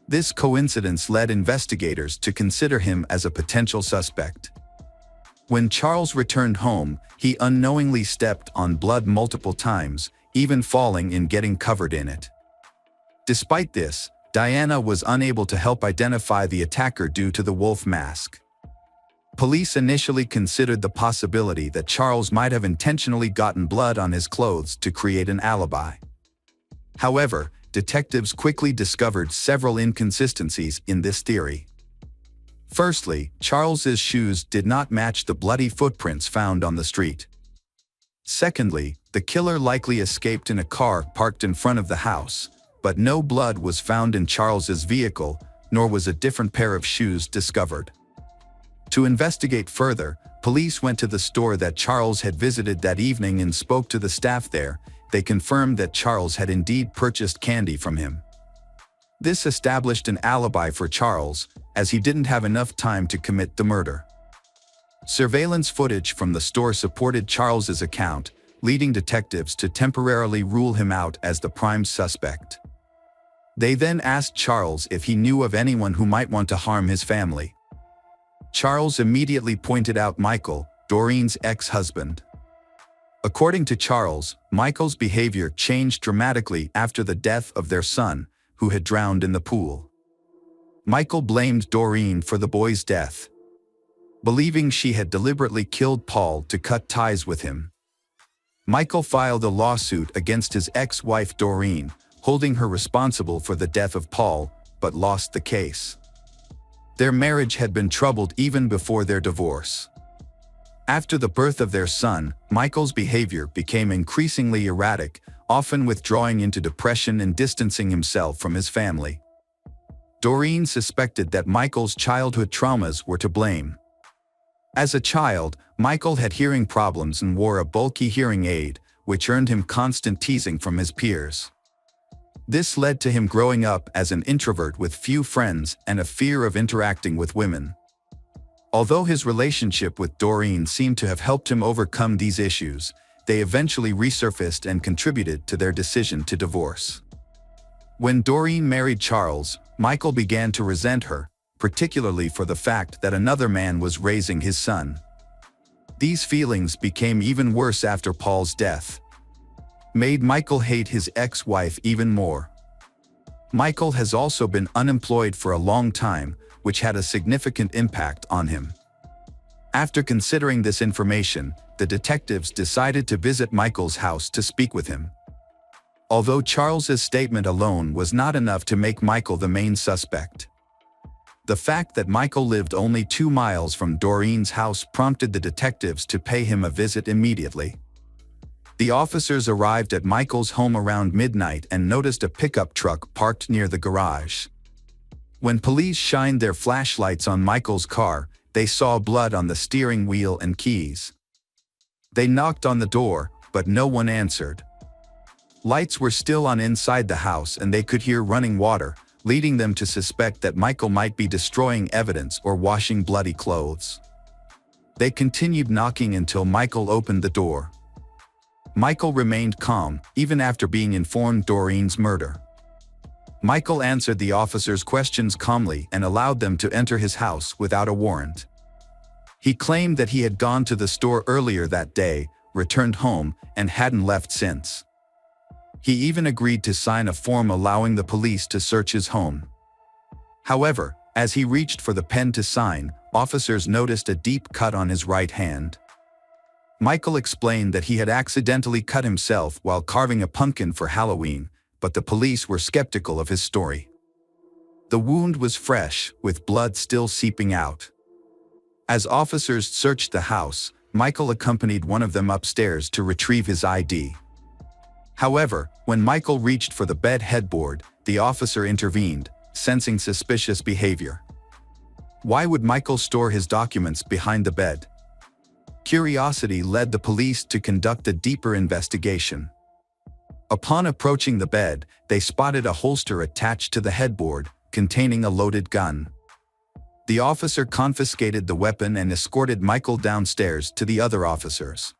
This coincidence led investigators to consider him as a potential suspect. When Charles returned home, he unknowingly stepped on blood multiple times, even falling and getting covered in it. Despite this, Diana was unable to help identify the attacker due to the wolf mask. Police initially considered the possibility that Charles might have intentionally gotten blood on his clothes to create an alibi. However, detectives quickly discovered several inconsistencies in this theory. Firstly, Charles's shoes did not match the bloody footprints found on the street. Secondly, the killer likely escaped in a car parked in front of the house, but no blood was found in Charles's vehicle, nor was a different pair of shoes discovered. To investigate further, police went to the store that Charles had visited that evening and spoke to the staff there. They confirmed that Charles had indeed purchased candy from him. This established an alibi for Charles, as he didn't have enough time to commit the murder. Surveillance footage from the store supported Charles's account, leading detectives to temporarily rule him out as the prime suspect. They then asked Charles if he knew of anyone who might want to harm his family. Charles immediately pointed out Michael, Doreen's ex-husband. According to Charles, Michael's behavior changed dramatically after the death of their son, who had drowned in the pool. Michael blamed Doreen for the boy's death, believing she had deliberately killed Paul to cut ties with him. Michael filed a lawsuit against his ex-wife Doreen, holding her responsible for the death of Paul, but lost the case. Their marriage had been troubled even before their divorce. After the birth of their son, Michael's behavior became increasingly erratic, often withdrawing into depression and distancing himself from his family. Doreen suspected that Michael's childhood traumas were to blame. As a child, Michael had hearing problems and wore a bulky hearing aid, which earned him constant teasing from his peers. This led to him growing up as an introvert with few friends and a fear of interacting with women. Although his relationship with Doreen seemed to have helped him overcome these issues, they eventually resurfaced and contributed to their decision to divorce. When Doreen married Charles, Michael began to resent her, particularly for the fact that another man was raising his son. These feelings became even worse after Paul's death, made Michael hate his ex-wife even more. Michael has also been unemployed for a long time, which had a significant impact on him. After considering this information, the detectives decided to visit Michael's house to speak with him. Although Charles's statement alone was not enough to make Michael the main suspect, the fact that Michael lived only 2 miles from Doreen's house prompted the detectives to pay him a visit immediately. The officers arrived at Michael's home around midnight and noticed a pickup truck parked near the garage. When police shined their flashlights on Michael's car, they saw blood on the steering wheel and keys. They knocked on the door, but no one answered. Lights were still on inside the house and they could hear running water, leading them to suspect that Michael might be destroying evidence or washing bloody clothes. They continued knocking until Michael opened the door. Michael remained calm, even after being informed Doreen's murder. Michael answered the officers' questions calmly and allowed them to enter his house without a warrant. He claimed that he had gone to the store earlier that day, returned home, and hadn't left since. He even agreed to sign a form allowing the police to search his home. However, as he reached for the pen to sign, officers noticed a deep cut on his right hand. Michael explained that he had accidentally cut himself while carving a pumpkin for Halloween, but the police were skeptical of his story. The wound was fresh, with blood still seeping out. As officers searched the house, Michael accompanied one of them upstairs to retrieve his ID. However, when Michael reached for the bed headboard, the officer intervened, sensing suspicious behavior. Why would Michael store his documents behind the bed? Curiosity led the police to conduct a deeper investigation. Upon approaching the bed, they spotted a holster attached to the headboard, containing a loaded gun. The officer confiscated the weapon and escorted Michael downstairs to the other officers.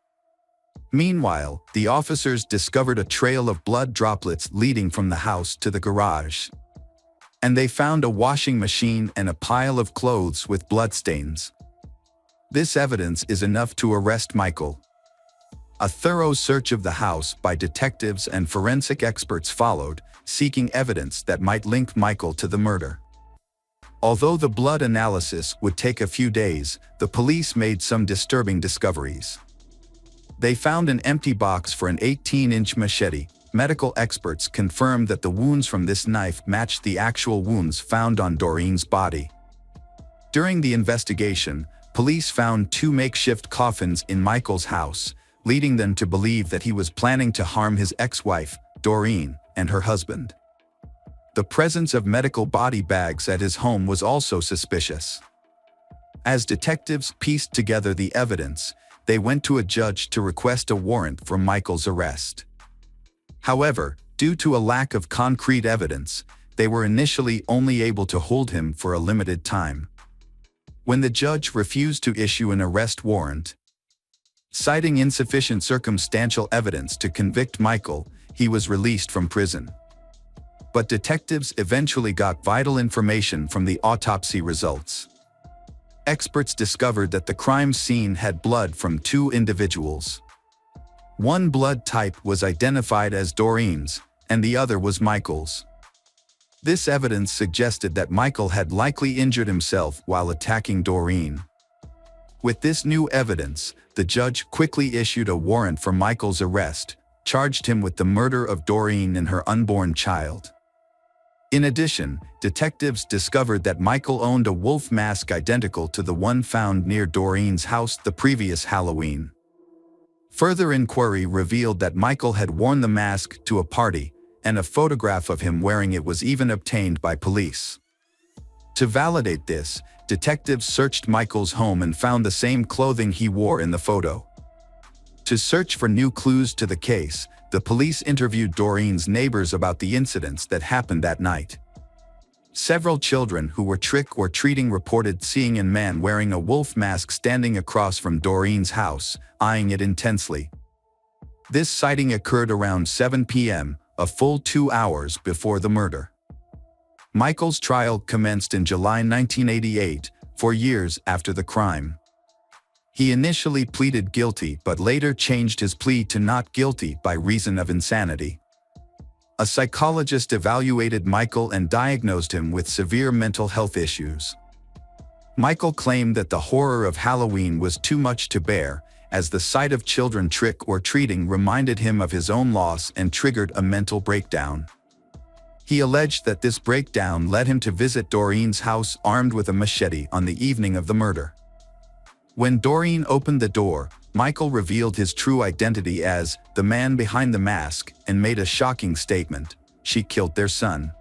Meanwhile, the officers discovered a trail of blood droplets leading from the house to the garage. And they found a washing machine and a pile of clothes with bloodstains. This evidence is enough to arrest Michael. A thorough search of the house by detectives and forensic experts followed, seeking evidence that might link Michael to the murder. Although the blood analysis would take a few days, the police made some disturbing discoveries. They found an empty box for an 18-inch machete. Medical experts confirmed that the wounds from this knife matched the actual wounds found on Doreen's body. During the investigation, police found 2 makeshift coffins in Michael's house, leading them to believe that he was planning to harm his ex-wife, Doreen, and her husband. The presence of medical body bags at his home was also suspicious. As detectives pieced together the evidence, they went to a judge to request a warrant for Michael's arrest. However, due to a lack of concrete evidence, they were initially only able to hold him for a limited time. When the judge refused to issue an arrest warrant, citing insufficient circumstantial evidence to convict Michael, he was released from prison. But detectives eventually got vital information from the autopsy results. Experts discovered that the crime scene had blood from 2 individuals. One blood type was identified as Doreen's, and the other was Michael's. This evidence suggested that Michael had likely injured himself while attacking Doreen. With this new evidence, the judge quickly issued a warrant for Michael's arrest, charged him with the murder of Doreen and her unborn child. In addition, detectives discovered that Michael owned a wolf mask identical to the one found near Doreen's house the previous Halloween. Further inquiry revealed that Michael had worn the mask to a party, and a photograph of him wearing it was even obtained by police. To validate this, detectives searched Michael's home and found the same clothing he wore in the photo. To search for new clues to the case, the police interviewed Doreen's neighbors about the incidents that happened that night. Several children who were trick-or-treating reported seeing a man wearing a wolf mask standing across from Doreen's house, eyeing it intensely. This sighting occurred around 7 p.m., a full 2 hours before the murder. Michael's trial commenced in July 1988, 4 years after the crime. He initially pleaded guilty but later changed his plea to not guilty by reason of insanity. A psychologist evaluated Michael and diagnosed him with severe mental health issues. Michael claimed that the horror of Halloween was too much to bear, as the sight of children trick-or-treating reminded him of his own loss and triggered a mental breakdown. He alleged that this breakdown led him to visit Doreen's house armed with a machete on the evening of the murder. When Doreen opened the door, Michael revealed his true identity as the man behind the mask and made a shocking statement: she killed their son.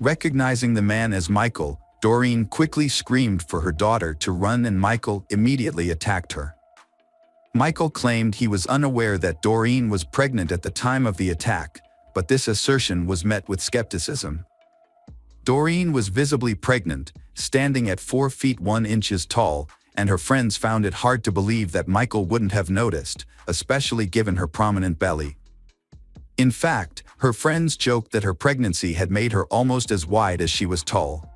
Recognizing the man as Michael, Doreen quickly screamed for her daughter to run and Michael immediately attacked her. Michael claimed he was unaware that Doreen was pregnant at the time of the attack, but this assertion was met with skepticism. Doreen was visibly pregnant, standing at 4 feet 1 inches tall, and her friends found it hard to believe that Michael wouldn't have noticed, especially given her prominent belly. In fact, her friends joked that her pregnancy had made her almost as wide as she was tall.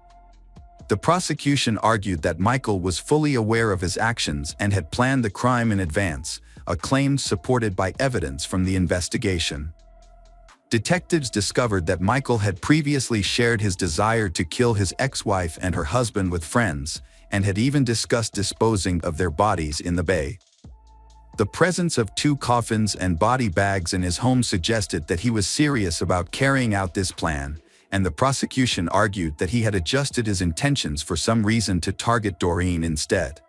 The prosecution argued that Michael was fully aware of his actions and had planned the crime in advance, a claim supported by evidence from the investigation. Detectives discovered that Michael had previously shared his desire to kill his ex-wife and her husband with friends, and had even discussed disposing of their bodies in the bay. The presence of 2 coffins and body bags in his home suggested that he was serious about carrying out this plan, and the prosecution argued that he had adjusted his intentions for some reason to target Doreen instead.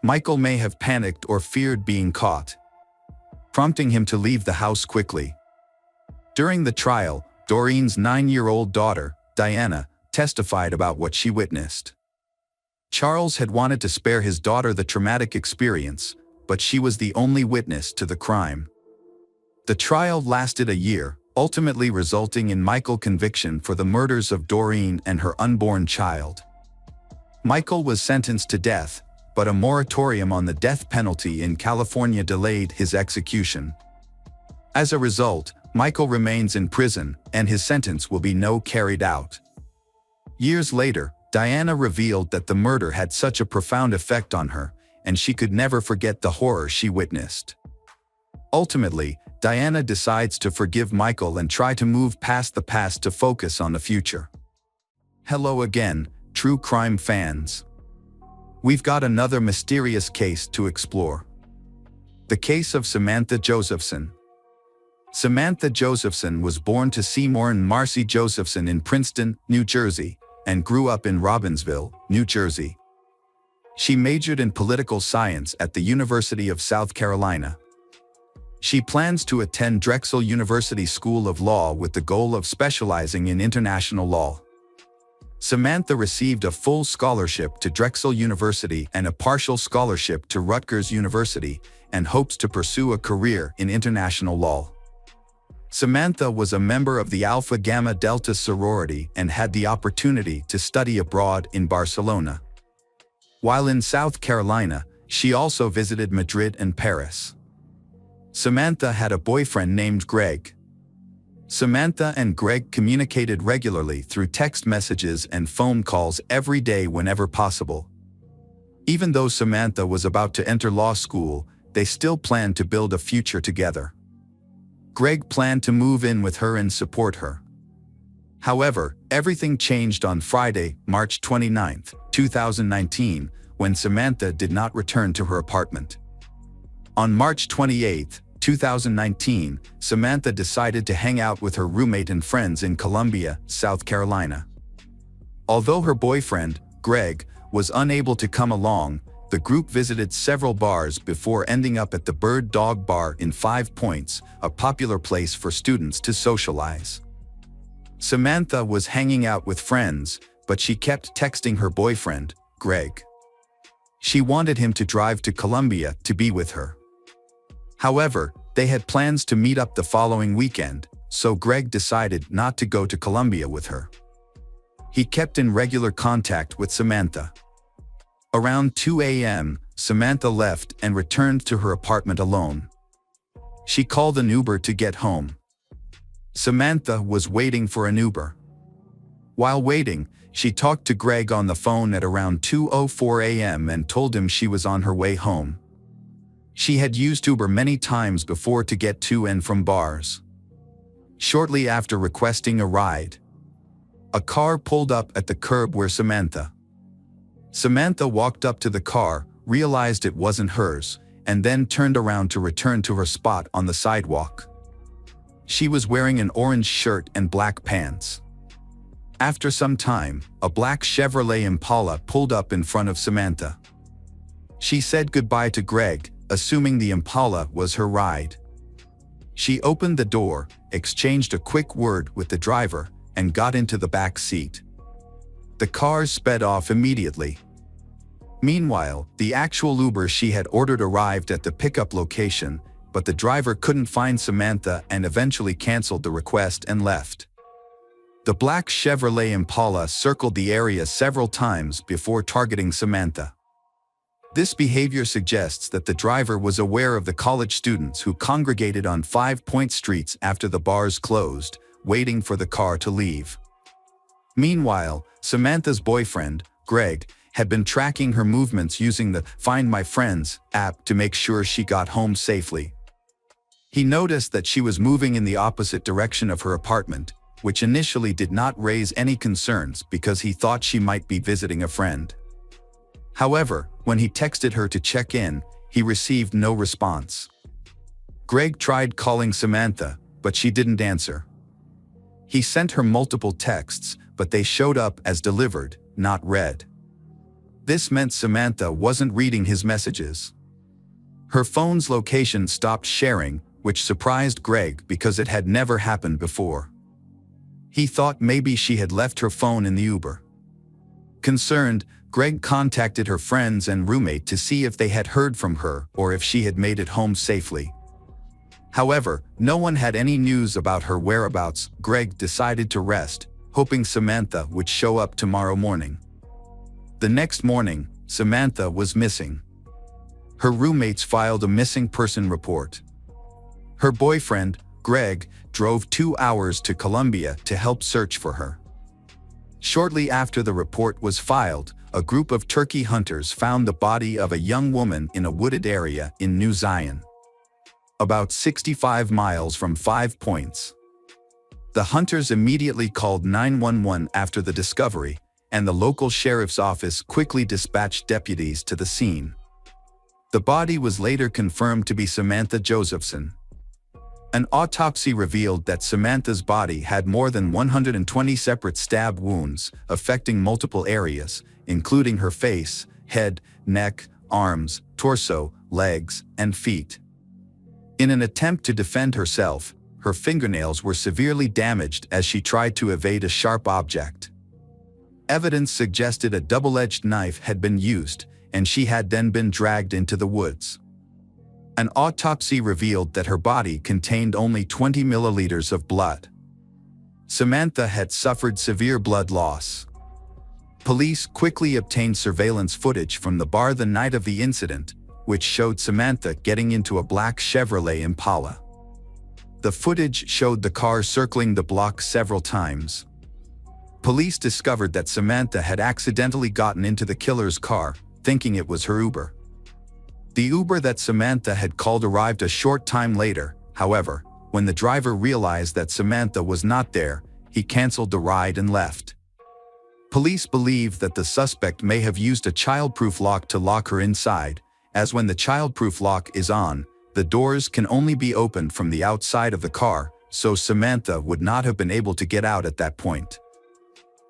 Michael may have panicked or feared being caught, prompting him to leave the house quickly. During the trial, Doreen's 9-year-old daughter, Diana, testified about what she witnessed. Charles had wanted to spare his daughter the traumatic experience, but she was the only witness to the crime. The trial lasted a year, ultimately resulting in Michael's conviction for the murders of Doreen and her unborn child. Michael was sentenced to death, but a moratorium on the death penalty in California delayed his execution. As a result, Michael remains in prison, and his sentence will be carried out. Years later, Diana revealed that the murder had such a profound effect on her, and she could never forget the horror she witnessed. Ultimately, Diana decides to forgive Michael and try to move past the past to focus on the future. Hello again, true crime fans. We've got another mysterious case to explore. The case of Samantha Josephson. Samantha Josephson was born to Seymour and Marcy Josephson in Princeton, New Jersey, and grew up in Robbinsville, New Jersey. She majored in political science at the University of South Carolina. She plans to attend Drexel University School of Law with the goal of specializing in international law. Samantha received a full scholarship to Drexel University and a partial scholarship to Rutgers University, and hopes to pursue a career in international law. Samantha was a member of the Alpha Gamma Delta sorority and had the opportunity to study abroad in Barcelona. While in South Carolina, she also visited Madrid and Paris. Samantha had a boyfriend named Greg. Samantha and Greg communicated regularly through text messages and phone calls every day whenever possible. Even though Samantha was about to enter law school, they still planned to build a future together. Greg planned to move in with her and support her. However, everything changed on Friday, March 29, 2019, when Samantha did not return to her apartment. On March 28, 2019, Samantha decided to hang out with her roommate and friends in Columbia, South Carolina. Although her boyfriend, Greg, was unable to come along, the group visited several bars before ending up at the Bird Dog Bar in 5 Points, a popular place for students to socialize. Samantha was hanging out with friends, but she kept texting her boyfriend, Greg. She wanted him to drive to Columbia to be with her. However, they had plans to meet up the following weekend, so Greg decided not to go to Columbia with her. He kept in regular contact with Samantha. Around 2 a.m., Samantha left and returned to her apartment alone. She called an Uber to get home. Samantha was waiting for an Uber. While waiting, she talked to Greg on the phone at around 2:04 a.m. and told him she was on her way home. She had used Uber many times before to get to and from bars. Shortly after requesting a ride, a car pulled up at the curb where Samantha walked up to the car, realized it wasn't hers, and then turned around to return to her spot on the sidewalk. She was wearing an orange shirt and black pants. After some time, a black Chevrolet Impala pulled up in front of Samantha. She said goodbye to Greg, assuming the Impala was her ride. She opened the door, exchanged a quick word with the driver, and got into the back seat. The car sped off immediately. Meanwhile, the actual Uber she had ordered arrived at the pickup location, but the driver couldn't find Samantha and eventually canceled the request and left. The black Chevrolet Impala circled the area several times before targeting Samantha. This behavior suggests that the driver was aware of the college students who congregated on 5 Point streets after the bars closed, waiting for the car to leave. Meanwhile, Samantha's boyfriend, Greg, had been tracking her movements using the Find My Friends app to make sure she got home safely. He noticed that she was moving in the opposite direction of her apartment, which initially did not raise any concerns because he thought she might be visiting a friend. However, when he texted her to check in, He received no response. Greg tried calling Samantha, but she didn't answer. He sent her multiple texts, but they showed up as delivered, not read. This meant Samantha wasn't reading his messages. Her phone's location stopped sharing, which surprised Greg because it had never happened before. He thought maybe she had left her phone in the Uber. Concerned, Greg contacted her friends and roommate to see if they had heard from her or if she had made it home safely. However, no one had any news about her whereabouts. Greg decided to rest, hoping Samantha would show up tomorrow morning. The next morning, Samantha was missing. Her roommates filed a missing person report. Her boyfriend, Greg, drove 2 hours to Colombia to help search for her. Shortly after the report was filed, a group of turkey hunters found the body of a young woman in a wooded area in New Zion, about 65 miles from 5 Points. The hunters immediately called 911 after the discovery, and the local sheriff's office quickly dispatched deputies to the scene. The body was later confirmed to be Samantha Josephson. An autopsy revealed that Samantha's body had more than 120 separate stab wounds, affecting multiple areas, including her face, head, neck, arms, torso, legs, and feet. In an attempt to defend herself, her fingernails were severely damaged as she tried to evade a sharp object. Evidence suggested a double-edged knife had been used, and she had then been dragged into the woods. An autopsy revealed that her body contained only 20 milliliters of blood. Samantha had suffered severe blood loss. Police quickly obtained surveillance footage from the bar the night of the incident, which showed Samantha getting into a black Chevrolet Impala. The footage showed the car circling the block several times. Police discovered that Samantha had accidentally gotten into the killer's car, thinking it was her Uber. The Uber that Samantha had called arrived a short time later. However, when the driver realized that Samantha was not there, he canceled the ride and left. Police believe that the suspect may have used a childproof lock to lock her inside, as when the childproof lock is on, the doors can only be opened from the outside of the car, so Samantha would not have been able to get out at that point.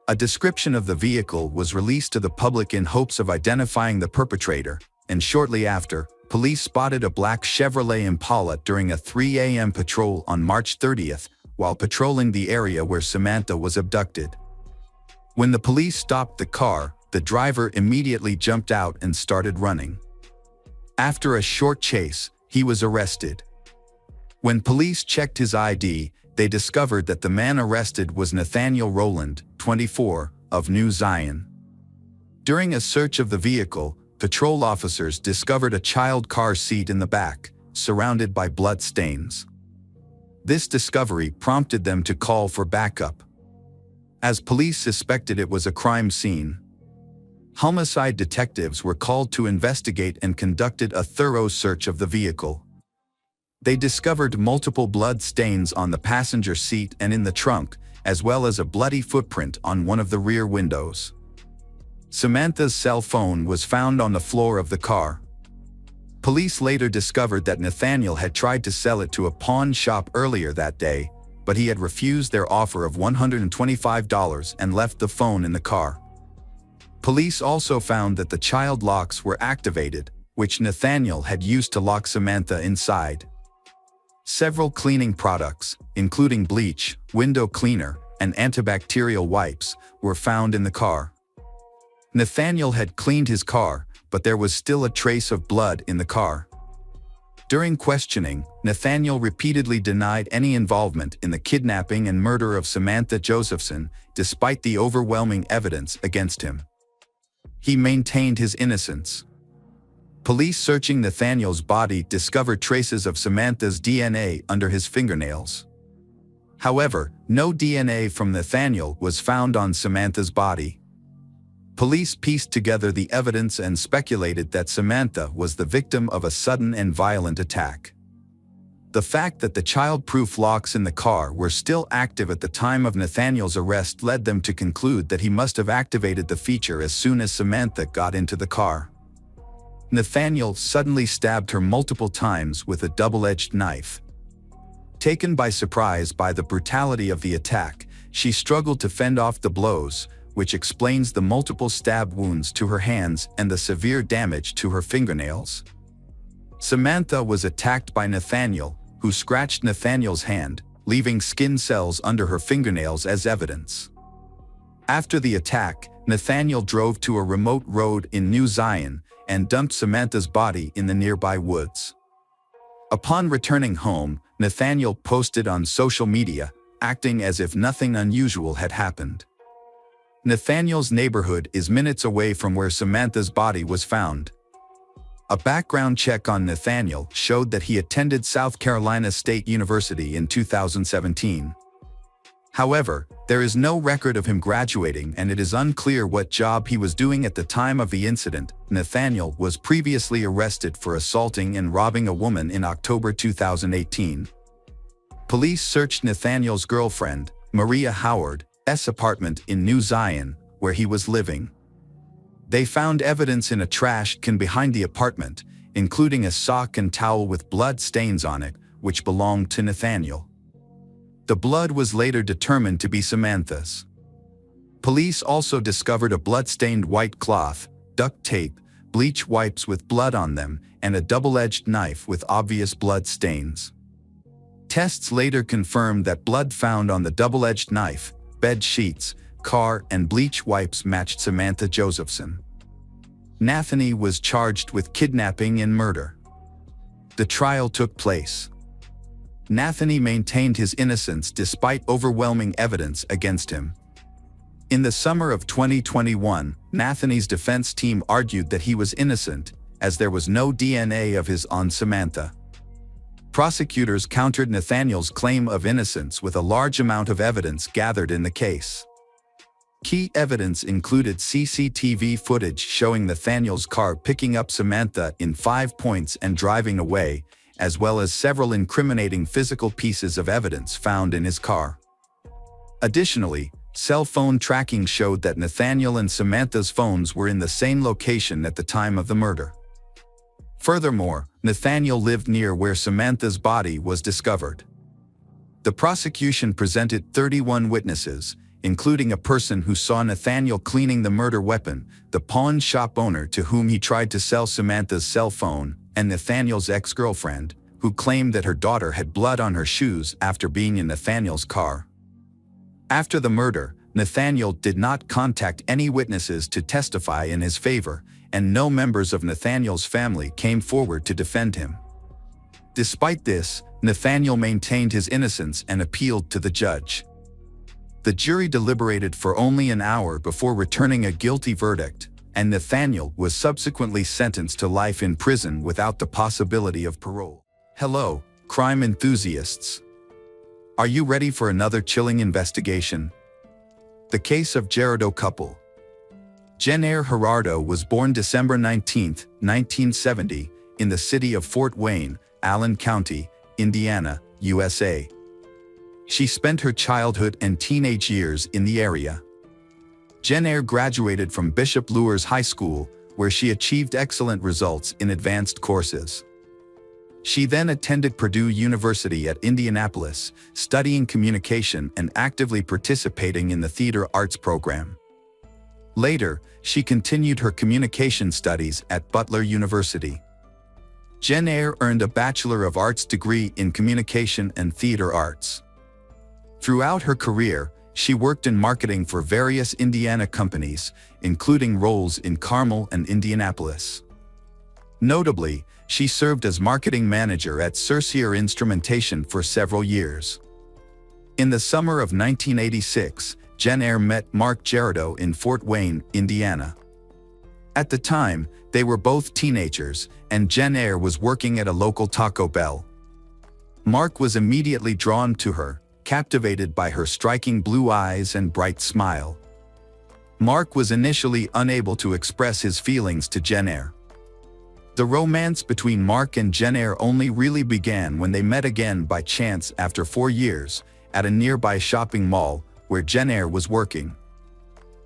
A description of the vehicle was released to the public in hopes of identifying the perpetrator, and shortly after, police spotted a black Chevrolet Impala during a 3 a.m. patrol on March 30th, while patrolling the area where Samantha was abducted. When the police stopped the car, the driver immediately jumped out and started running. After a short chase, he was arrested. When police checked his ID, they discovered that the man arrested was Nathaniel Rowland, 24, of New Zion. During a search of the vehicle, patrol officers discovered a child car seat in the back, surrounded by blood stains. This discovery prompted them to call for backup, as police suspected it was a crime scene. Homicide detectives were called to investigate and conducted a thorough search of the vehicle. They discovered multiple blood stains on the passenger seat and in the trunk, as well as a bloody footprint on one of the rear windows. Samantha's cell phone was found on the floor of the car. Police later discovered that Nathaniel had tried to sell it to a pawn shop earlier that day, but he had refused their offer of $125 and left the phone in the car. Police also found that the child locks were activated, which Nathaniel had used to lock Samantha inside. Several cleaning products, including bleach, window cleaner, and antibacterial wipes, were found in the car. Nathaniel had cleaned his car, but there was still a trace of blood in the car. During questioning, Nathaniel repeatedly denied any involvement in the kidnapping and murder of Samantha Josephson, despite the overwhelming evidence against him. He maintained his innocence. Police searching Nathaniel's body discovered traces of Samantha's DNA under his fingernails. However, no DNA from Nathaniel was found on Samantha's body. Police pieced together the evidence and speculated that Samantha was the victim of a sudden and violent attack. The fact that the child-proof locks in the car were still active at the time of Nathaniel's arrest led them to conclude that he must have activated the feature as soon as Samantha got into the car. Nathaniel suddenly stabbed her multiple times with a double-edged knife. Taken by surprise by the brutality of the attack, she struggled to fend off the blows, which explains the multiple stab wounds to her hands and the severe damage to her fingernails. Samantha was attacked by Nathaniel, who scratched Nathaniel's hand, leaving skin cells under her fingernails as evidence. After the attack, Nathaniel drove to a remote road in New Zion and dumped Samantha's body in the nearby woods. Upon returning home, Nathaniel posted on social media, acting as if nothing unusual had happened. Nathaniel's neighborhood is minutes away from where Samantha's body was found. A background check on Nathaniel showed that he attended South Carolina State University in 2017. However, there is no record of him graduating, and it is unclear what job he was doing at the time of the incident. Nathaniel was previously arrested for assaulting and robbing a woman in October 2018. Police searched Nathaniel's girlfriend, Maria Howard's apartment in New Zion, where he was living. They found evidence in a trash can behind the apartment, including a sock and towel with blood stains on it, which belonged to Nathaniel. The blood was later determined to be Samantha's. Police also discovered a blood-stained white cloth, duct tape, bleach wipes with blood on them, and a double-edged knife with obvious blood stains. Tests later confirmed that blood found on the double-edged knife, bed sheets, car, and bleach wipes matched Samantha Josephson. Nathaniel was charged with kidnapping and murder. The trial took place. Nathaniel maintained his innocence despite overwhelming evidence against him. In the summer of 2021, Nathaniel's defense team argued that he was innocent, as there was no DNA of his on Samantha. Prosecutors countered Nathaniel's claim of innocence with a large amount of evidence gathered in the case. Key evidence included CCTV footage showing Nathaniel's car picking up Samantha in 5 points and driving away, as well as several incriminating physical pieces of evidence found in his car. Additionally, cell phone tracking showed that Nathaniel and Samantha's phones were in the same location at the time of the murder. Furthermore, Nathaniel lived near where Samantha's body was discovered. The prosecution presented 31 witnesses, including a person who saw Nathaniel cleaning the murder weapon, the pawn shop owner to whom he tried to sell Samantha's cell phone, and Nathaniel's ex-girlfriend, who claimed that her daughter had blood on her shoes after being in Nathaniel's car. After the murder, Nathaniel did not contact any witnesses to testify in his favor, and no members of Nathaniel's family came forward to defend him. Despite this, Nathaniel maintained his innocence and appealed to the judge. The jury deliberated for only an hour before returning a guilty verdict, and Nathaniel was subsequently sentenced to life in prison without the possibility of parole. Hello, crime enthusiasts. Are you ready for another chilling investigation? The case of Gerardo couple. Jennifer Gerardo was born December 19, 1970, in the city of Fort Wayne, Allen County, Indiana, USA. She spent her childhood and teenage years in the area. Jennifer graduated from Bishop Luers High School, where she achieved excellent results in advanced courses. She then attended Purdue University at Indianapolis, studying communication and actively participating in the theater arts program. Later, she continued her communication studies at Butler University. Jennifer earned a Bachelor of Arts degree in Communication and Theater Arts. Throughout her career, she worked in marketing for various Indiana companies, including roles in Carmel and Indianapolis. Notably, she served as marketing manager at Cercier Instrumentation for several years. In the summer of 1986, Jennifer met Mark Gerardo in Fort Wayne, Indiana. At the time, they were both teenagers, and Jennifer was working at a local Taco Bell. Mark was immediately drawn to her, captivated by her striking blue eyes and bright smile. Mark was initially unable to express his feelings to Jennifer. The romance between Mark and Jennifer only really began when they met again by chance after 4 years, at a nearby shopping mall where Jennifer was working.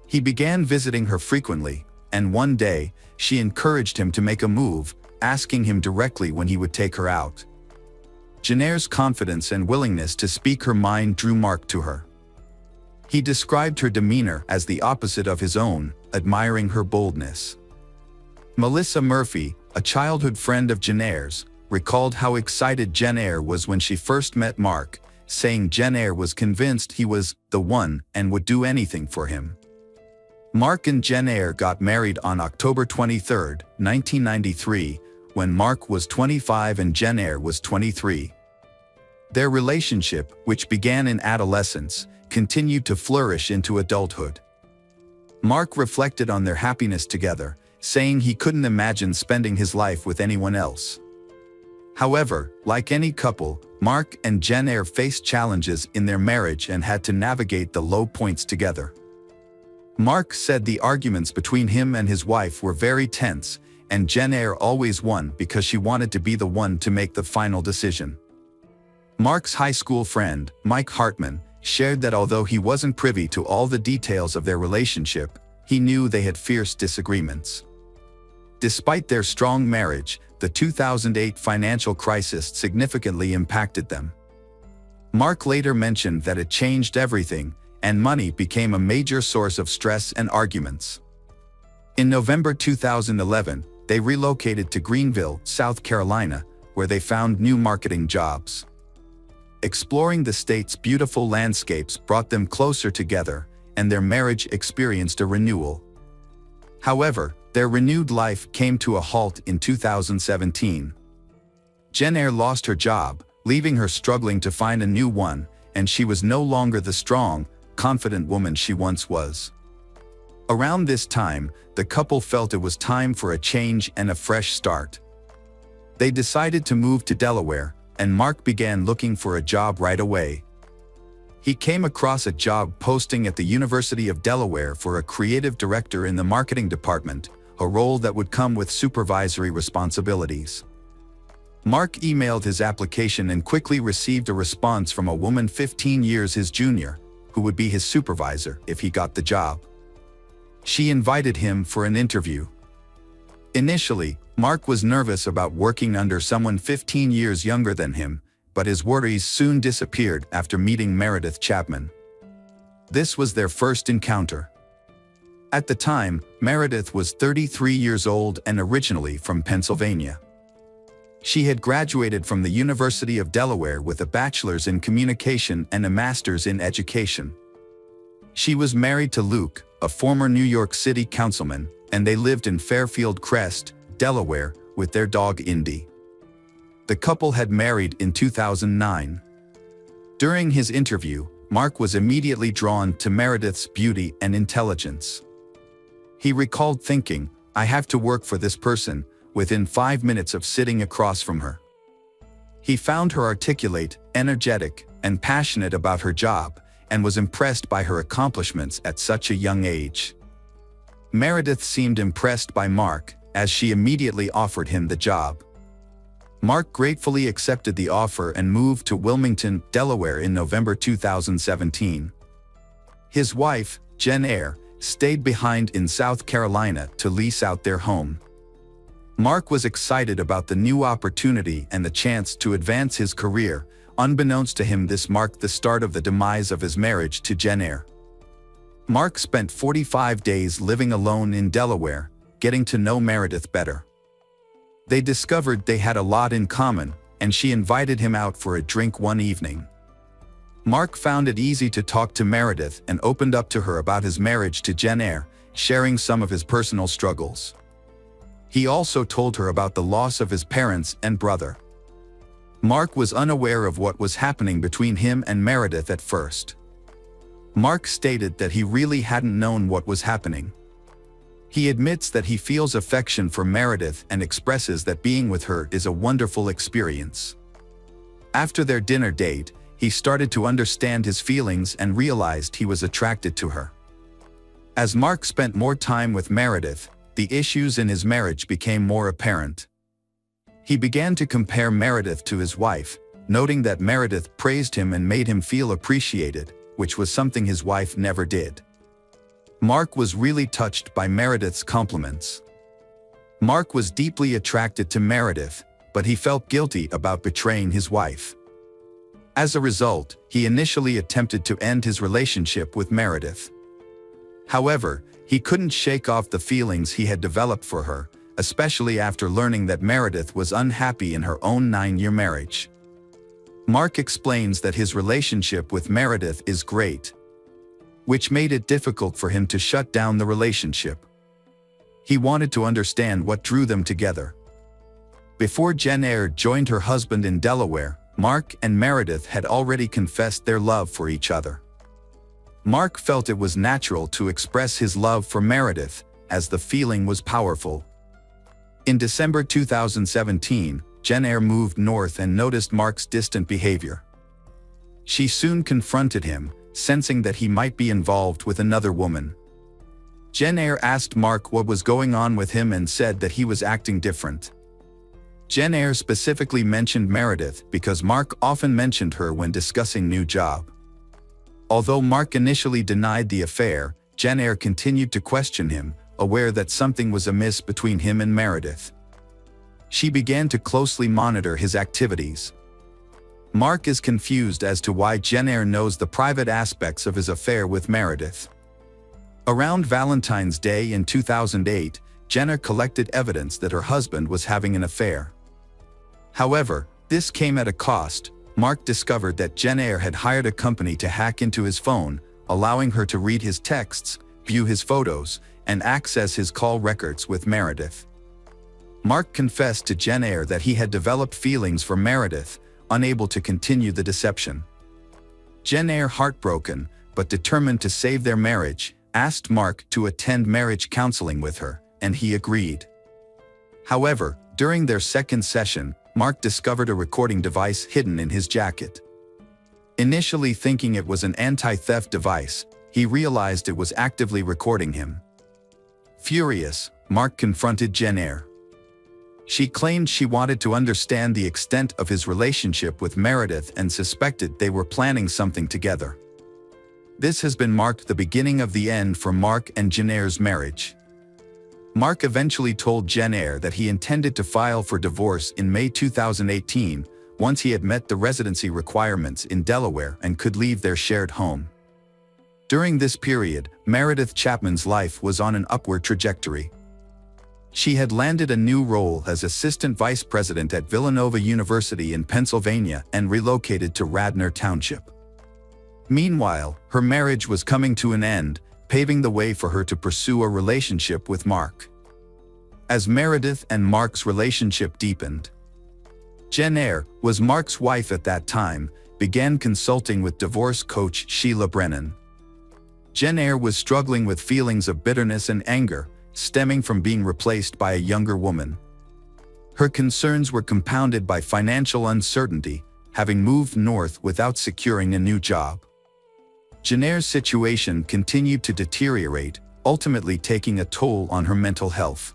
He began visiting her frequently, and one day, she encouraged him to make a move, asking him directly when he would take her out. Jenner's confidence and willingness to speak her mind drew Mark to her. He described her demeanor as the opposite of his own, admiring her boldness. Melissa Murphy, a childhood friend of Jenner's, recalled how excited Jenner was when she first met Mark, saying Jenner was convinced he was the one and would do anything for him. Mark and Jenner got married on October 23, 1993, when Mark was 25 and Jenner was 23. Their relationship, which began in adolescence, continued to flourish into adulthood. Mark reflected on their happiness together, saying he couldn't imagine spending his life with anyone else. However, like any couple, Mark and Jenner faced challenges in their marriage and had to navigate the low points together. Mark said the arguments between him and his wife were very tense, and Jenner always won because she wanted to be the one to make the final decision. Mark's high school friend, Mike Hartman, shared that although he wasn't privy to all the details of their relationship, he knew they had fierce disagreements. Despite their strong marriage, the 2008 financial crisis significantly impacted them. Mark later mentioned that it changed everything, and money became a major source of stress and arguments. In November 2011, they relocated to Greenville, South Carolina, where they found new marketing jobs. Exploring the state's beautiful landscapes brought them closer together, and their marriage experienced a renewal. However, their renewed life came to a halt in 2017. Jenner lost her job, leaving her struggling to find a new one, and she was no longer the strong, confident woman she once was. Around this time, the couple felt it was time for a change and a fresh start. They decided to move to Delaware, and Mark began looking for a job right away. He came across a job posting at the University of Delaware for a creative director in the marketing department, a role that would come with supervisory responsibilities. Mark emailed his application and quickly received a response from a woman 15 years his junior, who would be his supervisor if he got the job. She invited him for an interview. Initially, Mark was nervous about working under someone 15 years younger than him, but his worries soon disappeared after meeting Meredith Chapman. This was their first encounter. At the time, Meredith was 33 years old and originally from Pennsylvania. She had graduated from the University of Delaware with a bachelor's in communication and a master's in education. She was married to Luke, a former New York City councilman, and they lived in Fairfield Crest, Delaware, with their dog Indy. The couple had married in 2009. During his interview, Mark was immediately drawn to Meredith's beauty and intelligence. He recalled thinking, "I have to work for this person," within 5 minutes of sitting across from her. He found her articulate, energetic, and passionate about her job, and was impressed by her accomplishments at such a young age. Meredith seemed impressed by Mark, as she immediately offered him the job. Mark gratefully accepted the offer and moved to Wilmington, Delaware in November 2017. His wife, Jenner, stayed behind in South Carolina to lease out their home. Mark was excited about the new opportunity and the chance to advance his career. Unbeknownst to him, this marked the start of the demise of his marriage to Jenner. Mark spent 45 days living alone in Delaware, getting to know Meredith better. They discovered they had a lot in common, and she invited him out for a drink one evening. Mark found it easy to talk to Meredith and opened up to her about his marriage to Jenner, sharing some of his personal struggles. He also told her about the loss of his parents and brother. Mark was unaware of what was happening between him and Meredith at first. Mark stated that he really hadn't known what was happening. He admits that he feels affection for Meredith and expresses that being with her is a wonderful experience. After their dinner date, he started to understand his feelings and realized he was attracted to her. As Mark spent more time with Meredith, the issues in his marriage became more apparent. He began to compare Meredith to his wife, noting that Meredith praised him and made him feel appreciated, which was something his wife never did. Mark was really touched by Meredith's compliments. Mark was deeply attracted to Meredith, but he felt guilty about betraying his wife. As a result, he initially attempted to end his relationship with Meredith. However, he couldn't shake off the feelings he had developed for her, especially after learning that Meredith was unhappy in her own 9-year marriage. Mark explains that his relationship with Meredith is great, which made it difficult for him to shut down the relationship. He wanted to understand what drew them together. Before Jen Eyre joined her husband in Delaware, Mark and Meredith had already confessed their love for each other. Mark felt it was natural to express his love for Meredith, as the feeling was powerful. In December 2017, Jen Eyre moved north and noticed Mark's distant behavior. She soon confronted him, sensing that he might be involved with another woman. Jen Eyre asked Mark what was going on with him and said that he was acting different. Jen Eyre specifically mentioned Meredith because Mark often mentioned her when discussing new job. Although Mark initially denied the affair, Jen Eyre continued to question him, aware that something was amiss between him and Meredith. She began to closely monitor his activities. Mark is confused as to why Jen Eyre knows the private aspects of his affair with Meredith. Around Valentine's Day in 2008, Jen Eyre collected evidence that her husband was having an affair. However, this came at a cost. Mark discovered that Jen Eyre had hired a company to hack into his phone, allowing her to read his texts, view his photos, and access his call records with Meredith. Mark confessed to Jen Eyre that he had developed feelings for Meredith, unable to continue the deception. Jen Eyre, heartbroken, but determined to save their marriage, asked Mark to attend marriage counseling with her, and he agreed. However, during their second session, Mark discovered a recording device hidden in his jacket. Initially thinking it was an anti-theft device, he realized it was actively recording him. Furious, Mark confronted Jen Eyre. She claimed she wanted to understand the extent of his relationship with Meredith and suspected they were planning something together. This has been marked the beginning of the end for Mark and Jen Eyre's marriage. Mark eventually told Jen Eyre that he intended to file for divorce in May 2018, once he had met the residency requirements in Delaware and could leave their shared home. During this period, Meredith Chapman's life was on an upward trajectory. She had landed a new role as assistant vice president at Villanova University in Pennsylvania and relocated to Radnor Township. Meanwhile, her marriage was coming to an end, paving the way for her to pursue a relationship with Mark. As Meredith and Mark's relationship deepened, Jen Eyre, was Mark's wife at that time, began consulting with divorce coach Sheila Brennan. Jen Eyre was struggling with feelings of bitterness and anger, stemming from being replaced by a younger woman. Her concerns were compounded by financial uncertainty, having moved north without securing a new job. Jen Eyre's situation continued to deteriorate, ultimately taking a toll on her mental health.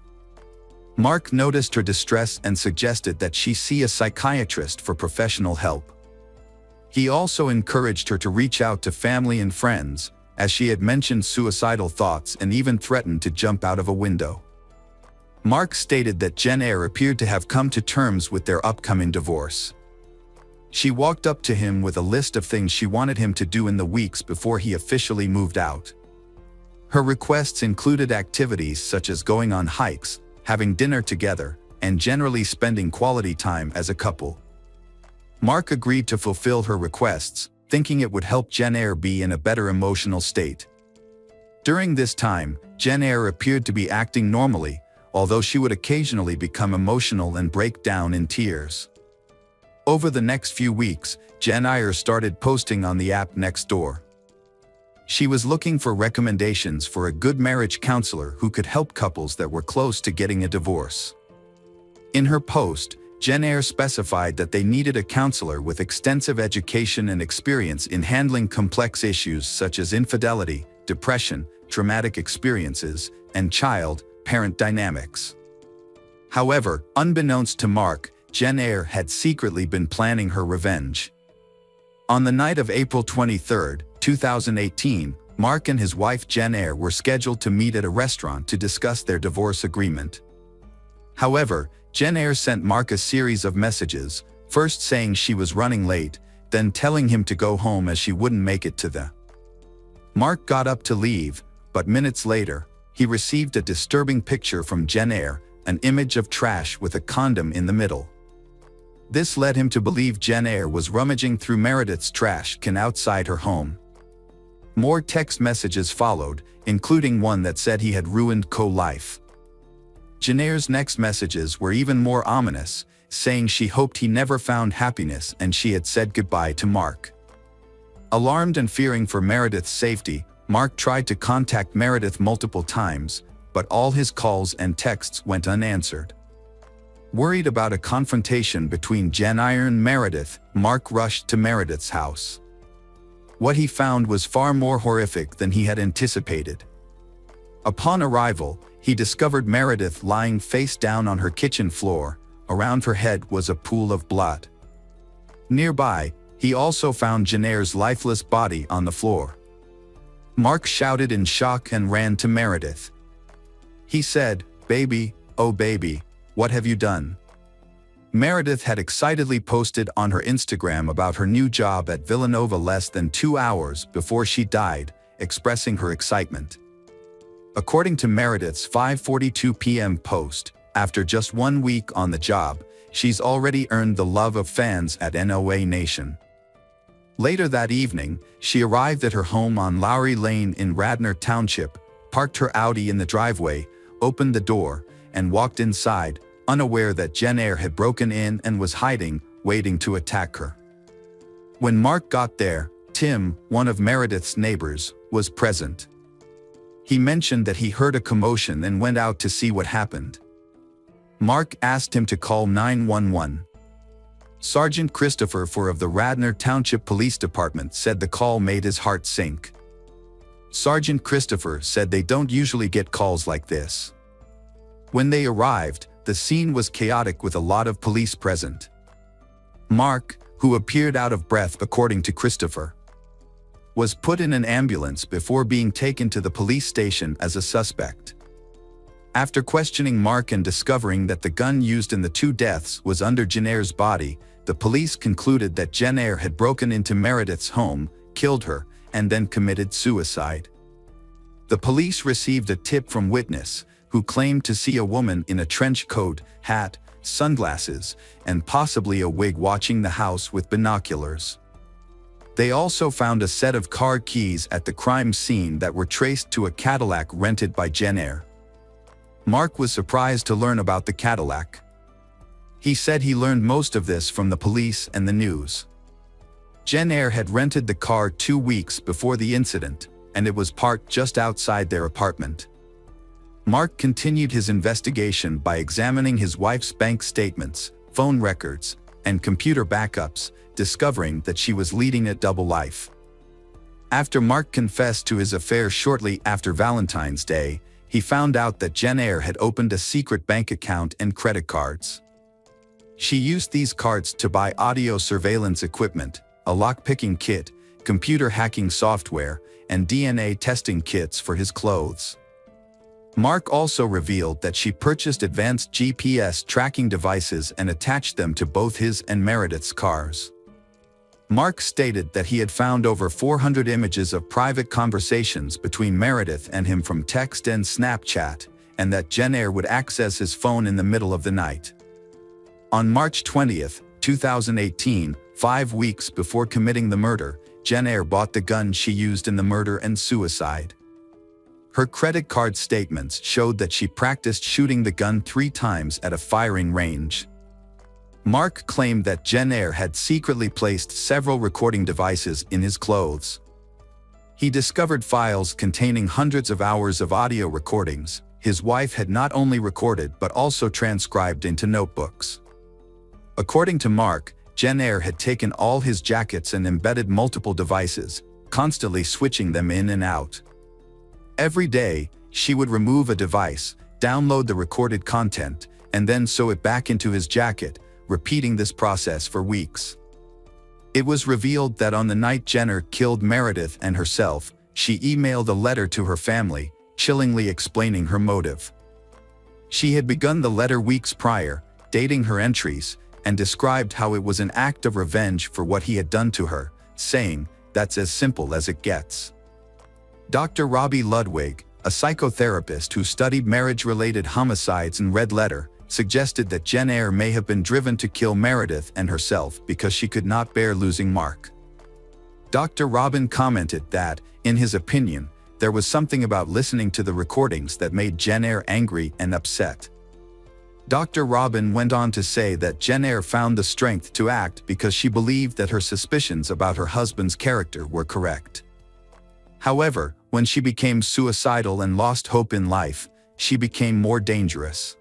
Mark noticed her distress and suggested that she see a psychiatrist for professional help. He also encouraged her to reach out to family and friends, as she had mentioned suicidal thoughts and even threatened to jump out of a window. Mark stated that Jen Eyre appeared to have come to terms with their upcoming divorce. She walked up to him with a list of things she wanted him to do in the weeks before he officially moved out. Her requests included activities such as going on hikes, having dinner together, and generally spending quality time as a couple. Mark agreed to fulfill her requests, thinking it would help Jen Eyre be in a better emotional state. During this time, Jen Eyre appeared to be acting normally, although she would occasionally become emotional and break down in tears. Over the next few weeks, Jen Eyre started posting on the app Nextdoor. She was looking for recommendations for a good marriage counselor who could help couples that were close to getting a divorce. In her post, Jen Eyre specified that they needed a counselor with extensive education and experience in handling complex issues such as infidelity, depression, traumatic experiences, and child-parent dynamics. However, unbeknownst to Mark, Jen Eyre had secretly been planning her revenge. On the night of April 23, 2018, Mark and his wife Jen Eyre were scheduled to meet at a restaurant to discuss their divorce agreement. However, Jen Eyre sent Mark a series of messages, first saying she was running late, then telling him to go home as she wouldn't make it to the. Mark got up to leave, but minutes later, he received a disturbing picture from Jen Eyre, an image of trash with a condom in the middle. This led him to believe Jen Eyre was rummaging through Meredith's trash can outside her home. More text messages followed, including one that said he had ruined co-life. Jen Eyre's next messages were even more ominous, saying she hoped he never found happiness and she had said goodbye to Mark. Alarmed and fearing for Meredith's safety, Mark tried to contact Meredith multiple times, but all his calls and texts went unanswered. Worried about a confrontation between Jen Eyre and Meredith, Mark rushed to Meredith's house. What he found was far more horrific than he had anticipated. Upon arrival, he discovered Meredith lying face down on her kitchen floor. Around her head was a pool of blood. Nearby, he also found Jen Eyre's lifeless body on the floor. Mark shouted in shock and ran to Meredith. He said, "Baby, oh baby, what have you done?" Meredith had excitedly posted on her Instagram about her new job at Villanova less than 2 hours before she died, expressing her excitement. According to Meredith's 5:42 p.m. post, after just 1 week on the job, she's already earned the love of fans at NOA Nation. Later that evening, she arrived at her home on Lowry Lane in Radnor Township, parked her Audi in the driveway, opened the door, and walked inside, unaware that Jen Eyre had broken in and was hiding, waiting to attack her. When Mark got there, Tim, one of Meredith's neighbors, was present. He mentioned that he heard a commotion and went out to see what happened. Mark asked him to call 911. Sergeant Christopher Ford of the Radnor Township Police Department said the call made his heart sink. Sergeant Christopher said they don't usually get calls like this. When they arrived, the scene was chaotic with a lot of police present. Mark, who appeared out of breath according to Christopher, was put in an ambulance before being taken to the police station as a suspect. After questioning Mark and discovering that the gun used in the 2 deaths was under Jen Eyre's body, the police concluded that Jen Eyre had broken into Meredith's home, killed her, and then committed suicide. The police received a tip from witness, who claimed to see a woman in a trench coat, hat, sunglasses, and possibly a wig watching the house with binoculars. They also found a set of car keys at the crime scene that were traced to a Cadillac rented by Jen Eyre. Mark was surprised to learn about the Cadillac. He said he learned most of this from the police and the news. Jen Eyre had rented the car 2 weeks before the incident, and it was parked just outside their apartment. Mark continued his investigation by examining his wife's bank statements, phone records, and computer backups, discovering that she was leading a double life. After Mark confessed to his affair shortly after Valentine's Day, he found out that Jen Eyre had opened a secret bank account and credit cards. She used these cards to buy audio surveillance equipment, a lock-picking kit, computer hacking software, and DNA testing kits for his clothes. Mark also revealed that she purchased advanced GPS tracking devices and attached them to both his and Meredith's cars. Mark stated that he had found over 400 images of private conversations between Meredith and him from text and Snapchat, and that Jen Eyre would access his phone in the middle of the night. On March 20, 2018, 5 weeks before committing the murder, Jen Eyre bought the gun she used in the murder and suicide. Her credit card statements showed that she practiced shooting the gun 3 times at a firing range. Mark claimed that Jen Eyre had secretly placed several recording devices in his clothes. He discovered files containing hundreds of hours of audio recordings his wife had not only recorded but also transcribed into notebooks. According to Mark, Jen Eyre had taken all his jackets and embedded multiple devices, constantly switching them in and out. Every day, she would remove a device, download the recorded content, and then sew it back into his jacket, repeating this process for weeks. It was revealed that on the night Jen Eyre killed Meredith and herself, she emailed a letter to her family, chillingly explaining her motive. She had begun the letter weeks prior, dating her entries, and described how it was an act of revenge for what he had done to her, saying, "That's as simple as it gets." Dr. Robbie Ludwig, a psychotherapist who studied marriage-related homicides and Red Letter, suggested that Jen Eyre may have been driven to kill Meredith and herself because she could not bear losing Mark. Dr. Robin commented that, in his opinion, there was something about listening to the recordings that made Jen Eyre angry and upset. Dr. Robin went on to say that Jen Eyre found the strength to act because she believed that her suspicions about her husband's character were correct. However, when she became suicidal and lost hope in life, she became more dangerous.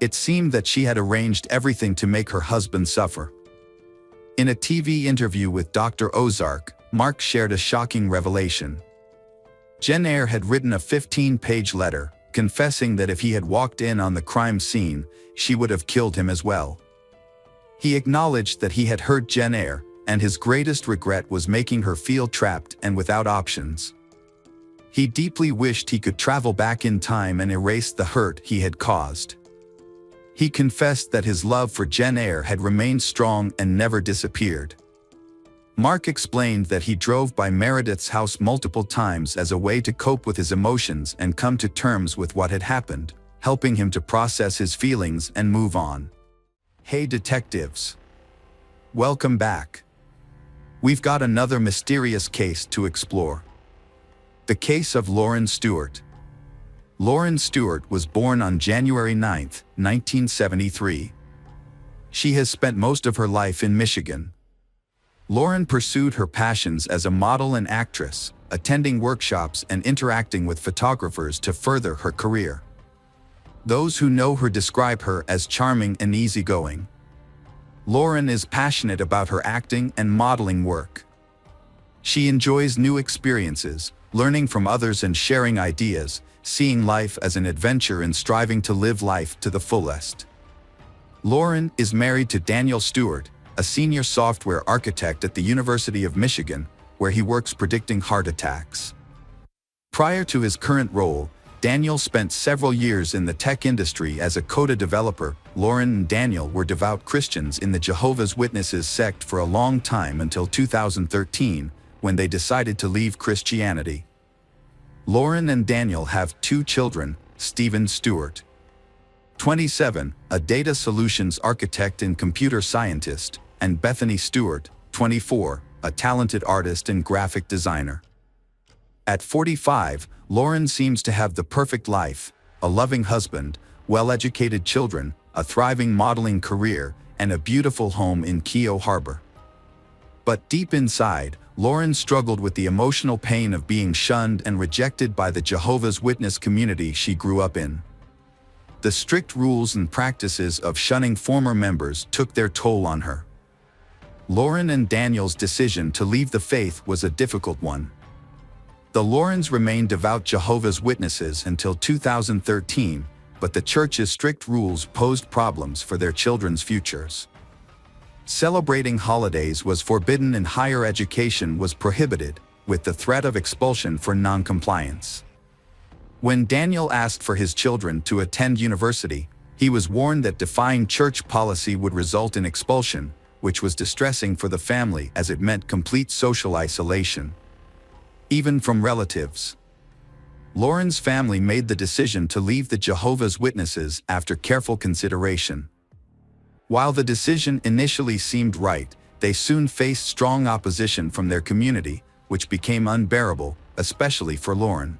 It seemed that she had arranged everything to make her husband suffer. In a TV interview with Dr. Ozark, Mark shared a shocking revelation. Jen Eyre had written a 15-page letter, confessing that if he had walked in on the crime scene, she would have killed him as well. He acknowledged that he had hurt Jen Eyre, and his greatest regret was making her feel trapped and without options. He deeply wished he could travel back in time and erase the hurt he had caused. He confessed that his love for Jen Eyre had remained strong and never disappeared. Mark explained that he drove by Meredith's house multiple times as a way to cope with his emotions and come to terms with what had happened, helping him to process his feelings and move on. Hey detectives! Welcome back. We've got another mysterious case to explore. The case of Lauren Stewart. Lauren Stewart was born on January 9, 1973. She has spent most of her life in Michigan. Lauren pursued her passions as a model and actress, attending workshops and interacting with photographers to further her career. Those who know her describe her as charming and easygoing. Lauren is passionate about her acting and modeling work. She enjoys new experiences, learning from others and sharing ideas, seeing life as an adventure and striving to live life to the fullest. Lauren is married to Daniel Stewart, a senior software architect at the University of Michigan, where he works predicting heart attacks. Prior to his current role, Daniel spent several years in the tech industry as a Coda developer. Lauren and Daniel were devout Christians in the Jehovah's Witnesses sect for a long time until 2013, when they decided to leave Christianity. Lauren and Daniel have 2 children, Stephen Stewart, 27, a data solutions architect and computer scientist, and Bethany Stewart, 24, a talented artist and graphic designer. At 45, Lauren seems to have the perfect life, a loving husband, well-educated children, a thriving modeling career, and a beautiful home in Keio Harbor. But deep inside, Lauren struggled with the emotional pain of being shunned and rejected by the Jehovah's Witness community she grew up in. The strict rules and practices of shunning former members took their toll on her. Lauren and Daniel's decision to leave the faith was a difficult one. The Laurens remained devout Jehovah's Witnesses until 2013, but the church's strict rules posed problems for their children's futures. Celebrating holidays was forbidden and higher education was prohibited, with the threat of expulsion for non-compliance. When Daniel asked for his children to attend university, he was warned that defying church policy would result in expulsion, which was distressing for the family as it meant complete social isolation, even from relatives. Lauren's family made the decision to leave the Jehovah's Witnesses after careful consideration. While the decision initially seemed right, they soon faced strong opposition from their community, which became unbearable, especially for Lauren.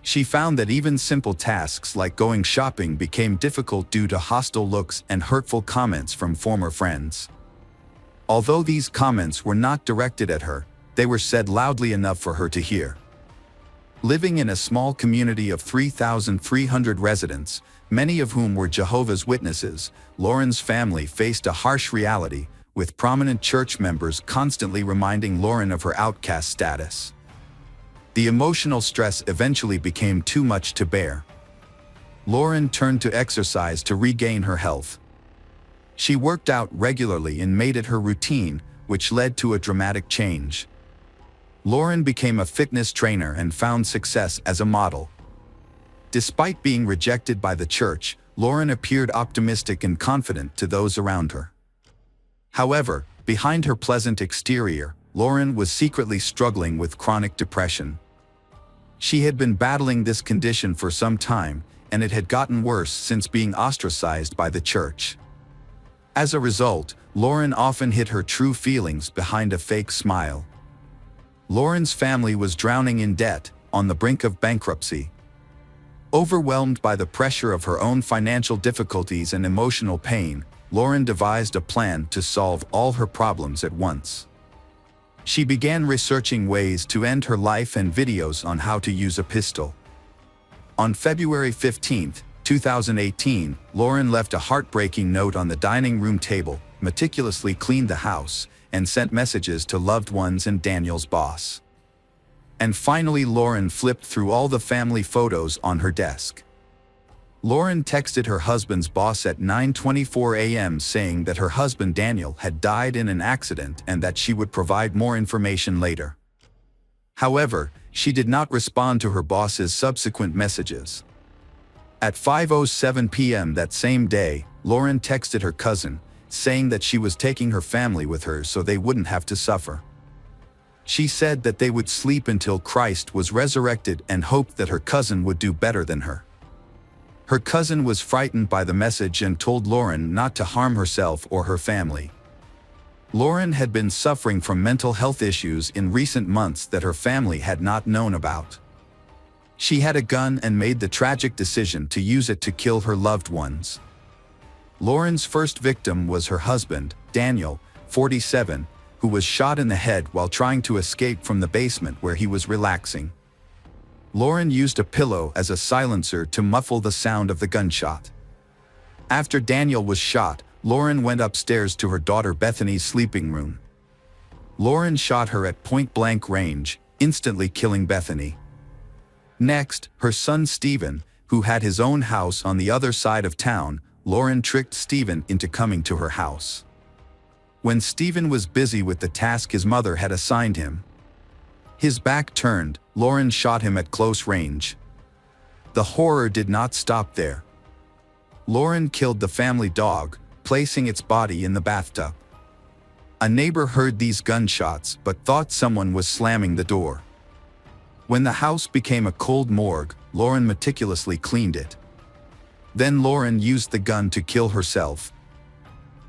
She found that even simple tasks like going shopping became difficult due to hostile looks and hurtful comments from former friends. Although these comments were not directed at her, they were said loudly enough for her to hear. Living in a small community of 3,300 residents, many of whom were Jehovah's Witnesses, Lauren's family faced a harsh reality, with prominent church members constantly reminding Lauren of her outcast status. The emotional stress eventually became too much to bear. Lauren turned to exercise to regain her health. She worked out regularly and made it her routine, which led to a dramatic change. Lauren became a fitness trainer and found success as a model. Despite being rejected by the church, Lauren appeared optimistic and confident to those around her. However, behind her pleasant exterior, Lauren was secretly struggling with chronic depression. She had been battling this condition for some time, and it had gotten worse since being ostracized by the church. As a result, Lauren often hid her true feelings behind a fake smile. Lauren's family was drowning in debt, on the brink of bankruptcy. Overwhelmed by the pressure of her own financial difficulties and emotional pain, Lauren devised a plan to solve all her problems at once. She began researching ways to end her life and videos on how to use a pistol. On February 15, 2018, Lauren left a heartbreaking note on the dining room table, meticulously cleaned the house, and sent messages to loved ones and Daniel's boss. And finally, Lauren flipped through all the family photos on her desk. Lauren texted her husband's boss at 9:24 a.m. saying that her husband Daniel had died in an accident and that she would provide more information later. However, she did not respond to her boss's subsequent messages. At 5:07 p.m. that same day, Lauren texted her cousin, saying that she was taking her family with her so they wouldn't have to suffer. She said that they would sleep until Christ was resurrected and hoped that her cousin would do better than her. Her cousin was frightened by the message and told Lauren not to harm herself or her family. Lauren had been suffering from mental health issues in recent months that her family had not known about. She had a gun and made the tragic decision to use it to kill her loved ones. Lauren's first victim was her husband, Daniel, 47, who was shot in the head while trying to escape from the basement where he was relaxing. Lauren used a pillow as a silencer to muffle the sound of the gunshot. After Daniel was shot, Lauren went upstairs to her daughter Bethany's sleeping room. Lauren shot her at point-blank range, instantly killing Bethany. Next, her son Stephen, who had his own house on the other side of town, Lauren tricked Stephen into coming to her house. When Stephen was busy with the task his mother had assigned him, his back turned, Lauren shot him at close range. The horror did not stop there. Lauren killed the family dog, placing its body in the bathtub. A neighbor heard these gunshots but thought someone was slamming the door. When the house became a cold morgue, Lauren meticulously cleaned it. Then Lauren used the gun to kill herself.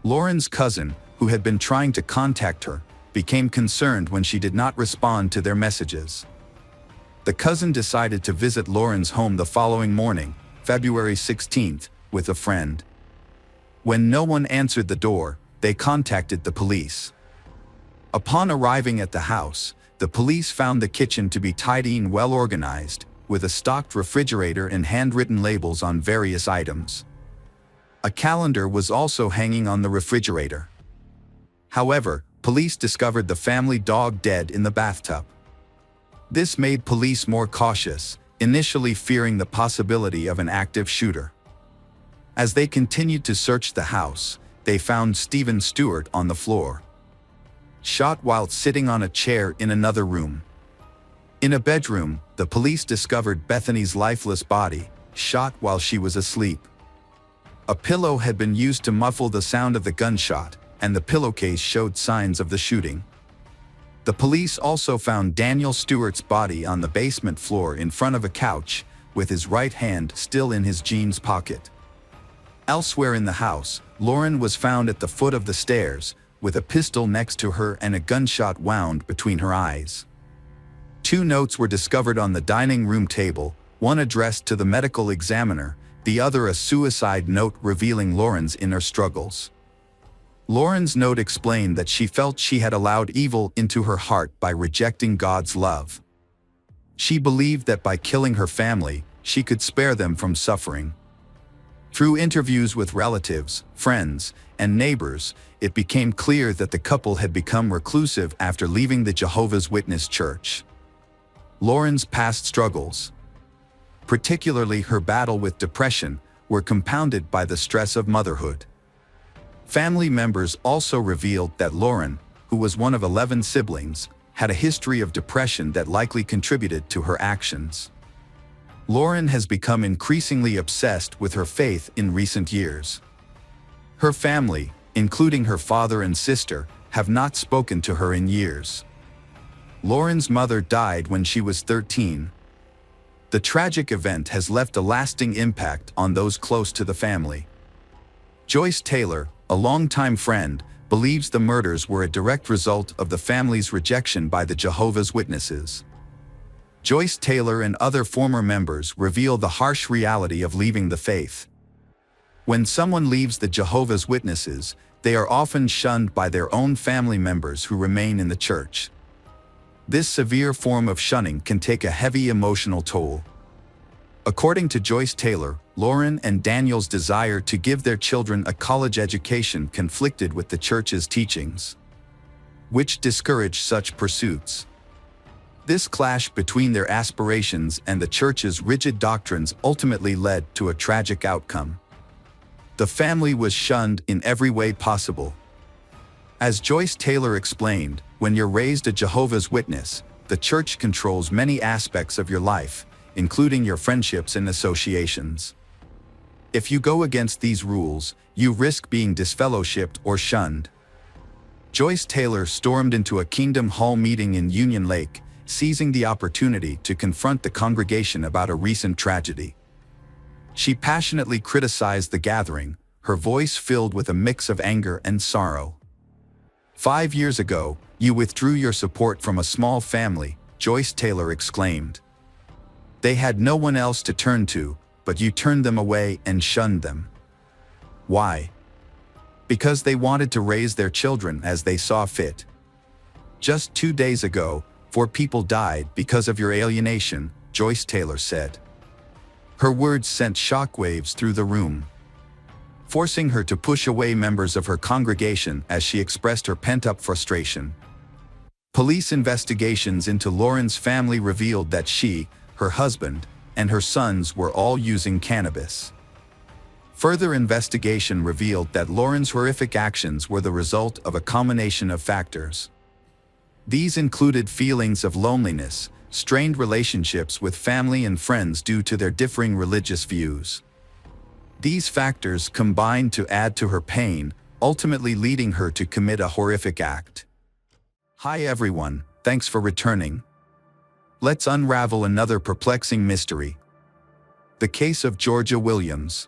Lauren's cousin, who had been trying to contact her, became concerned when she did not respond to their messages. The cousin decided to visit Lauren's home the following morning, February 16th, with a friend. When no one answered the door, they contacted the police. Upon arriving at the house, the police found the kitchen to be tidy and well organized, with a stocked refrigerator and handwritten labels on various items. A calendar was also hanging on the refrigerator. However, police discovered the family dog dead in the bathtub. This made police more cautious, initially fearing the possibility of an active shooter. As they continued to search the house, they found Stephen Stewart on the floor, shot while sitting on a chair in another room. In a bedroom, the police discovered Bethany's lifeless body, shot while she was asleep. A pillow had been used to muffle the sound of the gunshot, and the pillowcase showed signs of the shooting. The police also found Daniel Stewart's body on the basement floor in front of a couch, with his right hand still in his jeans pocket. Elsewhere in the house, Lauren was found at the foot of the stairs, with a pistol next to her and a gunshot wound between her eyes. 2 notes were discovered on the dining room table, one addressed to the medical examiner, the other a suicide note revealing Lauren's inner struggles. Lauren's note explained that she felt she had allowed evil into her heart by rejecting God's love. She believed that by killing her family, she could spare them from suffering. Through interviews with relatives, friends, and neighbors, it became clear that the couple had become reclusive after leaving the Jehovah's Witness church. Lauren's past struggles, particularly her battle with depression, were compounded by the stress of motherhood. Family members also revealed that Lauren, who was one of 11 siblings, had a history of depression that likely contributed to her actions. Lauren has become increasingly obsessed with her faith in recent years. Her family, including her father and sister, have not spoken to her in years. Lauren's mother died when she was 13. The tragic event has left a lasting impact on those close to the family. Joyce Taylor, a longtime friend, believes the murders were a direct result of the family's rejection by the Jehovah's Witnesses. Joyce Taylor and other former members reveal the harsh reality of leaving the faith. When someone leaves the Jehovah's Witnesses, they are often shunned by their own family members who remain in the church. This severe form of shunning can take a heavy emotional toll. According to Joyce Taylor, Lauren and Daniel's desire to give their children a college education conflicted with the church's teachings, which discourage such pursuits. This clash between their aspirations and the church's rigid doctrines ultimately led to a tragic outcome. The family was shunned in every way possible. As Joyce Taylor explained, when you're raised a Jehovah's Witness, the church controls many aspects of your life, including your friendships and associations. If you go against these rules, you risk being disfellowshipped or shunned. Joyce Taylor stormed into a Kingdom Hall meeting in Union Lake, seizing the opportunity to confront the congregation about a recent tragedy. She passionately criticized the gathering, her voice filled with a mix of anger and sorrow. 5 years ago, you withdrew your support from a small family, Joyce Taylor exclaimed. They had no one else to turn to, but you turned them away and shunned them. Why? Because they wanted to raise their children as they saw fit. Just 2 days ago, 4 people died because of your alienation, Joyce Taylor said. Her words sent shockwaves through the room, forcing her to push away members of her congregation as she expressed her pent-up frustration. Police investigations into Lauren's family revealed that she, her husband, and her sons were all using cannabis. Further investigation revealed that Lauren's horrific actions were the result of a combination of factors. These included feelings of loneliness, strained relationships with family and friends due to their differing religious views. These factors combined to add to her pain, ultimately leading her to commit a horrific act. Hi everyone, thanks for returning. Let's unravel another perplexing mystery. The case of Georgia Williams.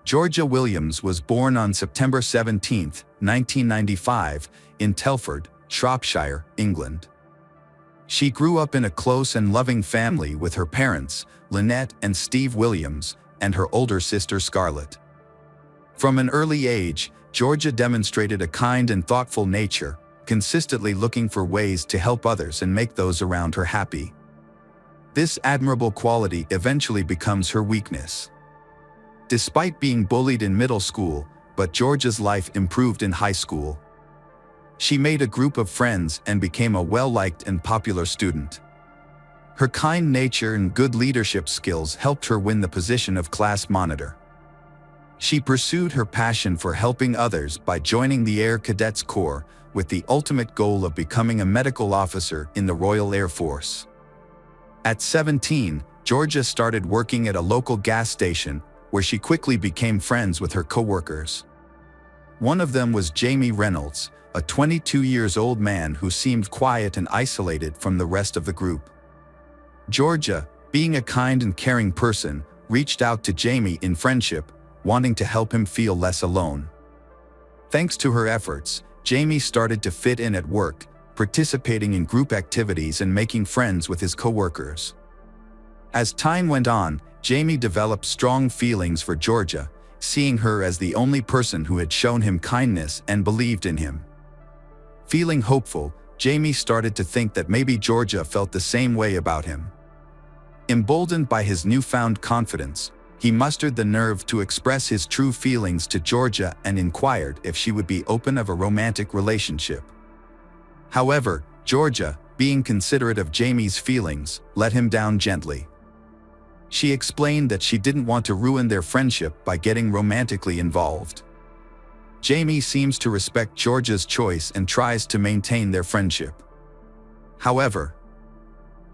Georgia Williams was born on September 17, 1995, in Telford, Shropshire, England. She grew up in a close and loving family with her parents, Lynette and Steve Williams, and her older sister Scarlett. From an early age, Georgia demonstrated a kind and thoughtful nature, consistently looking for ways to help others and make those around her happy. This admirable quality eventually becomes her weakness. Despite being bullied in middle school, but Georgia's life improved in high school. She made a group of friends and became a well-liked and popular student. Her kind nature and good leadership skills helped her win the position of class monitor. She pursued her passion for helping others by joining the Air Cadets Corps, with the ultimate goal of becoming a medical officer in the Royal Air Force. At 17, Georgia started working at a local gas station, where she quickly became friends with her co-workers. One of them was Jamie Reynolds, a 22-year-old man who seemed quiet and isolated from the rest of the group. Georgia, being a kind and caring person, reached out to Jamie in friendship, wanting to help him feel less alone. Thanks to her efforts, Jamie started to fit in at work, participating in group activities and making friends with his co-workers. As time went on, Jamie developed strong feelings for Georgia, seeing her as the only person who had shown him kindness and believed in him. Feeling hopeful, Jamie started to think that maybe Georgia felt the same way about him. Emboldened by his newfound confidence, he mustered the nerve to express his true feelings to Georgia and inquired if she would be open of a romantic relationship. However, Georgia, being considerate of Jamie's feelings, let him down gently. She explained that she didn't want to ruin their friendship by getting romantically involved. Jamie seems to respect Georgia's choice and tries to maintain their friendship. However,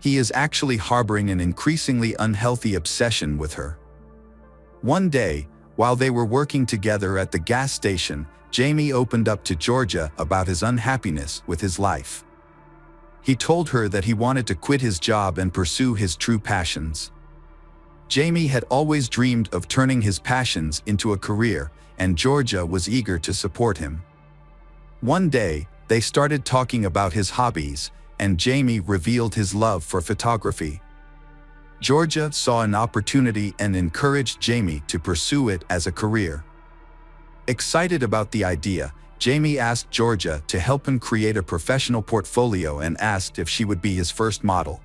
he is actually harboring an increasingly unhealthy obsession with her. One day, while they were working together at the gas station, Jamie opened up to Georgia about his unhappiness with his life. He told her that he wanted to quit his job and pursue his true passions. Jamie had always dreamed of turning his passions into a career, and Georgia was eager to support him. One day, they started talking about his hobbies, and Jamie revealed his love for photography. Georgia saw an opportunity and encouraged Jamie to pursue it as a career. Excited about the idea, Jamie asked Georgia to help him create a professional portfolio and asked if she would be his first model.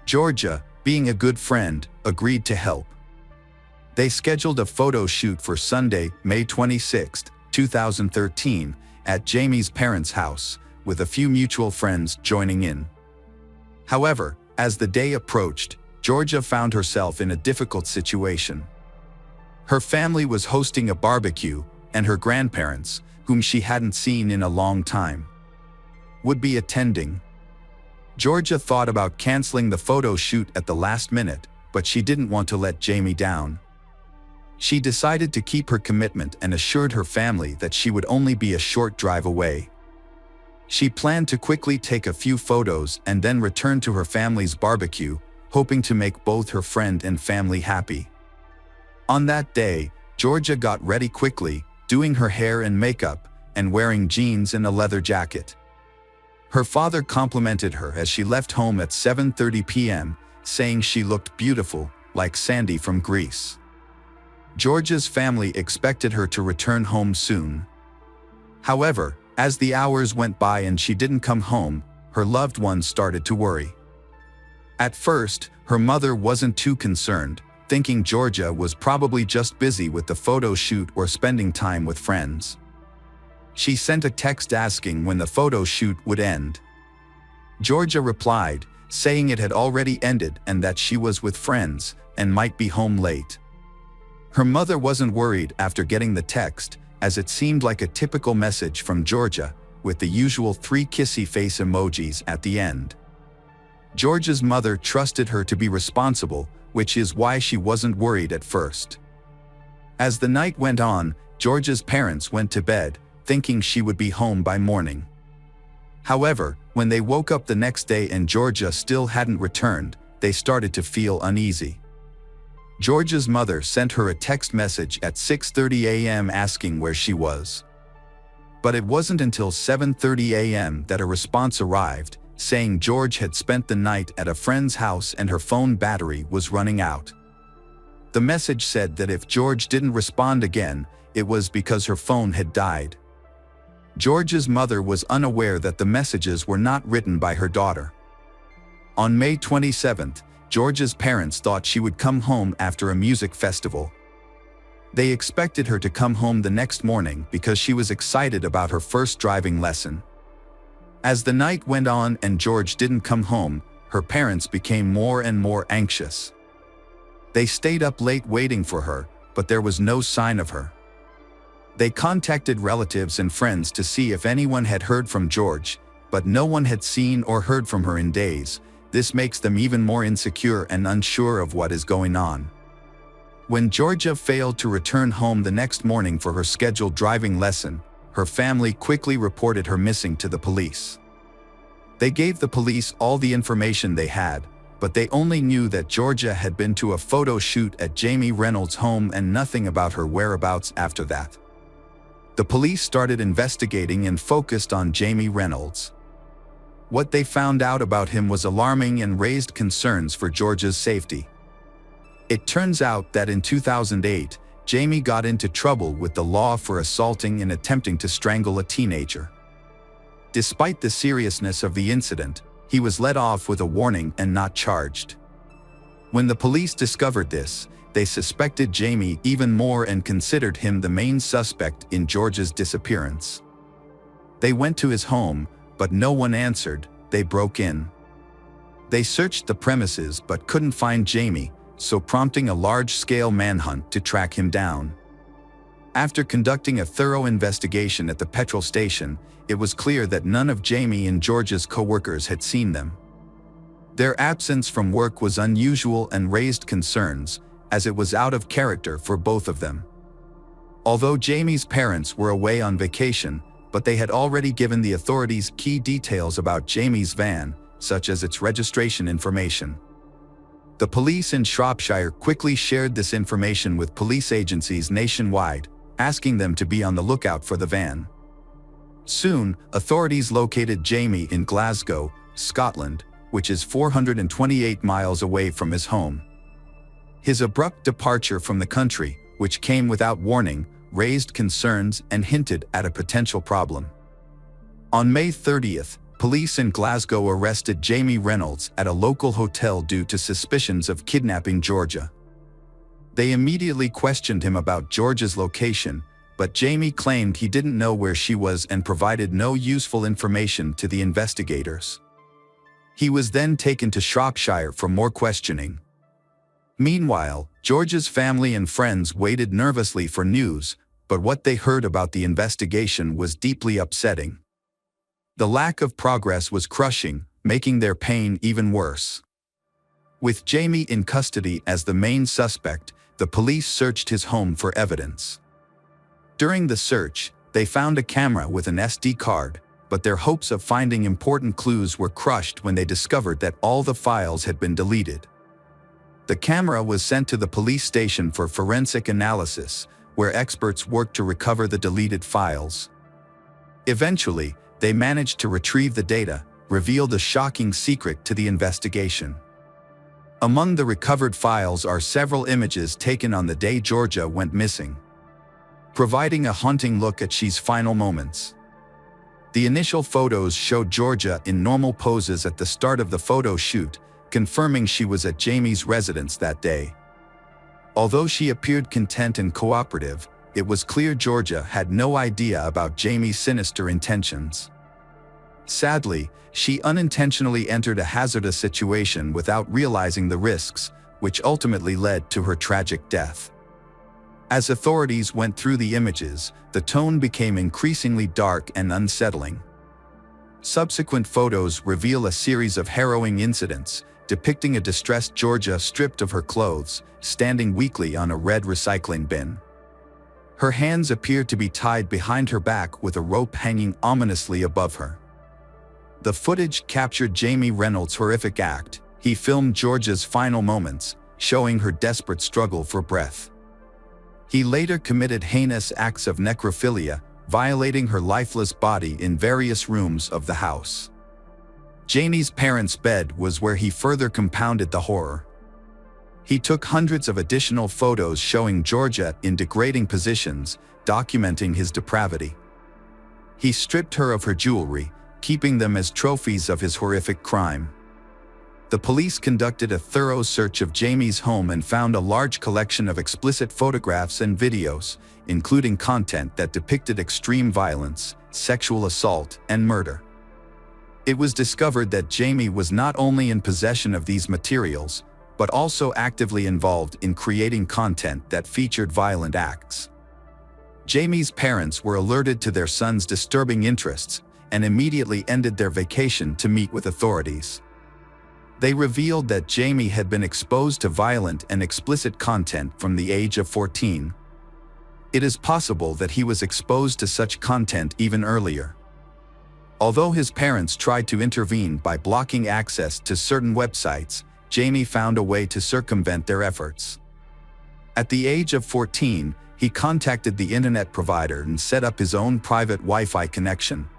Georgia, being a good friend, agreed to help. They scheduled a photo shoot for Sunday, May 26, 2013, at Jamie's parents' house, with a few mutual friends joining in. However, as the day approached, Georgia found herself in a difficult situation. Her family was hosting a barbecue, and her grandparents, whom she hadn't seen in a long time, would be attending. Georgia thought about canceling the photo shoot at the last minute, but she didn't want to let Jamie down. She decided to keep her commitment and assured her family that she would only be a short drive away. She planned to quickly take a few photos and then return to her family's barbecue, hoping to make both her friend and family happy. On that day, Georgia got ready quickly, doing her hair and makeup, and wearing jeans and a leather jacket. Her father complimented her as she left home at 7:30 p.m., saying she looked beautiful, like Sandy from Greece. Georgia's family expected her to return home soon. However, as the hours went by and she didn't come home, her loved ones started to worry. At first, her mother wasn't too concerned, thinking Georgia was probably just busy with the photo shoot or spending time with friends. She sent a text asking when the photo shoot would end. Georgia replied, saying it had already ended and that she was with friends and might be home late. Her mother wasn't worried after getting the text, as it seemed like a typical message from Georgia, with the usual 3 kissy face emojis at the end. Georgia's mother trusted her to be responsible, which is why she wasn't worried at first. As the night went on, Georgia's parents went to bed, thinking she would be home by morning. However, when they woke up the next day and Georgia still hadn't returned, they started to feel uneasy. Georgia's mother sent her a text message at 6:30 a.m. asking where she was. But it wasn't until 7:30 a.m. that a response arrived, saying George had spent the night at a friend's house and her phone battery was running out. The message said that if George didn't respond again, it was because her phone had died. George's mother was unaware that the messages were not written by her daughter. On May 27th, Georgia's parents thought she would come home after a music festival. They expected her to come home the next morning because she was excited about her first driving lesson. As the night went on and George didn't come home, her parents became more and more anxious. They stayed up late waiting for her, but there was no sign of her. They contacted relatives and friends to see if anyone had heard from George, but no one had seen or heard from her in days. This makes them even more insecure and unsure of what is going on. When Georgia failed to return home the next morning for her scheduled driving lesson, her family quickly reported her missing to the police. They gave the police all the information they had, but they only knew that Georgia had been to a photo shoot at Jamie Reynolds' home and nothing about her whereabouts after that. The police started investigating and focused on Jamie Reynolds. What they found out about him was alarming and raised concerns for Georgia's safety. It turns out that in 2008, Jamie got into trouble with the law for assaulting and attempting to strangle a teenager. Despite the seriousness of the incident, he was let off with a warning and not charged. When the police discovered this, they suspected Jamie even more and considered him the main suspect in Georgia's disappearance. They went to his home, but no one answered. They broke in. They searched the premises but couldn't find Jamie, so prompting a large-scale manhunt to track him down. After conducting a thorough investigation at the petrol station, it was clear that none of Jamie and George's co-workers had seen them. Their absence from work was unusual and raised concerns, as it was out of character for both of them. Although Jamie's parents were away on vacation, but they had already given the authorities key details about Jamie's van, such as its registration information. The police in Shropshire quickly shared this information with police agencies nationwide, asking them to be on the lookout for the van. Soon, authorities located Jamie in Glasgow, Scotland, which is 428 miles away from his home. His abrupt departure from the country, which came without warning, raised concerns and hinted at a potential problem. On May 30th, police in Glasgow arrested Jamie Reynolds at a local hotel due to suspicions of kidnapping Georgia. They immediately questioned him about Georgia's location, but Jamie claimed he didn't know where she was and provided no useful information to the investigators. He was then taken to Shropshire for more questioning. Meanwhile, Georgia's family and friends waited nervously for news, but what they heard about the investigation was deeply upsetting. The lack of progress was crushing, making their pain even worse. With Jamie in custody as the main suspect, the police searched his home for evidence. During the search, they found a camera with an SD card, but their hopes of finding important clues were crushed when they discovered that all the files had been deleted. The camera was sent to the police station for forensic analysis, where experts worked to recover the deleted files. Eventually, they managed to retrieve the data, revealed a shocking secret to the investigation. Among the recovered files are several images taken on the day Georgia went missing, providing a haunting look at she's final moments. The initial photos showed Georgia in normal poses at the start of the photo shoot, confirming she was at Jamie's residence that day. Although she appeared content and cooperative, it was clear Georgia had no idea about Jamie's sinister intentions. Sadly, she unintentionally entered a hazardous situation without realizing the risks, which ultimately led to her tragic death. As authorities went through the images, the tone became increasingly dark and unsettling. Subsequent photos reveal a series of harrowing incidents, depicting a distressed Georgia stripped of her clothes, standing weakly on a red recycling bin. Her hands appear to be tied behind her back with a rope hanging ominously above her. The footage captured Jamie Reynolds' horrific act. He filmed Georgia's final moments, showing her desperate struggle for breath. He later committed heinous acts of necrophilia, violating her lifeless body in various rooms of the house. Jamie's parents' bed was where he further compounded the horror. He took hundreds of additional photos showing Georgia in degrading positions, documenting his depravity. He stripped her of her jewelry, keeping them as trophies of his horrific crime. The police conducted a thorough search of Jamie's home and found a large collection of explicit photographs and videos, including content that depicted extreme violence, sexual assault, and murder. It was discovered that Jamie was not only in possession of these materials, but also actively involved in creating content that featured violent acts. Jamie's parents were alerted to their son's disturbing interests and immediately ended their vacation to meet with authorities. They revealed that Jamie had been exposed to violent and explicit content from the age of 14. It is possible that he was exposed to such content even earlier. Although his parents tried to intervene by blocking access to certain websites, Jamie found a way to circumvent their efforts. At the age of 14, he contacted the internet provider and set up his own private Wi-Fi connection,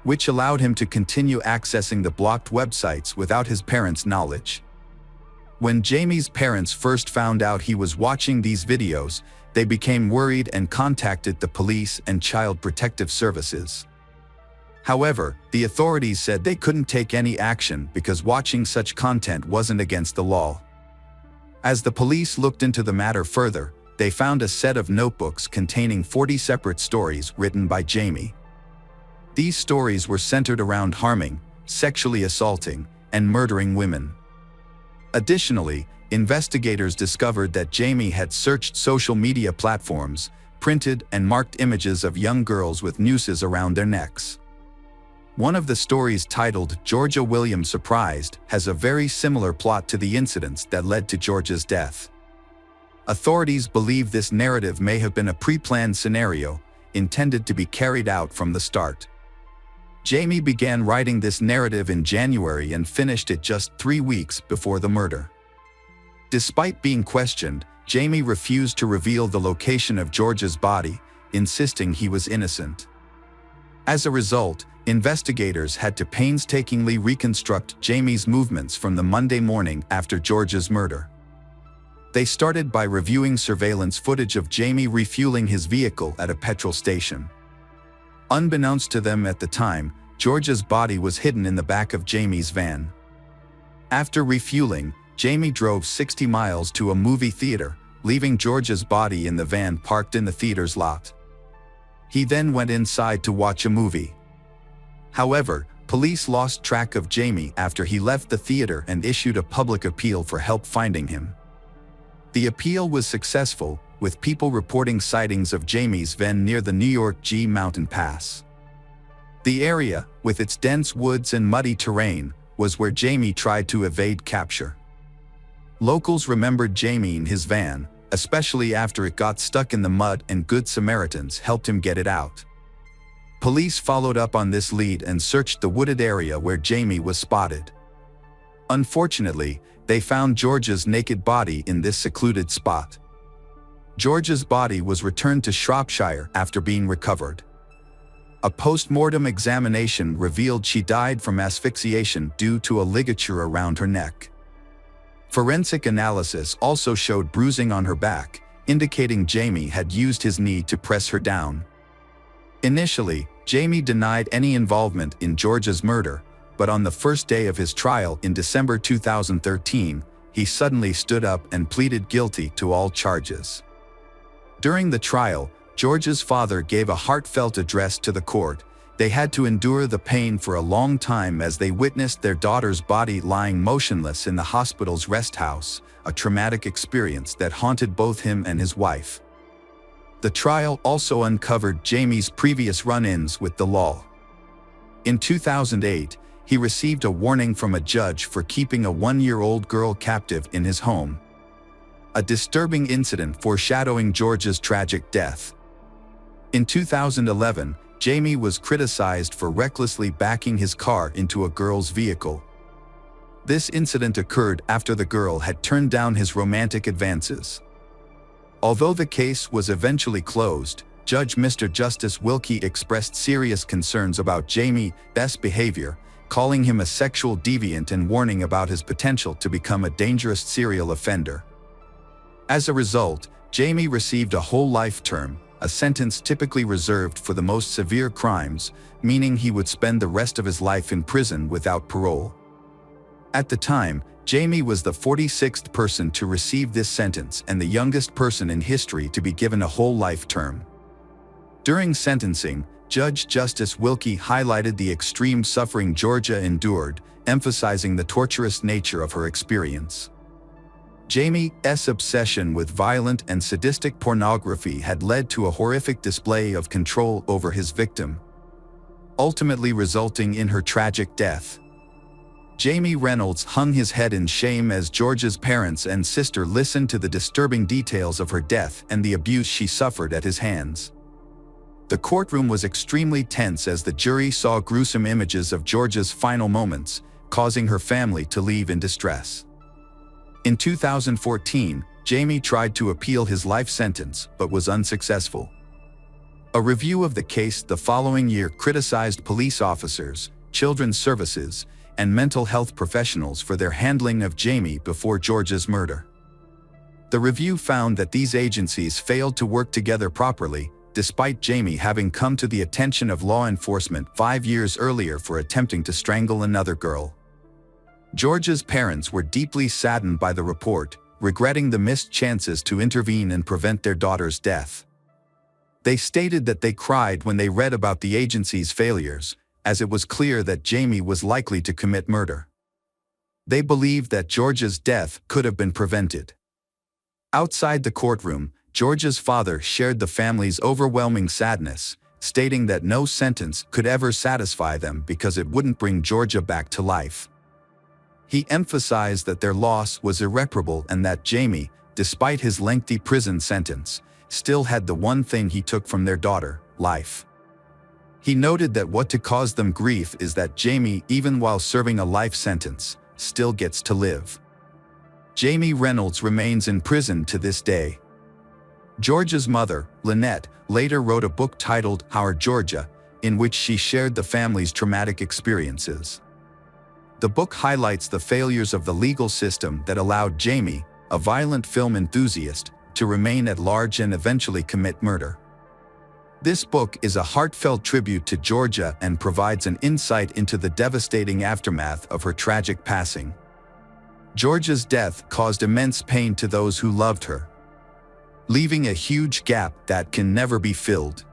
which allowed him to continue accessing the blocked websites without his parents' knowledge. When Jamie's parents first found out he was watching these videos, they became worried and contacted the police and Child Protective Services. However, the authorities said they couldn't take any action because watching such content wasn't against the law. As the police looked into the matter further, they found a set of notebooks containing 40 separate stories written by Jamie. These stories were centered around harming, sexually assaulting, and murdering women. Additionally, investigators discovered that Jamie had searched social media platforms, printed and marked images of young girls with nooses around their necks. One of the stories, titled "Georgia Williams Surprised," has a very similar plot to the incidents that led to Georgia's death. Authorities believe this narrative may have been a pre-planned scenario, intended to be carried out from the start. Jamie began writing this narrative in January and finished it just 3 weeks before the murder. Despite being questioned, Jamie refused to reveal the location of Georgia's body, insisting he was innocent. As a result, investigators had to painstakingly reconstruct Jamie's movements from the Monday morning after Georgia's murder. They started by reviewing surveillance footage of Jamie refueling his vehicle at a petrol station. Unbeknownst to them at the time, Georgia's body was hidden in the back of Jamie's van. After refueling, Jamie drove 60 miles to a movie theater, leaving Georgia's body in the van parked in the theater's lot. He then went inside to watch a movie. However, police lost track of Jamie after he left the theater and issued a public appeal for help finding him. The appeal was successful, with people reporting sightings of Jamie's van near the New York G Mountain Pass. The area, with its dense woods and muddy terrain, was where Jamie tried to evade capture. Locals remembered Jamie in his van, especially after it got stuck in the mud and Good Samaritans helped him get it out. Police followed up on this lead and searched the wooded area where Jamie was spotted. Unfortunately, they found Georgia's naked body in this secluded spot. Georgia's body was returned to Shropshire after being recovered. A post-mortem examination revealed she died from asphyxiation due to a ligature around her neck. Forensic analysis also showed bruising on her back, indicating Jamie had used his knee to press her down. Initially, Jamie denied any involvement in Georgia's murder, but on the first day of his trial in December 2013, he suddenly stood up and pleaded guilty to all charges. During the trial, Georgia's father gave a heartfelt address to the court. They had to endure the pain for a long time as they witnessed their daughter's body lying motionless in the hospital's rest house, a traumatic experience that haunted both him and his wife. The trial also uncovered Jamie's previous run-ins with the law. In 2008, he received a warning from a judge for keeping a 1-year-old girl captive in his home. A disturbing incident foreshadowing Georgia's tragic death. In 2011, Jamie was criticized for recklessly backing his car into a girl's vehicle. This incident occurred after the girl had turned down his romantic advances. Although the case was eventually closed, Judge Mr. Justice Wilkie expressed serious concerns about Jamie's behavior, calling him a sexual deviant and warning about his potential to become a dangerous serial offender. As a result, Jamie received a whole life term, a sentence typically reserved for the most severe crimes, meaning he would spend the rest of his life in prison without parole. At the time, Jamie was the 46th person to receive this sentence and the youngest person in history to be given a whole life term. During sentencing, Judge Justice Wilkie highlighted the extreme suffering Georgia endured, emphasizing the torturous nature of her experience. Jamie's obsession with violent and sadistic pornography had led to a horrific display of control over his victim, ultimately resulting in her tragic death. Jamie Reynolds hung his head in shame as Georgia's parents and sister listened to the disturbing details of her death and the abuse she suffered at his hands. The courtroom was extremely tense as the jury saw gruesome images of Georgia's final moments, causing her family to leave in distress. In 2014, Jamie tried to appeal his life sentence but was unsuccessful. A review of the case the following year criticized police officers, children's services, and mental health professionals for their handling of Jamie before Georgia's murder. The review found that these agencies failed to work together properly, despite Jamie having come to the attention of law enforcement 5 years earlier for attempting to strangle another girl. Georgia's parents were deeply saddened by the report, regretting the missed chances to intervene and prevent their daughter's death. They stated that they cried when they read about the agency's failures, as it was clear that Jamie was likely to commit murder. They believed that Georgia's death could have been prevented. Outside the courtroom, Georgia's father shared the family's overwhelming sadness, stating that no sentence could ever satisfy them because it wouldn't bring Georgia back to life. He emphasized that their loss was irreparable and that Jamie, despite his lengthy prison sentence, still had the one thing he took from their daughter, life. He noted that what to cause them grief is that Jamie, even while serving a life sentence, still gets to live. Jamie Reynolds remains in prison to this day. Georgia's mother, Lynette, later wrote a book titled Our Georgia, in which she shared the family's traumatic experiences. The book highlights the failures of the legal system that allowed Jamie, a violent film enthusiast, to remain at large and eventually commit murder. This book is a heartfelt tribute to Georgia and provides an insight into the devastating aftermath of her tragic passing. Georgia's death caused immense pain to those who loved her, leaving a huge gap that can never be filled.